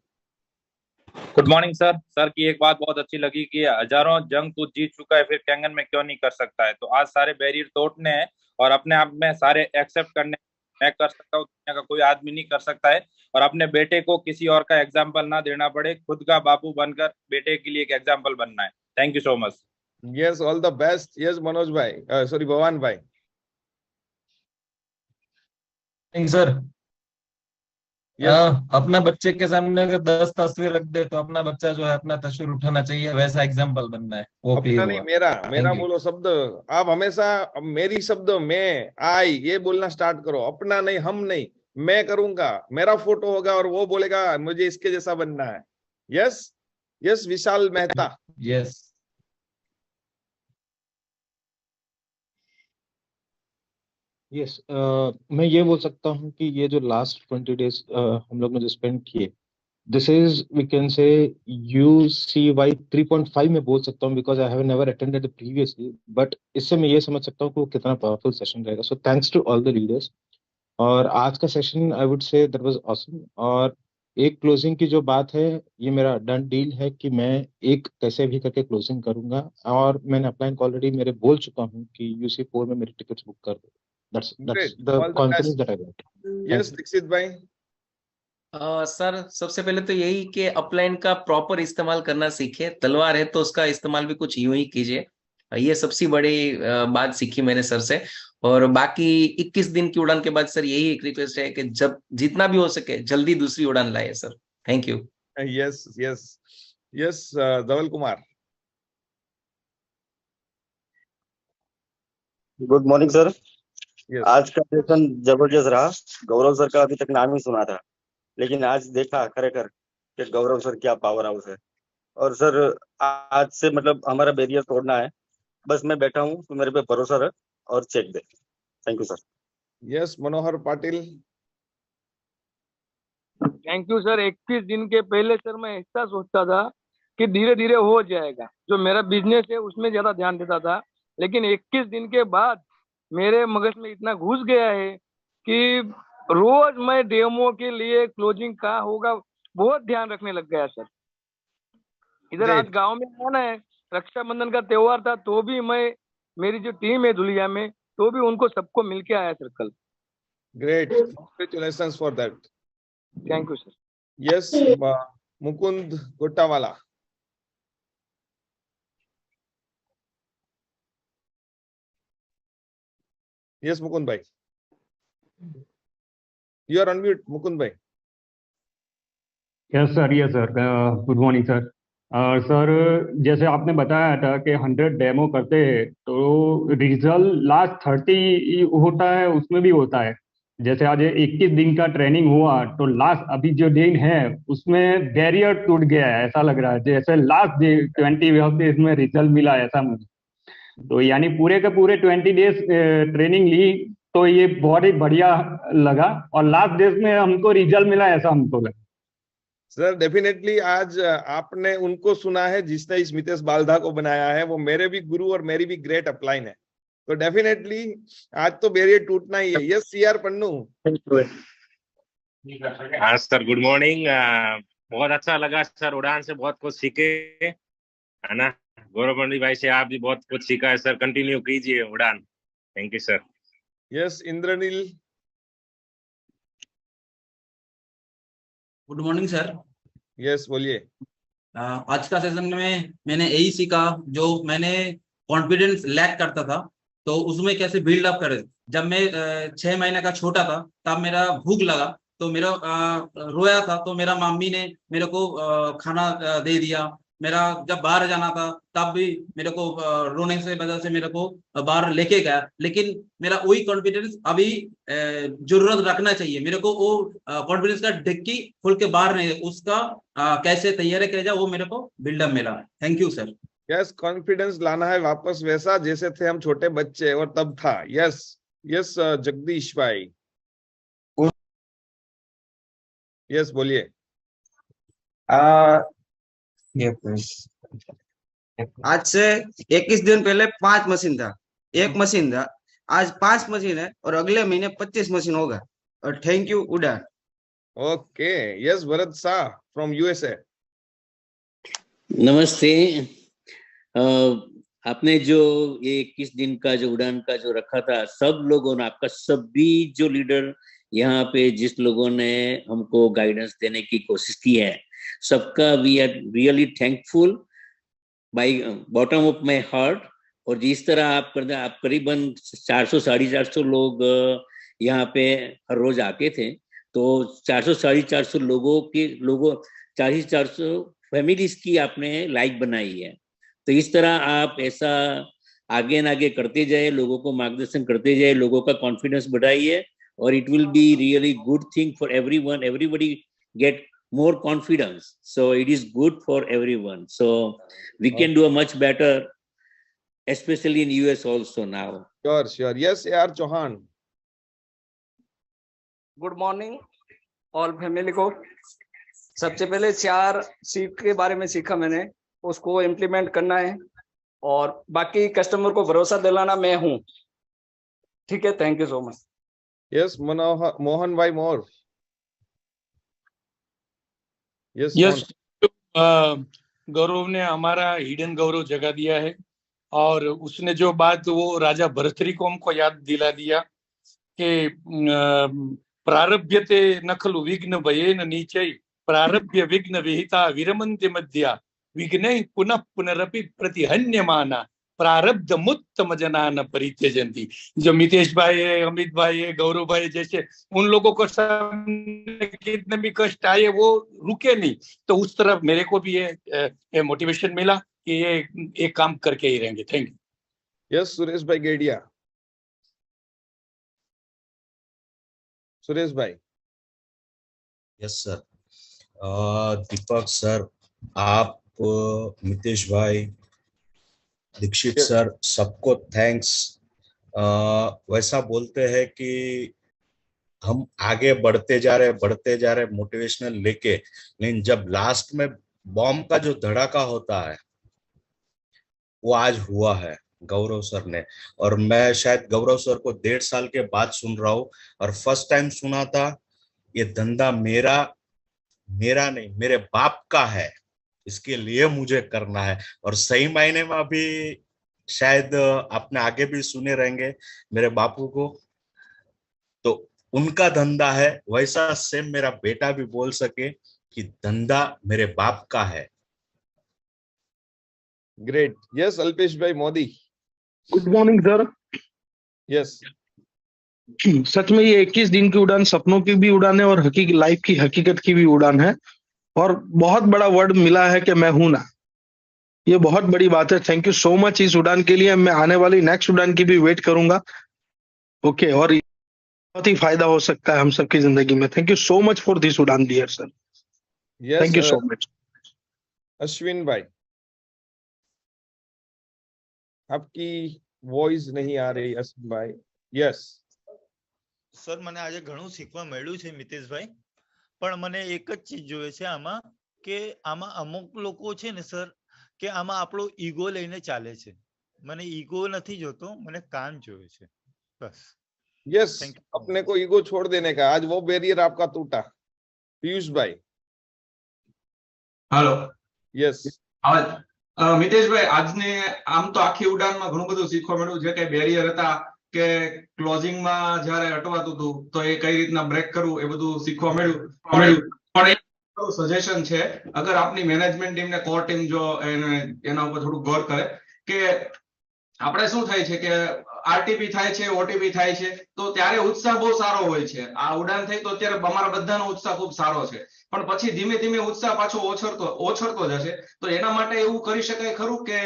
Good morning sir. सर की एक बात बहुत अच्छी लगी कि हजारों जंग तू जीत चुका है, फिर कैंगन में क्यों नहीं कर सकता है। तो आज सारे बैरियर तोड़ने हैं और अपने आप में सारे एक्सेप्ट करने। मैं कर सकता हूँ, दुनिया का कोई आदमी नहीं कर सकता है। और अपने बेटे को किसी और का एग्जाम्पल ना देना पड़े, खुद का बापू बनकर बेटे के लिए एक एग्जाम्पल बनना है। Thank you so much. Yes, all the best. Yes, Manoj भाई, सॉरी भगवान भाई। सर, अपना बच्चे के सामने अगर 10 तस्वीर रख दे तो अपना बच्चा जो है अपना तस्वीर उठाना चाहिए, वैसा एग्जाम्पल बनना है। वो अपना नहीं, मेरा बोलो शब्द। आप हमेशा मेरी शब्द, मैं, आई, ये बोलना स्टार्ट करो। अपना नहीं, हम नहीं, मैं करूंगा, मेरा फोटो होगा और वो बोलेगा मुझे इसके जैसा बनना है। यस यस, विशाल मेहता। यस। यस, मैं ये बोल सकता हूँ कि ये जो लास्ट 20 डेज हम लोग ने जो स्पेंड किए, this is we can say UCY 3.5 में बोल सकता हूँ, because I have never attended previously, but इससे मैं ये समझ सकता हूँ कि वो कितना पावरफुल सेशन रहेगा. So thanks to all the leaders. और आज का session I would say that was awesome. और एक क्लोजिंग की जो बात है, ये मेरा डन डील है कि मैं एक कैसे भी करके क्लोजिंग करूंगा, और मैंने अपलाइन ऑलरेडी मेरे बोल चुका हूँ कि UC4 में मेरी टिकट्स बुक कर दो. That's Great. the All the confidence best. that I got. Yes, Dixit भाई. सर सबसे पहले तो यही कि अपलाइन का प्रॉपर इस्तेमाल करना सीखे. तलवार है तो उसका इस्तेमाल भी कुछ यूं ही कीजिए. ये सबसे बड़ी बात सीखी मैंने सर से. और बाकी 21 दिन की उड़ान के बाद सर यही एक रिक्वेस्ट है कि जब जितना भी हो सके जल्दी दूसरी उड़ान लाए sir. Thank you. Yes yes yes, Dhaval Kumar. Good morning sir. Yes. आज का सेशन जबरदस्त रहा. गौरव सर का अभी तक नाम ही सुना था, लेकिन आज देखा खरेखर कि गौरव सर क्या पावर हाउस है. और सर आज से मतलब हमारा बैरियर तोड़ना है. बस मैं बैठा हूँ, तो मेरे पे भरोसा रख और चेक दे. Thank you sir. Yes, Manohar Patil. Thank you sir. 21 दिन के पहले सर मैं ऐसा सोचता था कि धीरे धीरे हो जाएगा. जो मेरा बिजनेस है उसमें ज्यादा ध्यान देता था, लेकिन 21 दिन के बाद मेरे मगज में इतना घुस गया है कि रोज मैं डेमो के लिए क्लोजिंग कहाँ होगा बहुत ध्यान रखने लग गया सर. इधर आज गांव में आना है, रक्षाबंधन का त्योहार था, तो भी मैं मेरी जो टीम है धुलिया में, तो भी उनको सबको मिलके आया सर कल. Great, congratulations for that. Thank you sir. Yes, Mukund Gotawala. Yes Mukund भाई, you are on mute. Mukund भाई. Yes sir. Good morning sir. Sir जैसे आपने बताया था कि 100 डेमो करते हैं तो रिजल्ट लास्ट 30 होता है, उसमें भी होता है. जैसे आज 21 दिन का ट्रेनिंग हुआ तो लास्ट अभी जो दिन है उसमें बैरियर टूट गया है, ऐसा लग रहा है जैसे लास्ट डे 20 डेज में रिजल्ट मिला ऐसा मुझे. तो यानी पूरे के पूरे 20 डेज ट्रेनिंग ली तो ये बहुत ही बढ़िया लगा, और लास्ट डेज में हमको रिजल्ट मिला ऐसा हमको लगा. सर डेफिनेटली आज आपने उनको सुना है जिसने इस मितेश बालधा को बनाया है. वो मेरे भी गुरु और मेरी भी ग्रेट अपलाइन है. तो डेफिनेटली आज तो बैरियर टूटना ही है. Yes CR Pannu. हाँ सर, गुड मॉर्निंग. बहुत अच्छा लगा सर, उड़ान से बहुत कुछ सीखे है ना. गौरव मंडी भाई से आप भी बहुत कुछ सीखा है सर. कंटिन्यू कीजिए Udaan. Thank you sir. Yes Indranil. Good morning sir. Yes बोलिए. आज का सेशन में मैंने यही सीखा, जो मैंने कॉन्फिडेंस लैक करता था तो उसमें कैसे बिल्ड अप करे. जब मैं 6 महीने का छोटा था तब मेरा भूख लगा तो मेरा रोया था तो मेरा मम्मी ने मेरे को खाना दे दिया. मेरा जब बाहर जाना था तब भी मेरे को रोने से वजह से मेरे को बाहर लेके गया. लेकिन मेरा वही कॉन्फिडेंस अभी जरूरत रखना चाहिए. मेरे को वो कॉन्फिडेंस का डिक्की खोल के बाहर नहीं, उसका कैसे तैयारी किया जाए वो मेरे को बिल्डअप मिला. Thank you sir. Yes, confidence लाना है वापस वैसा जैसे थे हम छोटे बच्चे और तब था. यस यस जगदीश भाई. यस बोलिए. आज से 21 दिन पहले 5 मशीन था, 1 मशीन था. आज 5 मशीन है और अगले महीने 25 मशीन होगा. और थैंक यू उड़ान. Okay. Yes Bharat Shah from USA. नमस्ते. आपने जो ये 21 दिन का जो उड़ान का जो रखा था, सब लोगों ने, आपका सभी जो लीडर यहाँ पे जिस लोगों ने हमको गाइडेंस देने की कोशिश की है, सबका we are really thankful by bottom of my heart. और जिस तरह आप करते, आप करीबन 400-450 लोग यहाँ पे हर रोज आते थे, तो 400-450 लोगों 400 फैमिलीज की आपने लाइक बनाई है. तो इस तरह आप ऐसा आगे न आगे करते जाए, लोगों को मार्गदर्शन करते जाए, लोगों का कॉन्फिडेंस बढ़ाइए, और it will be really good thing for everyone. Everybody get more confidence, so it is good for everyone. So we can do a much better, especially in US also now. Sure. Yes AR Chauhan. Good morning all family को। सबसे पहले 4 seat के बारे में सीखा मैंने, उसको implement करना है और बाकी कस्टमर को भरोसा दिलाना मैं हूँ। ठीक है, thank you so much. Yes Mohan भाई मोर। यस गौरव ने हमारा हिडन गौरव जगा दिया है और उसने जो बात वो राजा भर्तृहरि को हमको याद दिला दिया कि प्रारभ्यते न खलु विघ्न भयेन नीचै प्रारभ्य विघ्न विहिता विरमन्ति मध्या विघ्नै पुनः पुनरपि प्रतिहन्यमाना प्रारब्ध मुत्तम जनान परित्यजन्ति। जो मितेश भाई है, अमित भाई है, गौरव भाई जैसे उन लोगों को सामने कितने भी कष्ट आए वो रुके नहीं। तो उस तरफ मेरे को भी ये मोटिवेशन मिला कि ये एक काम करके ही रहेंगे। Thank you. यस सुरेश भाई गेडिया। सुरेश भाई। Yes sir. दीपक सर, आप, मितेश भाई, दीक्षित सर, सबको थैंक्स। वैसा बोलते हैं कि हम आगे बढ़ते जा रहे मोटिवेशनल लेके, लेकिन जब लास्ट में बॉम्ब का जो धड़ाका होता है वो आज हुआ है गौरव सर ने। और मैं शायद गौरव सर को 1.5 साल के बाद सुन रहा हूँ और फर्स्ट टाइम सुना था ये धंधा मेरा नहीं मेरे बाप का है, इसके लिए मुझे करना है। और सही मायने में अभी शायद आपने आगे भी सुने रहेंगे मेरे बापू को, तो उनका धंधा है, वैसा सेम मेरा बेटा भी बोल सके कि धंधा मेरे बाप का है। ग्रेट। यस अल्पेश भाई Modi. Good morning sir. Yes सच में ये 21 दिन की उड़ान सपनों की भी उड़ान है और लाइफ की हकीकत की भी उड़ान है। और बहुत बड़ा वर्ड मिला है कि मैं हूं ना, ये बहुत बड़ी बात है। थैंक यू सो मच इस उड़ान के लिए। मैं आने वाली नेक्स्ट उड़ान की भी वेट करूंगा। ओके, और बहुत ही फायदा हो सकता है हम सबकी जिंदगी में। Thank you so much for this उड़ान dear sir. Thank you so much. Ashwin भाई आपकी वॉइस नहीं आ रही अश्विन भाई। यस સર મને આજે ઘણું શીખવા મળ્યું છે મિતેશભાઈ, પણ મને એક જ ચીજ જોઈએ છે આમાં કે આમાં અમુક લોકો છે ને સર કે આમાં આપણો ઈગો લઈને ચાલે છે। મને ઈગો નથી જોતો, મને કામ જોઈએ છે બસ। यस अपने को ईगो छोड़ देने का, आज वो बैरियर आपका टूटा। पीयूष भाई। हेलो। यस મિતેશભાઈ, આજને આમ તો આખી ઉડાનમાં ઘણું બધું શીખવા મળ્યું છે કે બેરિયર હતા કે ક્લોઝિંગમાં જ્યારે અટવાતું હતું તો એ કઈ રીતના બ્રેક કરવું એ બધું શીખવા મળ્યું। પણ એક સજેશન છે, અગર આપની મેનેજમેન્ટ ટીમ ને કોર ટીમ જો એના ઉપર થોડું ગૌર કરે કે આપણે શું થાય છે કે આરટીપી થાય છે, ઓટીપી થાય છે તો ત્યારે ઉત્સાહ બહુ સારો હોય છે। આ ઉડાન થઈ તો અત્યારે અમારા બધાનો ઉત્સાહ ખૂબ સારો છે, પણ પછી ધીમે ધીમે ઉત્સાહ પાછો ઓછળતો જશે। તો એના માટે એવું કરી શકાય ખરું કે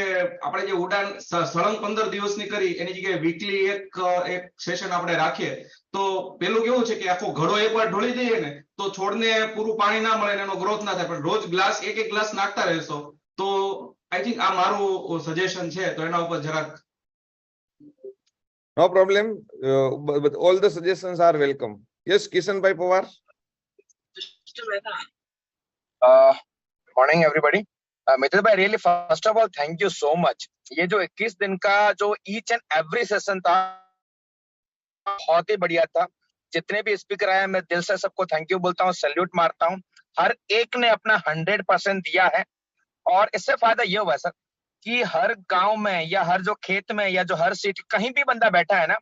આપણે જે ઉડાન સળંગ 15 દિવસની કરી એની જગ્યાએ વીકલી એક સેશન આપણે રાખીએ તો પેલું કેવું છે કે આખો ઘડો એકવાર ઢોળી દઈએ ને તો છોડને પૂરું પાણી ના મળે એનો ગ્રોથ ના થાય, પણ રોજ એક ગ્લાસ નાખતા રહેશો તો આઈ થિંક આ મારું સજેશન છે, તો એના ઉપર જરાક। No problem, but all the suggestions are welcome. Yes, Kishan Bhai Pawar. Morning everybody. मित्र भाई, really first of all thank you so much। ये जो 21 दिन का जो each and every session था बहुत ही बढ़िया था। जितने भी स्पीकर आए मैं दिल से सबको थैंक यू बोलता हूँ, सैल्यूट मारता हूँ। हर एक ने अपना 100% दिया है और इससे फायदा ये हुआ सर कि हर गांव में या हर जो खेत में या जो हर सीट कहीं भी बंदा बैठा है ना,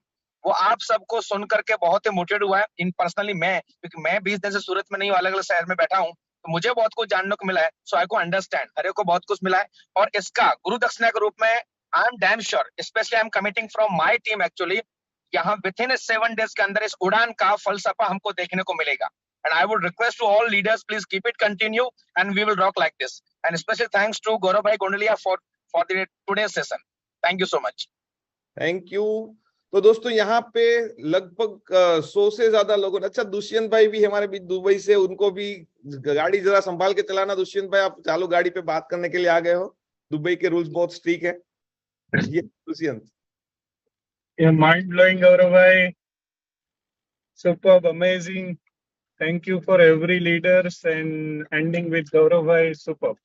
वो आप सबको सुन करके बहुत ही मोटिवेट हुआ है। इन पर्सनली मैं, क्योंकि मैं 20 दिन से सूरत में नहीं हूँ, अलग अलग शहर में बैठा हूँ, तो मुझे बहुत कुछ जानने को मिला है। सो आई को अंडरस्टैंड, हर एक को बहुत कुछ मिला है और इसका गुरु दक्षिणा के रूप में I am damn sure, specially I am committing from my team actually, यहाँ विद इन 7 days के अंदर इस उड़ान का फलसफा हमको देखने को मिलेगा। And I would request to all leaders, please keep it continue and we will rock like this. And especially thanks to Gaurav Bhai Gondalia for the today's session. Thank you so much. Thank you. तो दोस्तों यहाँ पे लगभग 100 से ज्यादा लोगों ने, अच्छा दुष्यंत भाई भी हमारे बीच दुबई से, उनको भी गाड़ी जरा संभाल के चलाना। दुष्यंत भाई आप चालू गाड़ी पे बात करने के लिए आ गए हो, दुबई के रूल्स बहुत स्ट्रिक्ट है। ये दुष्यंत। माइंड ब्लोइंग गौरव भाई, Superb, amazing. Thank you for every leaders and ending with Gaurav bhai. Superb.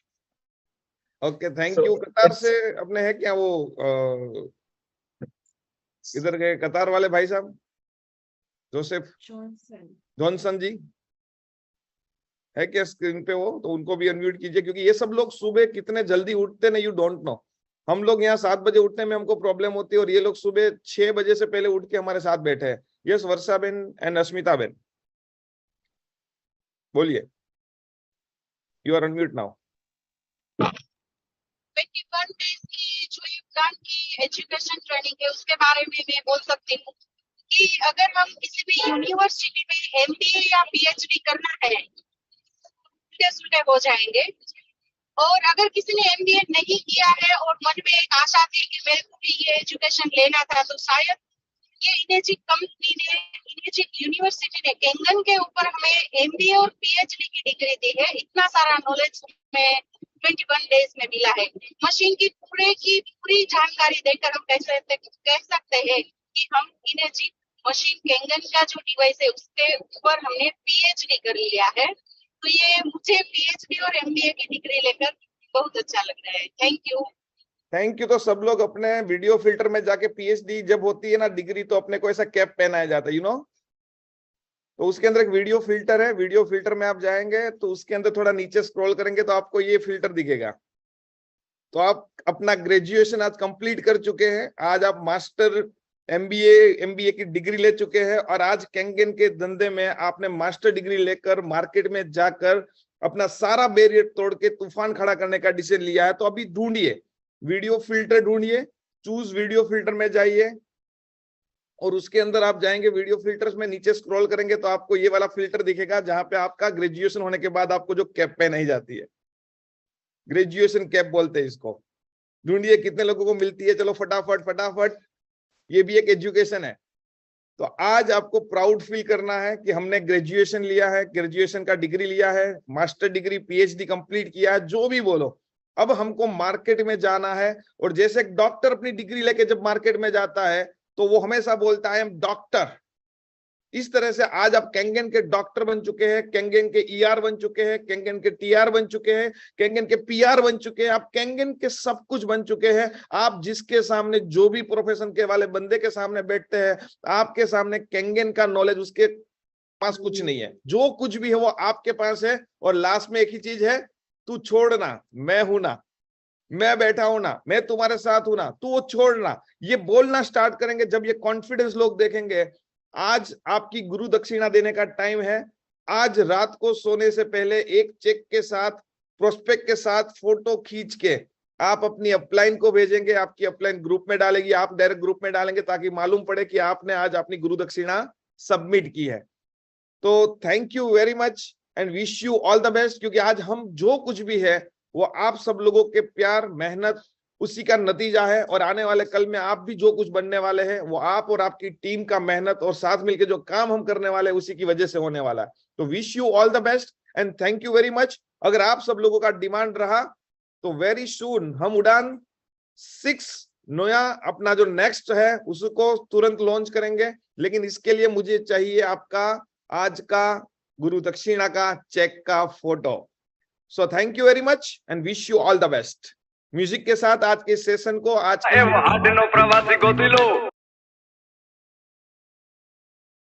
Okay thank So, you. कतार it's- से अपने है क्या वो इधर गए कतार वाले भाई साहब जोसेफ जॉनसन जी है क्या स्क्रीन पे वो? तो उनको भी अनम्यूट कीजिए, क्योंकि ये सब लोग सुबह कितने जल्दी उठते ना, यू डोंट नो। हम लोग यहाँ 7 बजे उठने में हमको प्रॉब्लम होती है और ये लोग सुबह 6 बजे से पहले उठ के हमारे साथ बैठे हैं। यस वर्षा बेन एंड अस्मिता बेन, बोलिए, you are unmute now. 21 days की जो युगदान की एजुकेशन ट्रेनिंग है उसके बारे में मैं बोल सकती हूँ कि अगर हम किसी भी यूनिवर्सिटी में एमबीए या पीएचडी करना है उल्टे हो जाएंगे, और अगर किसी ने एमबीए नहीं किया है और मन में एक आशा थी कि मेरे को भी ये एजुकेशन लेना था, तो शायद ये इनेजिक कंपनी ने, इनेजिक यूनिवर्सिटी ने केंगन के ऊपर हमें एमबीए और पीएचडी की डिग्री दी है। इतना सारा नॉलेज हमें 21 डेज में मिला है। मशीन की पूरी जानकारी देकर हम कह सकते हैं कि हम इनेजिक मशीन केंगन का जो डिवाइस है उसके ऊपर हमने पीएचडी कर लिया है। तो ये मुझे पीएचडी और एमबीए की डिग्री लेकर बहुत अच्छा लग रहा है। Thank you. Thank you. तो सब लोग अपने वीडियो फिल्टर में जाके पीएचडी जब होती है ना डिग्री, तो अपने को ऐसा कैप पहनाया जाता है, यू नो। तो उसके अंदर एक वीडियो फिल्टर है, वीडियो फिल्टर में आप जाएंगे तो उसके अंदर थोड़ा नीचे स्क्रॉल करेंगे तो आपको ये फिल्टर दिखेगा। तो आप अपना ग्रेजुएशन आज कंप्लीट कर चुके हैं, आज आप मास्टर एमबीए की डिग्री ले चुके हैं, और आज केंगन के धंधे में आपने मास्टर डिग्री लेकर मार्केट में जाकर अपना सारा बैरियर तोड़ के तूफान खड़ा करने का डिसीजन लिया है। तो अभी ढूंढिए वीडियो फिल्टर, ढूंढिए, चूज वीडियो फिल्टर में जाइए और उसके अंदर आप जाएंगे वीडियो फिल्टर्स में, नीचे स्क्रॉल करेंगे तो आपको ये वाला फिल्टर दिखेगा जहां पे आपका ग्रेजुएशन होने के बाद आपको जो कैप पहनाई जाती है, ग्रेजुएशन कैप बोलते हैं इसको। ढूंढिए कितने लोगों को मिलती है, चलो फटाफट, ये भी एक एजुकेशन है। तो आज आपको प्राउड फील करना है कि हमने ग्रेजुएशन लिया है, ग्रेजुएशन का डिग्री लिया है, मास्टर डिग्री, पीएचडी कंप्लीट किया है, जो भी बोलो। अब हमको मार्केट में जाना है, और जैसे एक डॉक्टर अपनी डिग्री लेके जब मार्केट में जाता है तो वो हमेशा बोलता है आई एम डॉक्टर। इस तरह से आज आप केंगन के डॉक्टर बन चुके हैं, केंगन के ईआर बन चुके हैं, केंगन के टीआर बन चुके हैं, केंगन के पीआर बन चुके हैं, आप केंगन के सब कुछ बन चुके हैं। आप जिसके सामने, जो भी प्रोफेशन के वाले बंदे के सामने बैठते हैं, आपके सामने केंगन का नॉलेज उसके पास कुछ नहीं है, जो कुछ भी है वो आपके पास है। और लास्ट में एक ही चीज है, तू छोड़ना, मैं हूं ना, मैं बैठा हूं ना, मैं तुम्हारे साथ हूं ना, तू वो छोड़ना। ये बोलना स्टार्ट करेंगे जब ये कॉन्फिडेंस लोग देखेंगे। आज आपकी गुरु दक्षिणा देने का टाइम है। आज रात को सोने से पहले एक चेक के साथ, प्रोस्पेक्ट के साथ फोटो खींच के आप अपनी अपलाइन को भेजेंगे, आपकी अपलाइन ग्रुप में डालेगी, आप डायरेक्ट ग्रुप में डालेंगे ताकि मालूम पड़े कि आपने आज अपनी गुरु दक्षिणा सबमिट की है। तो thank you very much and wish you all the best, क्योंकि आज हम जो कुछ भी है वो आप सब लोगों के प्यार, मेहनत, उसी का नतीजा है। और आने वाले कल में आप भी जो कुछ बनने वाले हैं वो आप और आपकी टीम का मेहनत और साथ मिलकर जो काम हम करने वाले हैं उसी की वजह से होने वाला है। तो wish you all the best and thank you very much. अगर आप सब लोगों का डिमांड रहा तो वेरी सून हम उड़ान 6 नोया अपना जो नेक्स्ट है उसको तुरंत लॉन्च करेंगे, लेकिन इसके लिए मुझे चाहिए आपका आज का गुरु दक्षिणा का चेक का photo. So thank you very much and wish you all the best. Music के साथ आज के सेशन को, आज के प्रवासी को दिलो